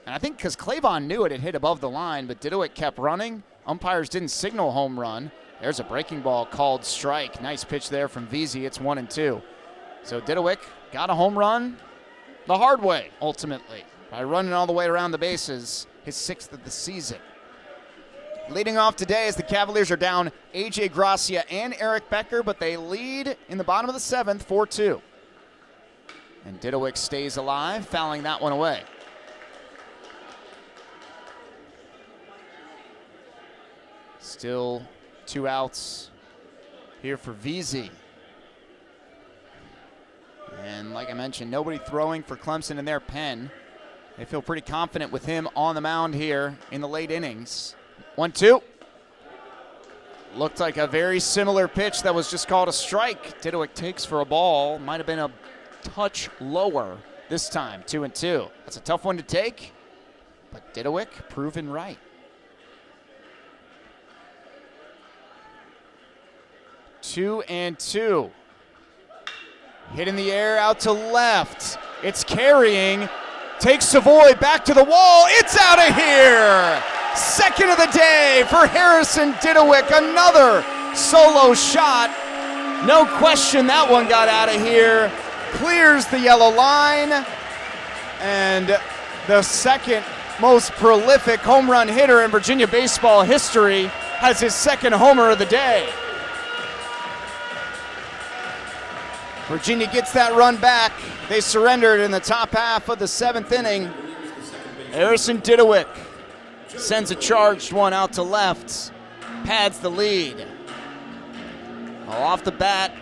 S1: And I think because Clavon knew it hit above the line, but Didowick kept running. Umpires didn't signal home run. There's a breaking ball called strike. Nice pitch there from VZ. It's 1-2. So Didowick got a home run the hard way, ultimately, by running all the way around the bases, his 6th of the season. Leading off today as the Cavaliers are down AJ Gracia and Eric Becker, but they lead in the bottom of the 7th, 4-2. And Didowick stays alive, fouling that one away. Still 2 outs here for VZ. And like I mentioned, nobody throwing for Clemson in their pen. They feel pretty confident with him on the mound here in the late innings. 1-2. Looked like a very similar pitch that was just called a strike. Didowick takes for a ball. Might have been a touch lower this time, 2-2. That's a tough one to take, but Didowick proven right. 2-2. Hit in the air out to left. It's carrying. Takes Savoy back to the wall. It's out of here. Second of the day for Harrison Didewick. Another solo shot. No question that one got out of here. Clears the yellow line. And the second most prolific home run hitter in Virginia baseball history has his second homer of the day. Virginia gets that run back. They surrendered in the top half of the 7th inning. Harrison Didewick sends a charged one out to left, pads the lead. Off the bat,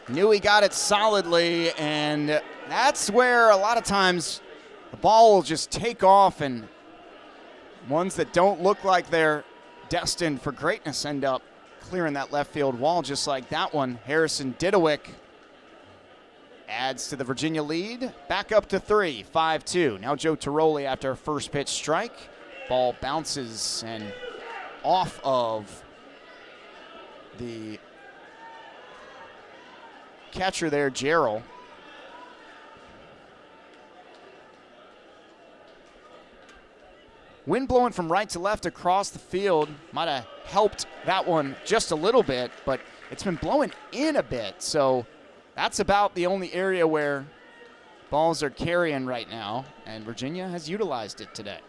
S1: knew he got it solidly, and that's where a lot of times the ball will just take off, and ones that don't look like they're destined for greatness end up clearing that left field wall just like that one. Harrison Didewick adds to the Virginia lead, back up to 3, 5-2. Now Joe Tiroli after a first pitch strike. Ball bounces and off of the catcher there, Jarrell. Wind blowing from right to left across the field might have helped that one just a little bit, but it's been blowing in a bit, so that's about the only area where balls are carrying right now, and Virginia has utilized it today.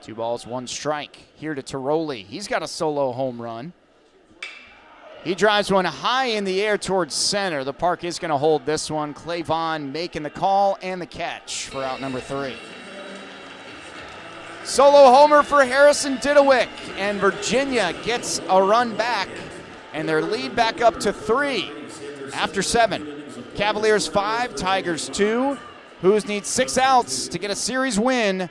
S1: 2 balls, 1 strike. Here to Tiroli. He's got a solo home run. He drives one high in the air towards center. The park is going to hold this one. Clay Vaughn making the call and the catch for out number 3. Solo homer for Harrison Didewick, and Virginia gets a run back, and their lead back up to 3 after 7. Cavaliers 5, Tigers 2. Hoos need 6 outs to get a series win.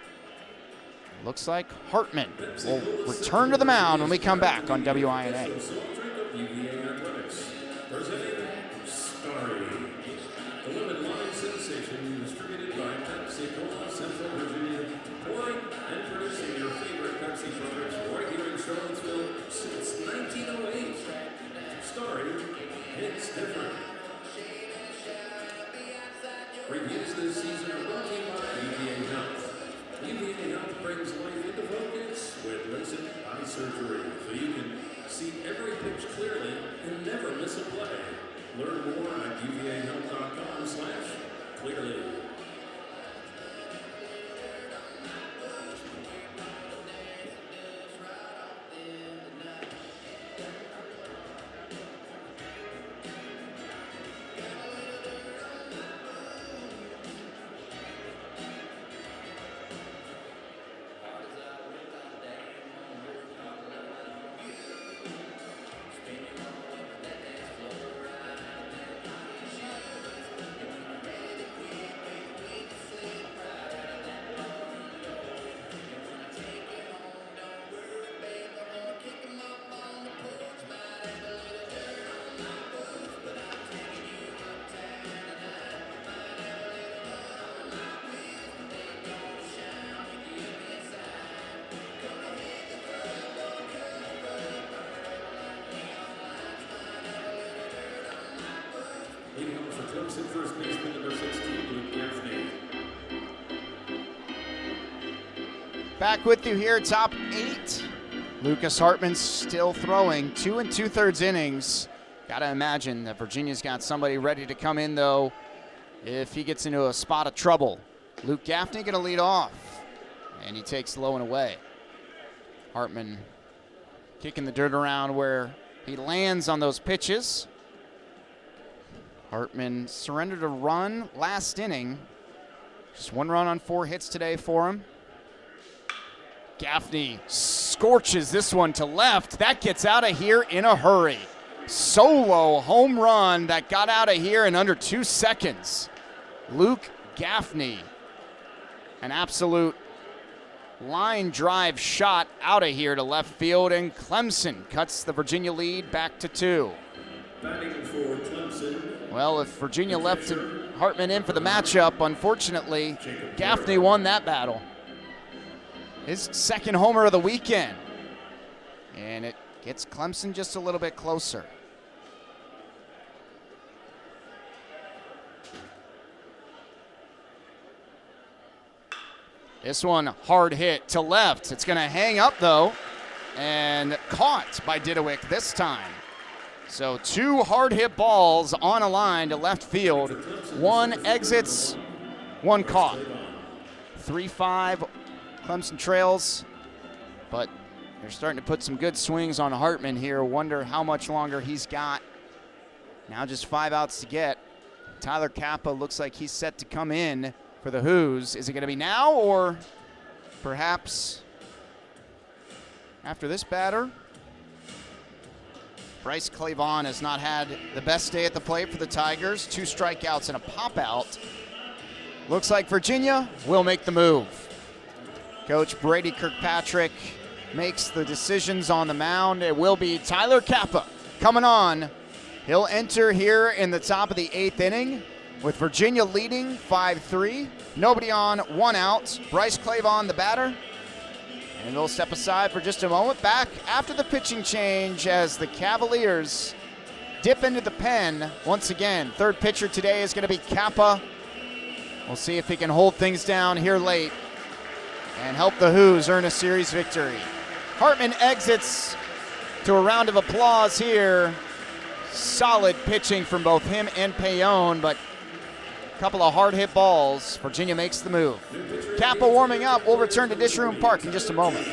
S1: Looks like Hartman will return to the mound when we come back on WINA.
S2: Reviews this season are brought to you by UVA Health. UVA Health brings life into focus with LASIK eye surgery, so you can see every pitch clearly and never miss a play. Learn more at uvahealth.com/clearly. Leading up for Clemson, first baseman number 16, Luke Gaffney.
S1: Back with you here, top 8. Lucas Hartman still throwing 2 2/3 innings. Got to imagine that Virginia's got somebody ready to come in, though, if he gets into a spot of trouble. Luke Gaffney going to lead off, and he takes low and away. Hartman kicking the dirt around where he lands on those pitches. Hartman surrendered a run last inning. Just 1 run on 4 hits today for him. Gaffney scorches this one to left. That gets out of here in a hurry. Solo home run that got out of here in under 2 seconds. Luke Gaffney, an absolute line drive shot out of here to left field, and Clemson cuts the Virginia lead back to 2.
S2: Batting for Clemson.
S1: Well, if Virginia left Hartman in for the matchup, unfortunately, Gaffney won that battle. His second homer of the weekend. And it gets Clemson just a little bit closer. This one hard hit to left. It's going to hang up, though, and caught by Didowick this time. So 2 hard hit balls on a line to left field. 1 exits, 1 caught. 3-5 Clemson trails, but they're starting to put some good swings on Hartman here. Wonder how much longer he's got. Now just 5 outs to get. Tyler Kappa looks like he's set to come in for the Who's. Is it going to be now or perhaps after this batter? Bryce Clavon has not had the best day at the plate for the Tigers. 2 strikeouts and a pop-out. Looks like Virginia will make the move. Coach Brady Kirkpatrick makes the decisions on the mound. It will be Tyler Kappa coming on. He'll enter here in the top of the 8th inning with Virginia leading 5-3. Nobody on, 1 out. Bryce Clavon, the batter. And they'll step aside for just a moment. Back after the pitching change as the Cavaliers dip into the pen once again. 3rd pitcher today is going to be Kappa. We'll see if he can hold things down here late and help the Who's earn a series victory. Hartman exits to a round of applause here. Solid pitching from both him and Payon, but a couple of hard hit balls. Virginia makes the move. Kappa warming up. We'll return to Dish Room Park in just a moment.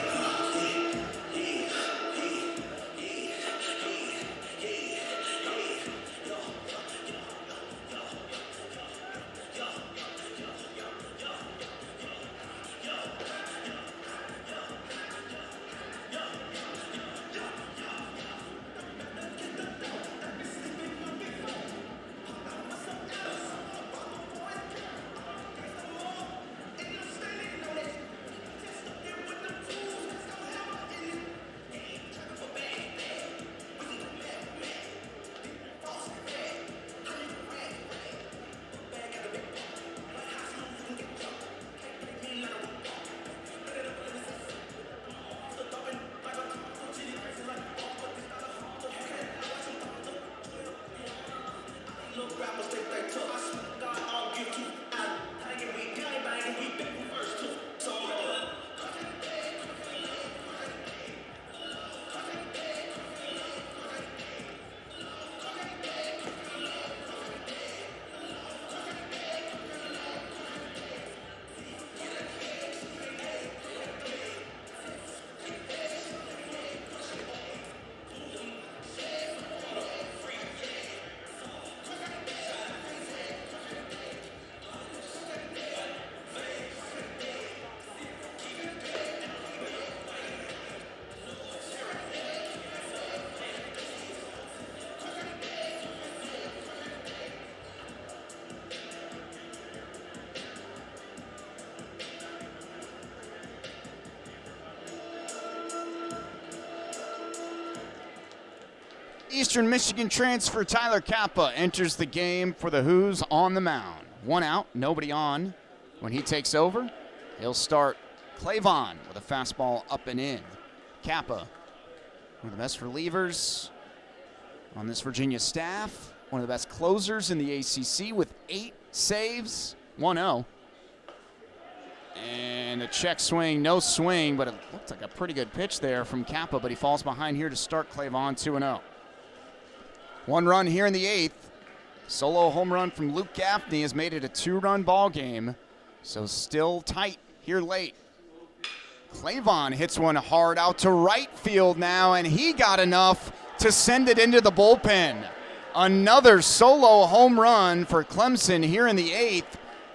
S1: Eastern Michigan transfer Tyler Kappa enters the game for the Who's on the mound. 1 out, nobody on. When he takes over, he'll start Clavon with a fastball up and in. Kappa, one of the best relievers on this Virginia staff. One of the best closers in the ACC with 8 saves. 1-0. And a check swing, no swing, but it looked like a pretty good pitch there from Kappa, but he falls behind here to start Clavon 2-0. 1 run here in the 8th. Solo home run from Luke Gaffney has made it a 2-run ball game. So still tight here late. Clavon hits one hard out to right field now, and he got enough to send it into the bullpen. Another solo home run for Clemson here in the 8th.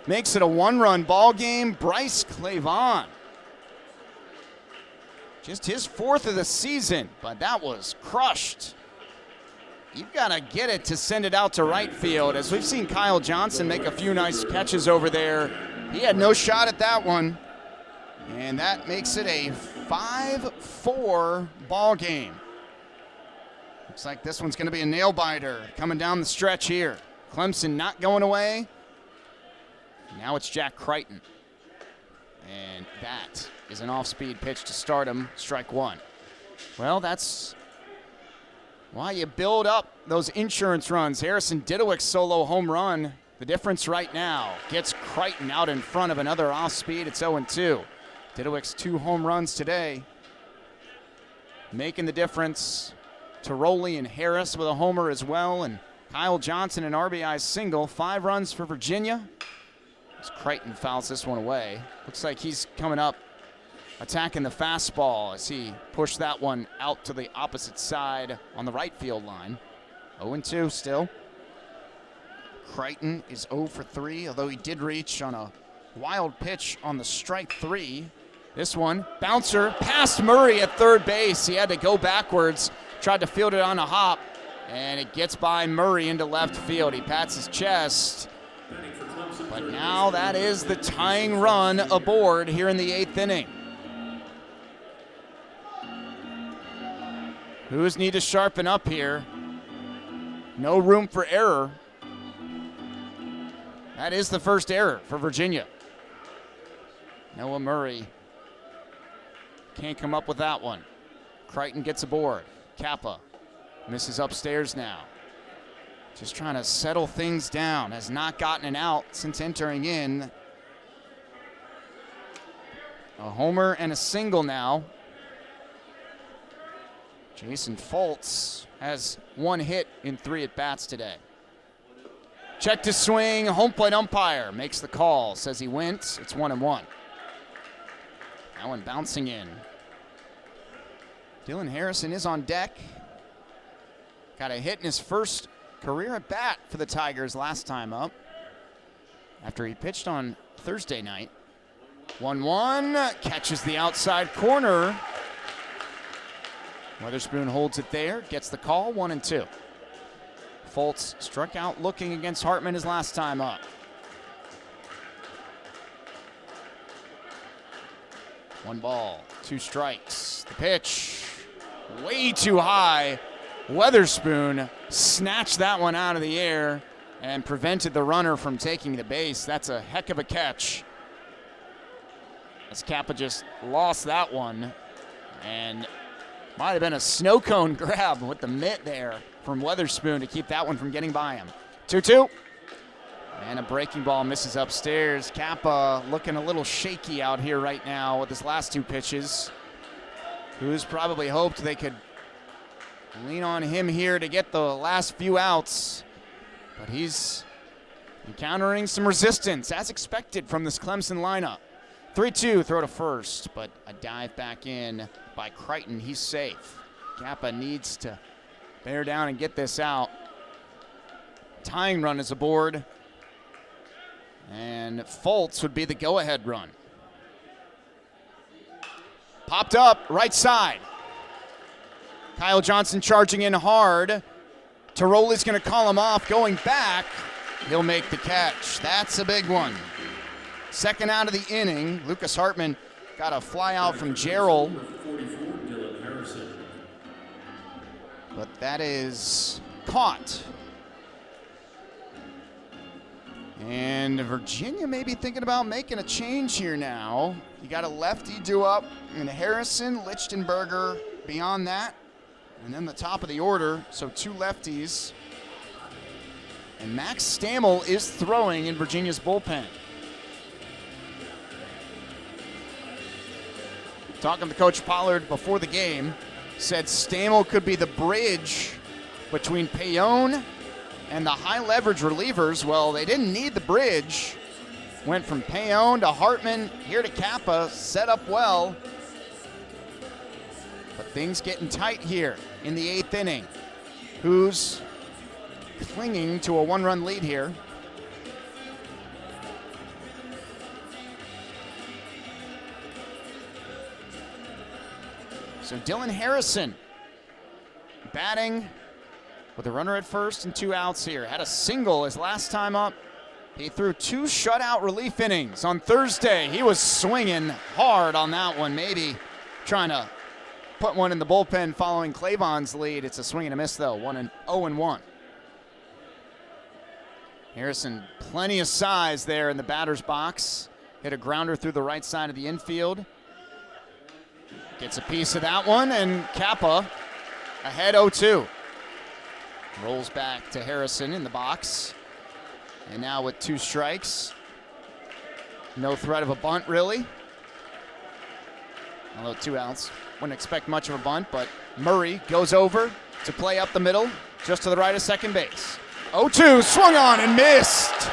S1: Makes it a 1-run ball game. Bryce Clavon. Just his 4th of the season, but that was crushed. You've got to get it to send it out to right field. As we've seen Kyle Johnson make a few nice catches over there, he had no shot at that one. And that makes it a 5-4 ball game. Looks like this one's going to be a nail-biter coming down the stretch here. Clemson not going away. Now it's Jack Crichton. And that is an off-speed pitch to start him. Strike 1. Well, that's why you build up those insurance runs. Harrison Didowick's solo home run the difference right now. Gets Crichton out in front of another off speed. It's 0-2. Didowick's 2 home runs today. Making the difference. Tiroli and Harris with a homer as well, and Kyle Johnson an RBI single. 5 runs for Virginia. As Crichton fouls this one away. Looks like he's coming up attacking the fastball as he pushed that one out to the opposite side on the right field line. 0-2 still. Crichton is 0 for 3, although he did reach on a wild pitch on the strike 3. This one, bouncer past Murray at third base. He had to go backwards, tried to field it on a hop, and it gets by Murray into left field. He pats his chest, but now that is the tying run aboard here in the 8th inning. Who's need to sharpen up here? No room for error. That is the first error for Virginia. Noah Murray can't come up with that one. Crichton gets aboard. Kappa misses upstairs now. Just trying to settle things down. Has not gotten an out since entering in. A homer and a single now. Jason Foltz has 1 hit in 3 at-bats today. Check to swing. Home plate umpire makes the call. Says he went. It's 1-1. That one bouncing in. Dylan Harrison is on deck. Got a hit in his first career at bat for the Tigers last time up, after he pitched on Thursday night. 1-1, catches the outside corner. Weatherspoon holds it there, gets the call, 1-2. Foltz struck out looking against Hartman his last time up. 1 ball, 2 strikes. The pitch, way too high. Weatherspoon snatched that one out of the air and prevented the runner from taking the base. That's a heck of a catch, as Kappa just lost that one, and might have been a snow cone grab with the mitt there from Weatherspoon to keep that one from getting by him. 2-2. And a breaking ball misses upstairs. Kappa looking a little shaky out here right now with his last 2 pitches. Who's probably hoped they could lean on him here to get the last few outs. But he's encountering some resistance, as expected from this Clemson lineup. 3-2, throw to first, but a dive back in by Crichton. He's safe. Kappa needs to bear down and get this out. Tying run is aboard, and Foltz would be the go-ahead run. Popped up, right side. Kyle Johnson charging in hard. Tiroli's going to call him off. Going back, he'll make the catch. That's a big one. Second out of the inning. Lucas Hartman got a fly out from Gerald. But that is caught. And Virginia may be thinking about making a change here now. You got a lefty due up, and Harrison, Lichtenberger beyond that. And then the top of the order, so 2 lefties. And Max Stammel is throwing in Virginia's bullpen. Talking to Coach Pollard before the game, said Stammel could be the bridge between Payon and the high leverage relievers. Well, they didn't need the bridge. Went from Payon to Hartman, here to Kappa, set up well. But things getting tight here in the 8th inning. Who's clinging to a 1-run lead here? So Dylan Harrison batting with a runner at first and 2 outs here. Had a single his last time up. He threw 2 shutout relief innings on Thursday. He was swinging hard on that one, maybe trying to put one in the bullpen following Clavon's lead. It's a swing and a miss, though. 0-1. Harrison, plenty of size there in the batter's box. Hit a grounder through the right side of the infield. Gets a piece of that one, and Kappa ahead 0-2. Rolls back to Harrison in the box. And now with 2 strikes, no threat of a bunt really. Although 2 outs, wouldn't expect much of a bunt, but Murray goes over to play up the middle, just to the right of second base. 0-2, swung on and missed.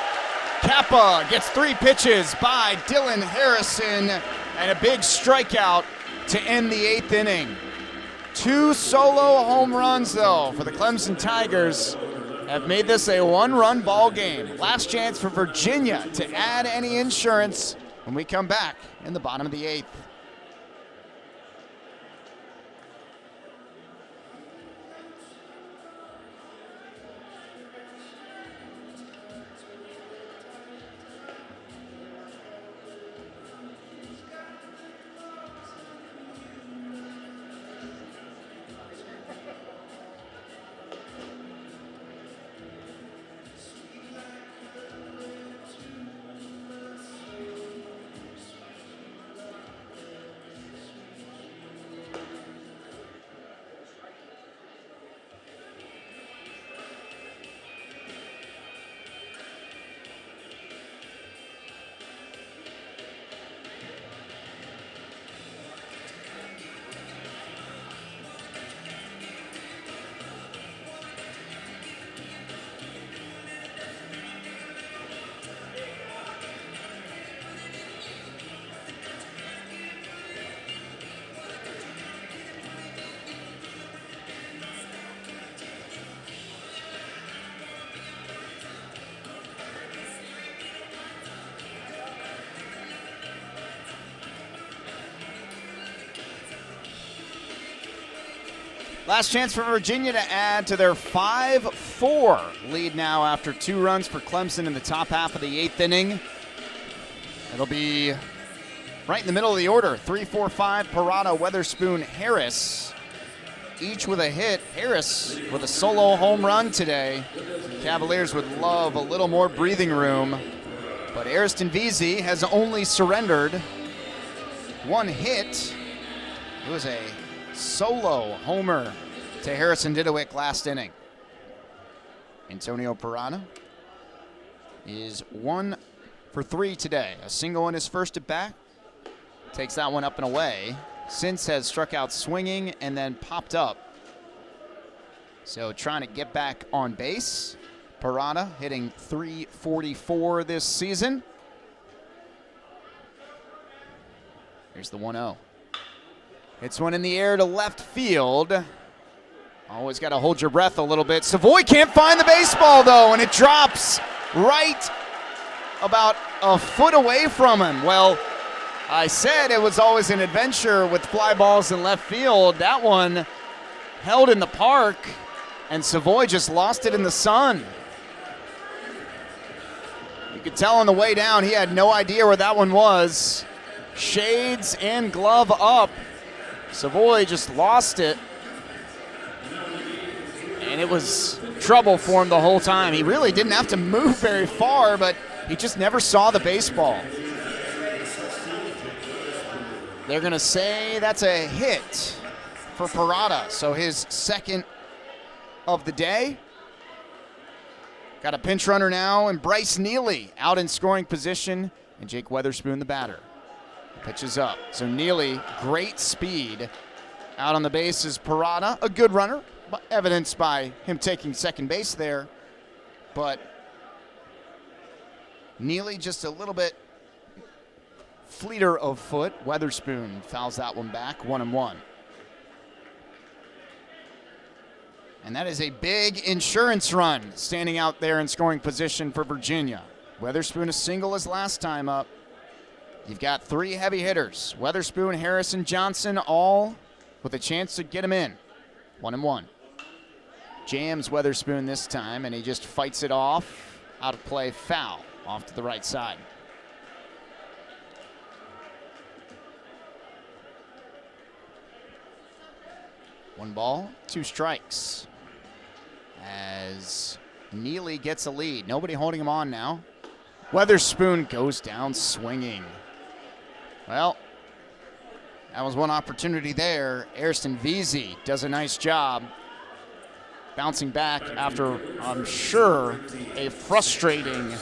S1: Kappa gets 3 pitches by Dylan Harrison and a big strikeout to end the 8th inning. 2 solo home runs, though, for the Clemson Tigers have made this a 1-run ball game. Last chance for Virginia to add any insurance when we come back in the bottom of the 8th. Last chance for Virginia to add to their 5-4 lead now after 2 runs for Clemson in the top half of the 8th inning. It'll be right in the middle of the order. 3, 4, 5, Parada, Weatherspoon, Harris, each with a hit. Harris with a solo home run today. Cavaliers would love a little more breathing room, but Ariston Veazey has only surrendered 1 hit. It was a solo homer to Harrison Didowick last inning. Antonio Parada is 1 for 3 today. A single in his first at bat. Takes that one up and away. Since has struck out swinging and then popped up. So trying to get back on base. Parada hitting .344 this season. Here's the 1-0. It's one in the air to left field. Always got to hold your breath a little bit. Savoy can't find the baseball, though, and it drops right about a foot away from him. Well, I said it was always an adventure with fly balls in left field. That one held in the park, and Savoy just lost it in the sun. You could tell on the way down he had no idea where that one was. Shades and glove up. Savoy just lost it, and it was trouble for him the whole time. He really didn't have to move very far, but he just never saw the baseball. They're going to say that's a hit for Parada, so his 2nd of the day. Got a pinch runner now, and Bryce Neely out in scoring position, and Jake Weatherspoon the batter. Pitches up. So Neely, great speed. Out on the base is Parada, a good runner, evidenced by him taking second base there. But Neely just a little bit fleeter of foot. Weatherspoon fouls that one back, 1-1. And that is a big insurance run standing out there in scoring position for Virginia. Weatherspoon a single his last time up. You've got 3 heavy hitters, Weatherspoon, Harrison, Johnson, all with a chance to get him in. 1-1. Jams Weatherspoon this time, and he just fights it off. Out of play, foul, off to the right side. One ball, 2 strikes. As Neely gets a lead. Nobody holding him on now. Weatherspoon goes down swinging. Well, that was one opportunity there. Ariston Veazey does a nice job bouncing back after, I'm sure, a frustrating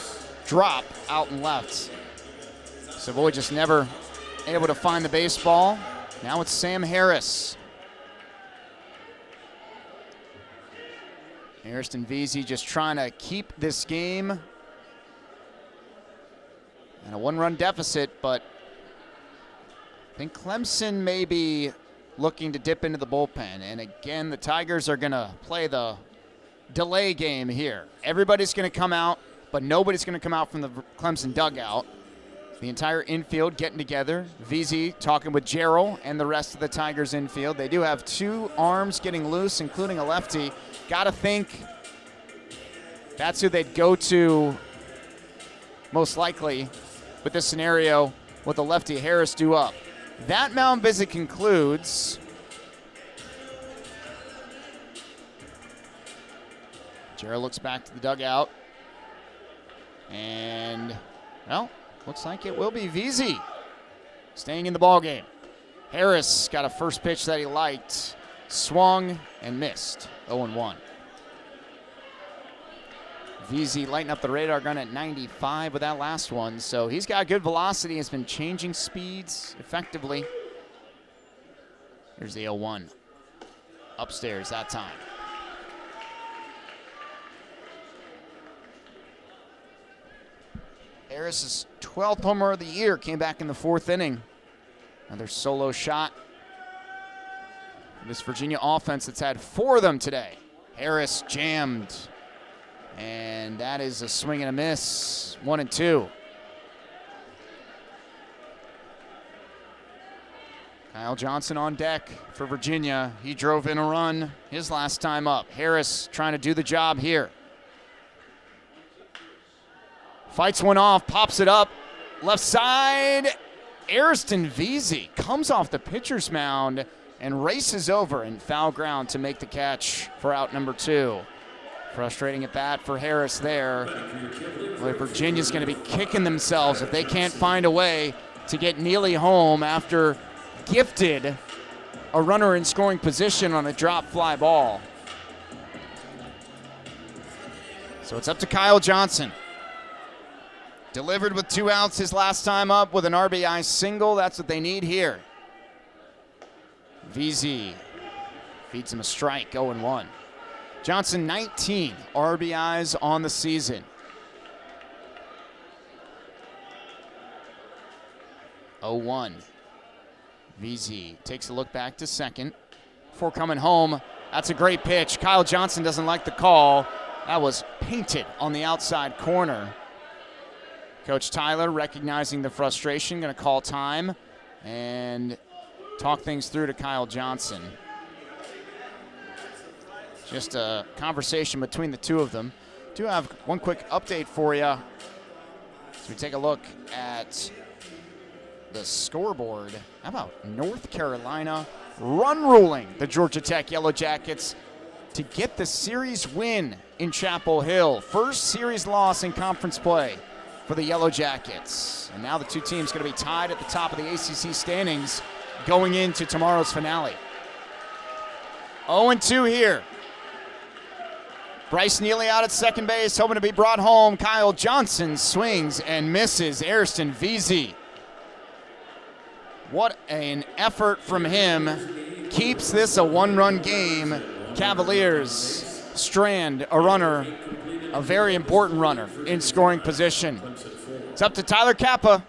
S1: drop out and left. Savoy just never able to find the baseball. Now it's Sam Harris. Ariston Vesey just trying to keep this game in a one-run deficit, but I think Clemson may be looking to dip into the bullpen. And again, the Tigers are going to play the delay game here. Everybody's going to come out, but nobody's going to come out from the Clemson dugout. The entire infield getting together. Vesey talking with Jarrell and the rest of the Tigers infield. They do have two arms getting loose, including a lefty. Got to think that's who they'd go to most likely with this scenario with the lefty Harris due up. That mound visit concludes. Jarrell looks back to the dugout. And, well, looks like it will be Vesey staying in the ballgame. Harris got a first pitch that he liked, swung and missed. 0-1. Vesey lighting up the radar gun at 95 with that last one, so he's got good velocity. Has been changing speeds effectively. Here's the 0-1. Upstairs that time. Harris's 12th homer of the year came back in the fourth inning. Another solo shot. This Virginia offense that's had 4 of them today. Harris jammed. And that is a swing and a miss. 1-2. Kyle Johnson on deck for Virginia. He drove in a run his last time up. Harris trying to do the job here. Fights one off, pops it up. Left side. Ariston Vesey comes off the pitcher's mound and races over in foul ground to make the catch for out number 2. Frustrating at bat for Harris there. Boy, Virginia's going to be kicking themselves if they can't find a way to get Neely home after gifted a runner in scoring position on a drop fly ball. So it's up to Kyle Johnson. Delivered with 2 outs his last time up with an RBI single. That's what they need here. Vesey feeds him a strike, 0-1. Johnson, 19 RBIs on the season. 0-1. Vesey takes a look back to second. Before coming home, that's a great pitch. Kyle Johnson doesn't like the call. That was painted on the outside corner. Coach Tyler, recognizing the frustration, going to call time and talk things through to Kyle Johnson. Just a conversation between the two of them. Do have one quick update for you. As we take a look at the scoreboard. How about North Carolina run ruling the Georgia Tech Yellow Jackets to get the series win in Chapel Hill. First series loss in conference play for the Yellow Jackets. And now the two teams going to be tied at the top of the ACC standings going into tomorrow's finale. 0-2 here. Bryce Neely out at second base, hoping to be brought home. Kyle Johnson swings and misses. Ariston Vesey. What an effort from him. Keeps this a one-run game. Cavaliers strand a runner, a very important runner in scoring position. It's up to Tyler Kappa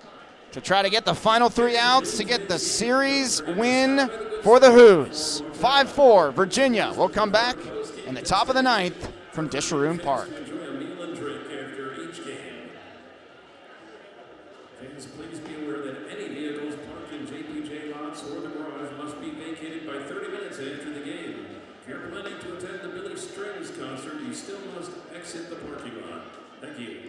S1: to try to get the final 3 outs to get the series win for the Hoos. 5-4, Virginia will come back in the top of the 9th from Disharoon Park.
S2: Enjoy a meal and drink after each game. Fans, please be aware that any vehicles parked in JPJ lots or the garage must be vacated by 30 minutes after the game. If you're planning to attend the Billy Strings concert, you still must exit the parking lot. Thank you.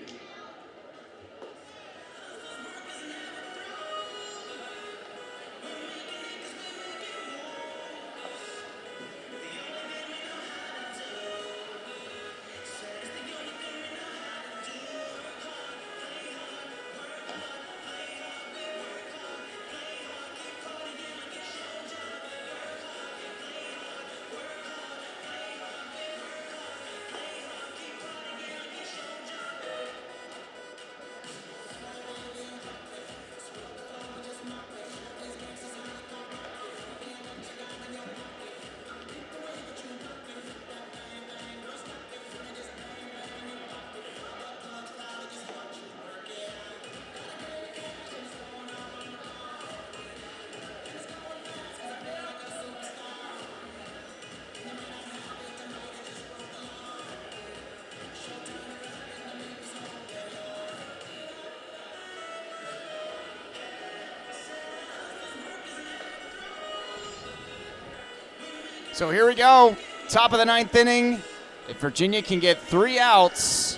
S1: So here we go. Top of the 9th inning. If Virginia can get 3 outs,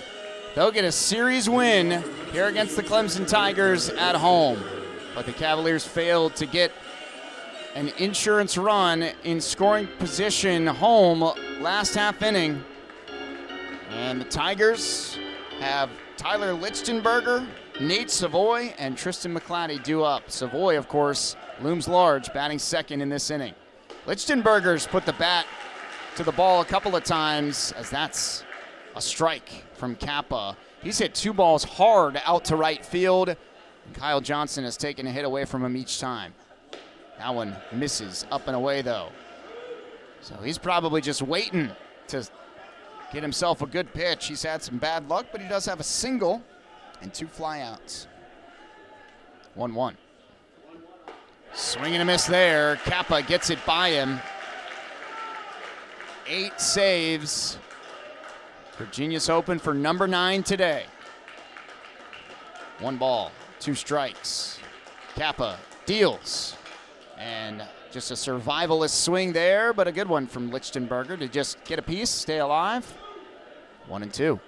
S1: they'll get a series win here against the Clemson Tigers at home. But the Cavaliers failed to get an insurance run in scoring position home last half inning. And the Tigers have Tyler Lichtenberger, Nate Savoy, and Tristan McClatty due up. Savoy, of course, looms large, batting second in this inning. Lichtenberger's put the bat to the ball a couple of times, as that's a strike from Kappa. He's hit 2 balls hard out to right field, and Kyle Johnson has taken a hit away from him each time. That one misses up and away, though. So he's probably just waiting to get himself a good pitch. He's had some bad luck, but he does have a single and 2 flyouts. 1-1. Swing and a miss there. Kappa gets it by him. 8 saves. Virginia's hoping for number 9 today. 1 ball, 2 strikes. Kappa deals. And just a survivalist swing there, but a good one from Lichtenberger to just get a piece, stay alive. 1-2.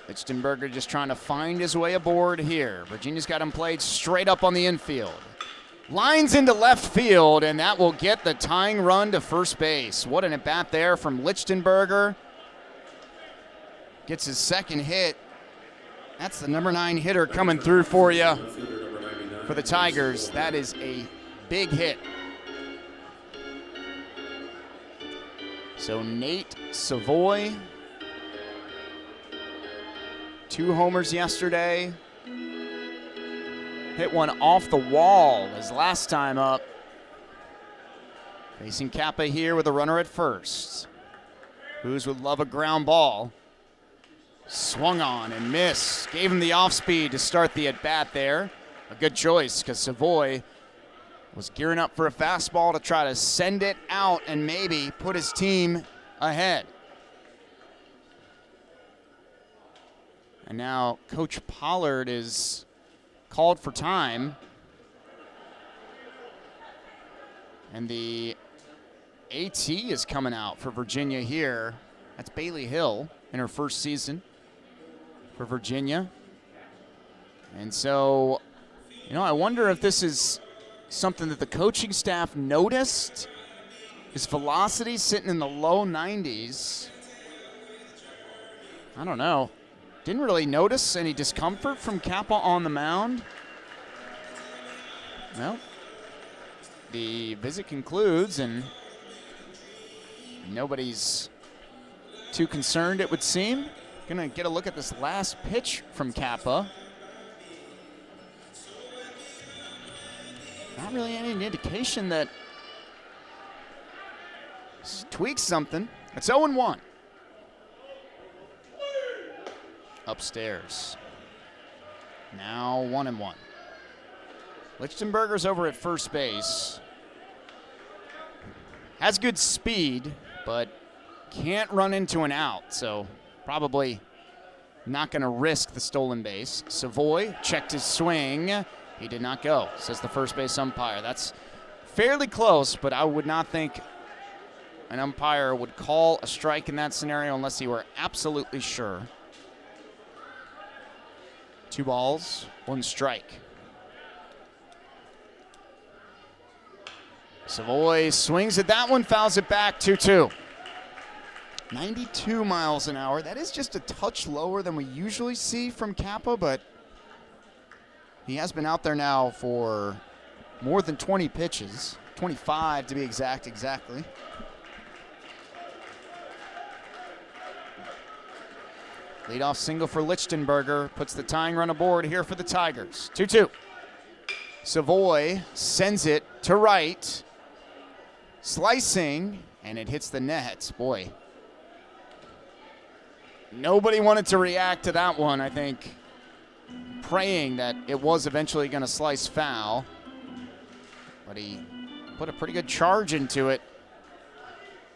S1: Lichtenberger just trying to find his way aboard here. Virginia's got him played straight up on the infield. Lines into left field, and that will get the tying run to first base. What an at-bat there from Lichtenberger. Gets his second hit. That's the number 9 hitter coming through for you for the Tigers. That is a big hit. So Nate Savoy, 2 homers yesterday. Hit one off the wall his last time up. Facing Kappa here with a runner at first. Who's would love a ground ball. Swung on and missed. Gave him the off speed to start the at-bat there. A good choice because Savoy was gearing up for a fastball to try to send it out and maybe put his team ahead. And now Coach Pollard is called for time. And the AT is coming out for Virginia here. That's Bailey Hill in her first season for Virginia. And so, I wonder if this is something that the coaching staff noticed. His velocity sitting in the low 90s. I don't know. Didn't really notice any discomfort from Kappa on the mound. Well, the visit concludes and nobody's too concerned, it would seem. Gonna get a look at this last pitch from Kappa. Not really any indication that tweaks something. It's 0-1. Upstairs. Now 1-1. Lichtenberger's over at first base. Has good speed, but can't run into an out, so probably not going to risk the stolen base. Savoy checked his swing. He did not go, says the first base umpire. That's fairly close, but I would not think an umpire would call a strike in that scenario unless he were absolutely sure. 2 balls, 1 strike. Savoy swings at that one, fouls it back, 2-2. 92 miles an hour. That is just a touch lower than we usually see from Kappa, but he has been out there now for more than 20 pitches. 25 to be exactly. Leadoff single for Lichtenberger puts the tying run aboard here for the Tigers. 2-2. Savoy sends it to right. Slicing, and it hits the net. Boy. Nobody wanted to react to that one, I think. Praying that it was eventually going to slice foul. But he put a pretty good charge into it.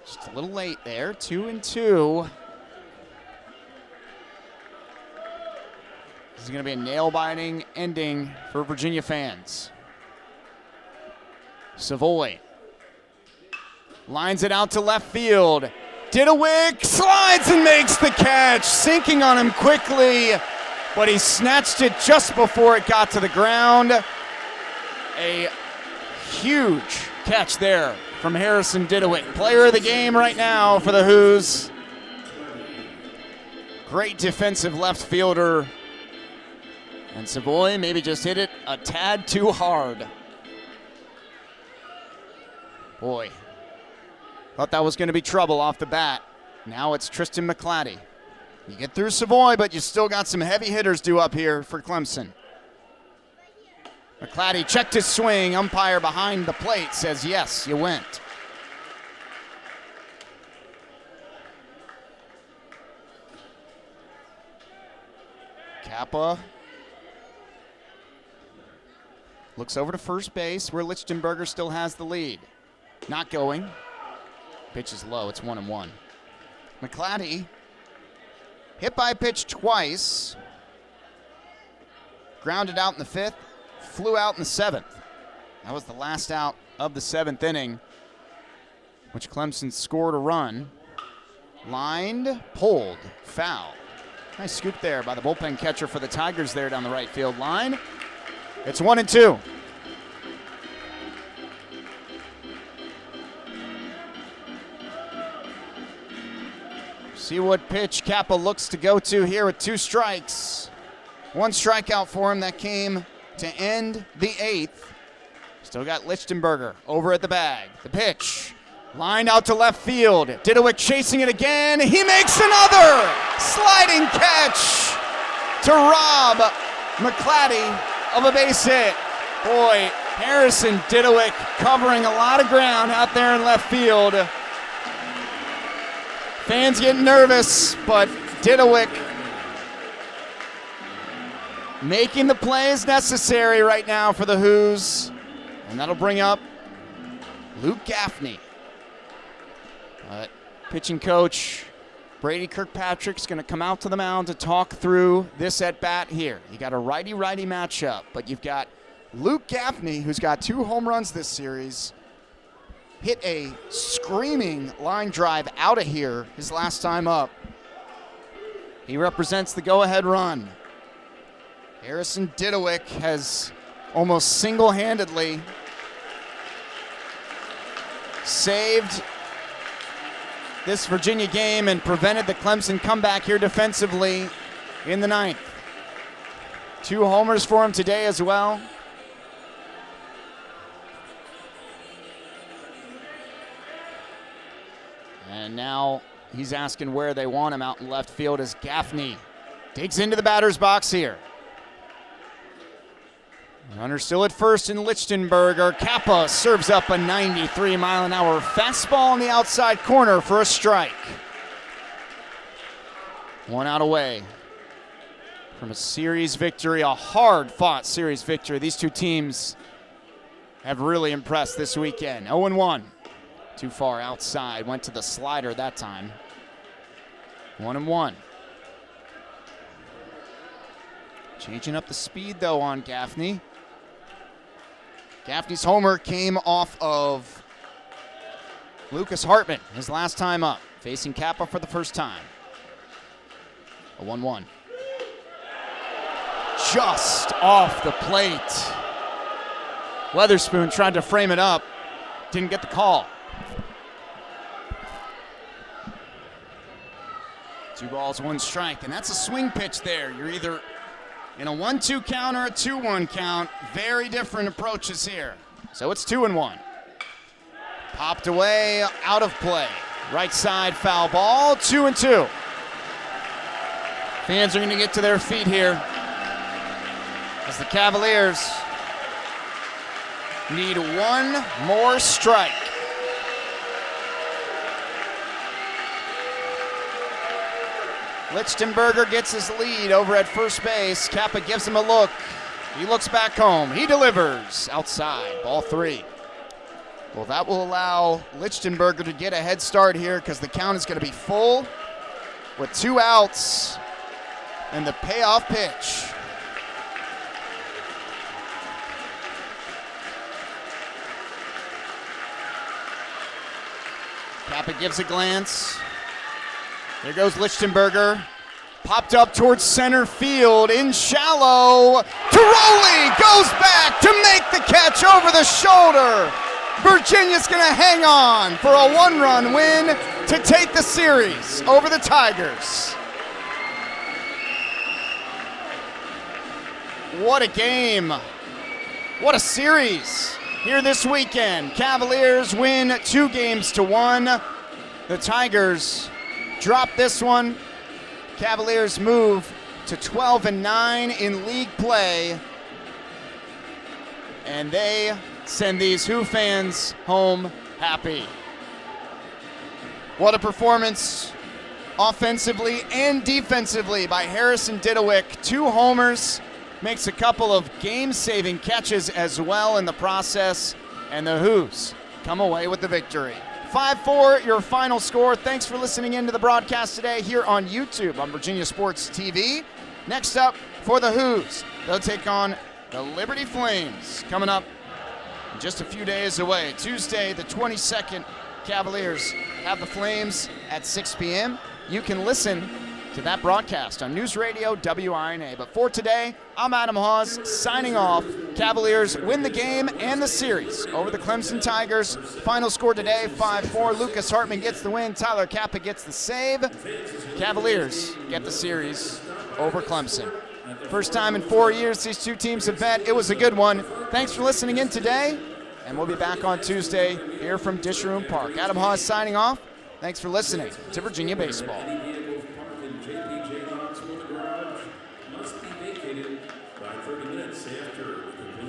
S1: Just a little late there. 2-2. is going to be a nail-biting ending for Virginia fans. Savoy lines it out to left field. Didewick slides and makes the catch, sinking on him quickly, but he snatched it just before it got to the ground. A huge catch there from Harrison Didewick. Player of the game right now for the Hoos. Great defensive left fielder. And Savoy maybe just hit it a tad too hard. Boy, thought that was going to be trouble off the bat. Now it's Tristan McClatty. You get through Savoy, but you still got some heavy hitters due up here for Clemson. McClatty checked his swing. Umpire behind the plate says, yes, you went. Kappa looks over to first base where Lichtenberger still has the lead. Not going. Pitch is low. It's 1-1. McClatty hit by a pitch twice. Grounded out in the 5th. Flew out in the 7th. That was the last out of the 7th inning, which Clemson scored a run. Lined, pulled, foul. Nice scoop there by the bullpen catcher for the Tigers there down the right field line. It's 1-2. See what pitch Kappa looks to go to here with 2 strikes. 1 strikeout for him that came to end the 8th. Still got Lichtenberger over at the bag. The pitch. Lined out to left field. Didewick chasing it again. He makes another sliding catch to rob McClatty of a base hit. Boy, Harrison Didewick covering a lot of ground out there in left field. Fans getting nervous, but Didewick making the plays necessary right now for the Hoos. And that'll bring up Luke Gaffney. Pitching coach Brady Kirkpatrick's going to come out to the mound to talk through this at-bat here. You got a righty-righty matchup, but you've got Luke Gaffney, who's got 2 home runs this series, hit a screaming line drive out of here his last time up. He represents the go-ahead run. Harrison Didewick has almost single-handedly saved this Virginia game and prevented the Clemson comeback here defensively in the 9th. 2 homers for him today as well. And now he's asking where they want him out in left field as Gaffney digs into the batter's box here. Runner still at first in Lichtenberger. Kappa serves up a 93-mile-an-hour fastball in the outside corner for a strike. 1 out away from a series victory, a hard-fought series victory. These 2 teams have really impressed this weekend. 0-1. Too far outside. Went to the slider that time. 1-1. Changing up the speed, though, on Gaffney. Gaffney's homer came off of Lucas Hartman, his last time up, facing Kappa for the first time. A 1-1. Just off the plate. Weatherspoon tried to frame it up, didn't get the call. 2 balls, 1 strike, and that's a swing pitch there. You're either in a 1-2 count or a 2-1 count. Very different approaches here. So it's 2-1. Popped away, out of play. Right side foul ball, 2-2. Fans are going to get to their feet here as the Cavaliers need 1 more strike. Lichtenberger gets his lead over at first base. Kappa gives him a look. He looks back home. He delivers outside. Ball 3. Well, that will allow Lichtenberger to get a head start here because the count is going to be full with 2 outs and the payoff pitch. Kappa gives a glance. There goes Lichtenberger. Popped up towards center field in shallow. Tiroli goes back to make the catch over the shoulder. Virginia's going to hang on for a one-run win to take the series over the Tigers. What a game. What a series here this weekend. Cavaliers win 2-1. The Tigers drop this one. Cavaliers move to 12-9 in league play. And they send these Who fans home happy. What a performance offensively and defensively by Harrison Didowick. 2 homers, makes a couple of game-saving catches as well in the process, and the Who's come away with the victory. 5-4, your final score. Thanks for listening in to the broadcast today here on YouTube on Virginia Sports TV. Next up for the Who's, they'll take on the Liberty Flames coming up just a few days away. Tuesday the 22nd, Cavaliers have the Flames at 6 p.m. You can listen to that broadcast on News Radio WINA. But for today, I'm Adam Hawes signing off. Cavaliers win the game and the series over the Clemson Tigers. Final score today, 5-4. Lucas Hartman gets the win. Tyler Kappa gets the save. Cavaliers get the series over Clemson. First time in 4 years these two teams have met. It was a good one. Thanks for listening in today, and we'll be back on Tuesday here from Dish Room Park. Adam Hawes signing off. Thanks for listening to Virginia Baseball.
S2: Must be vacated by 30 minutes after the completion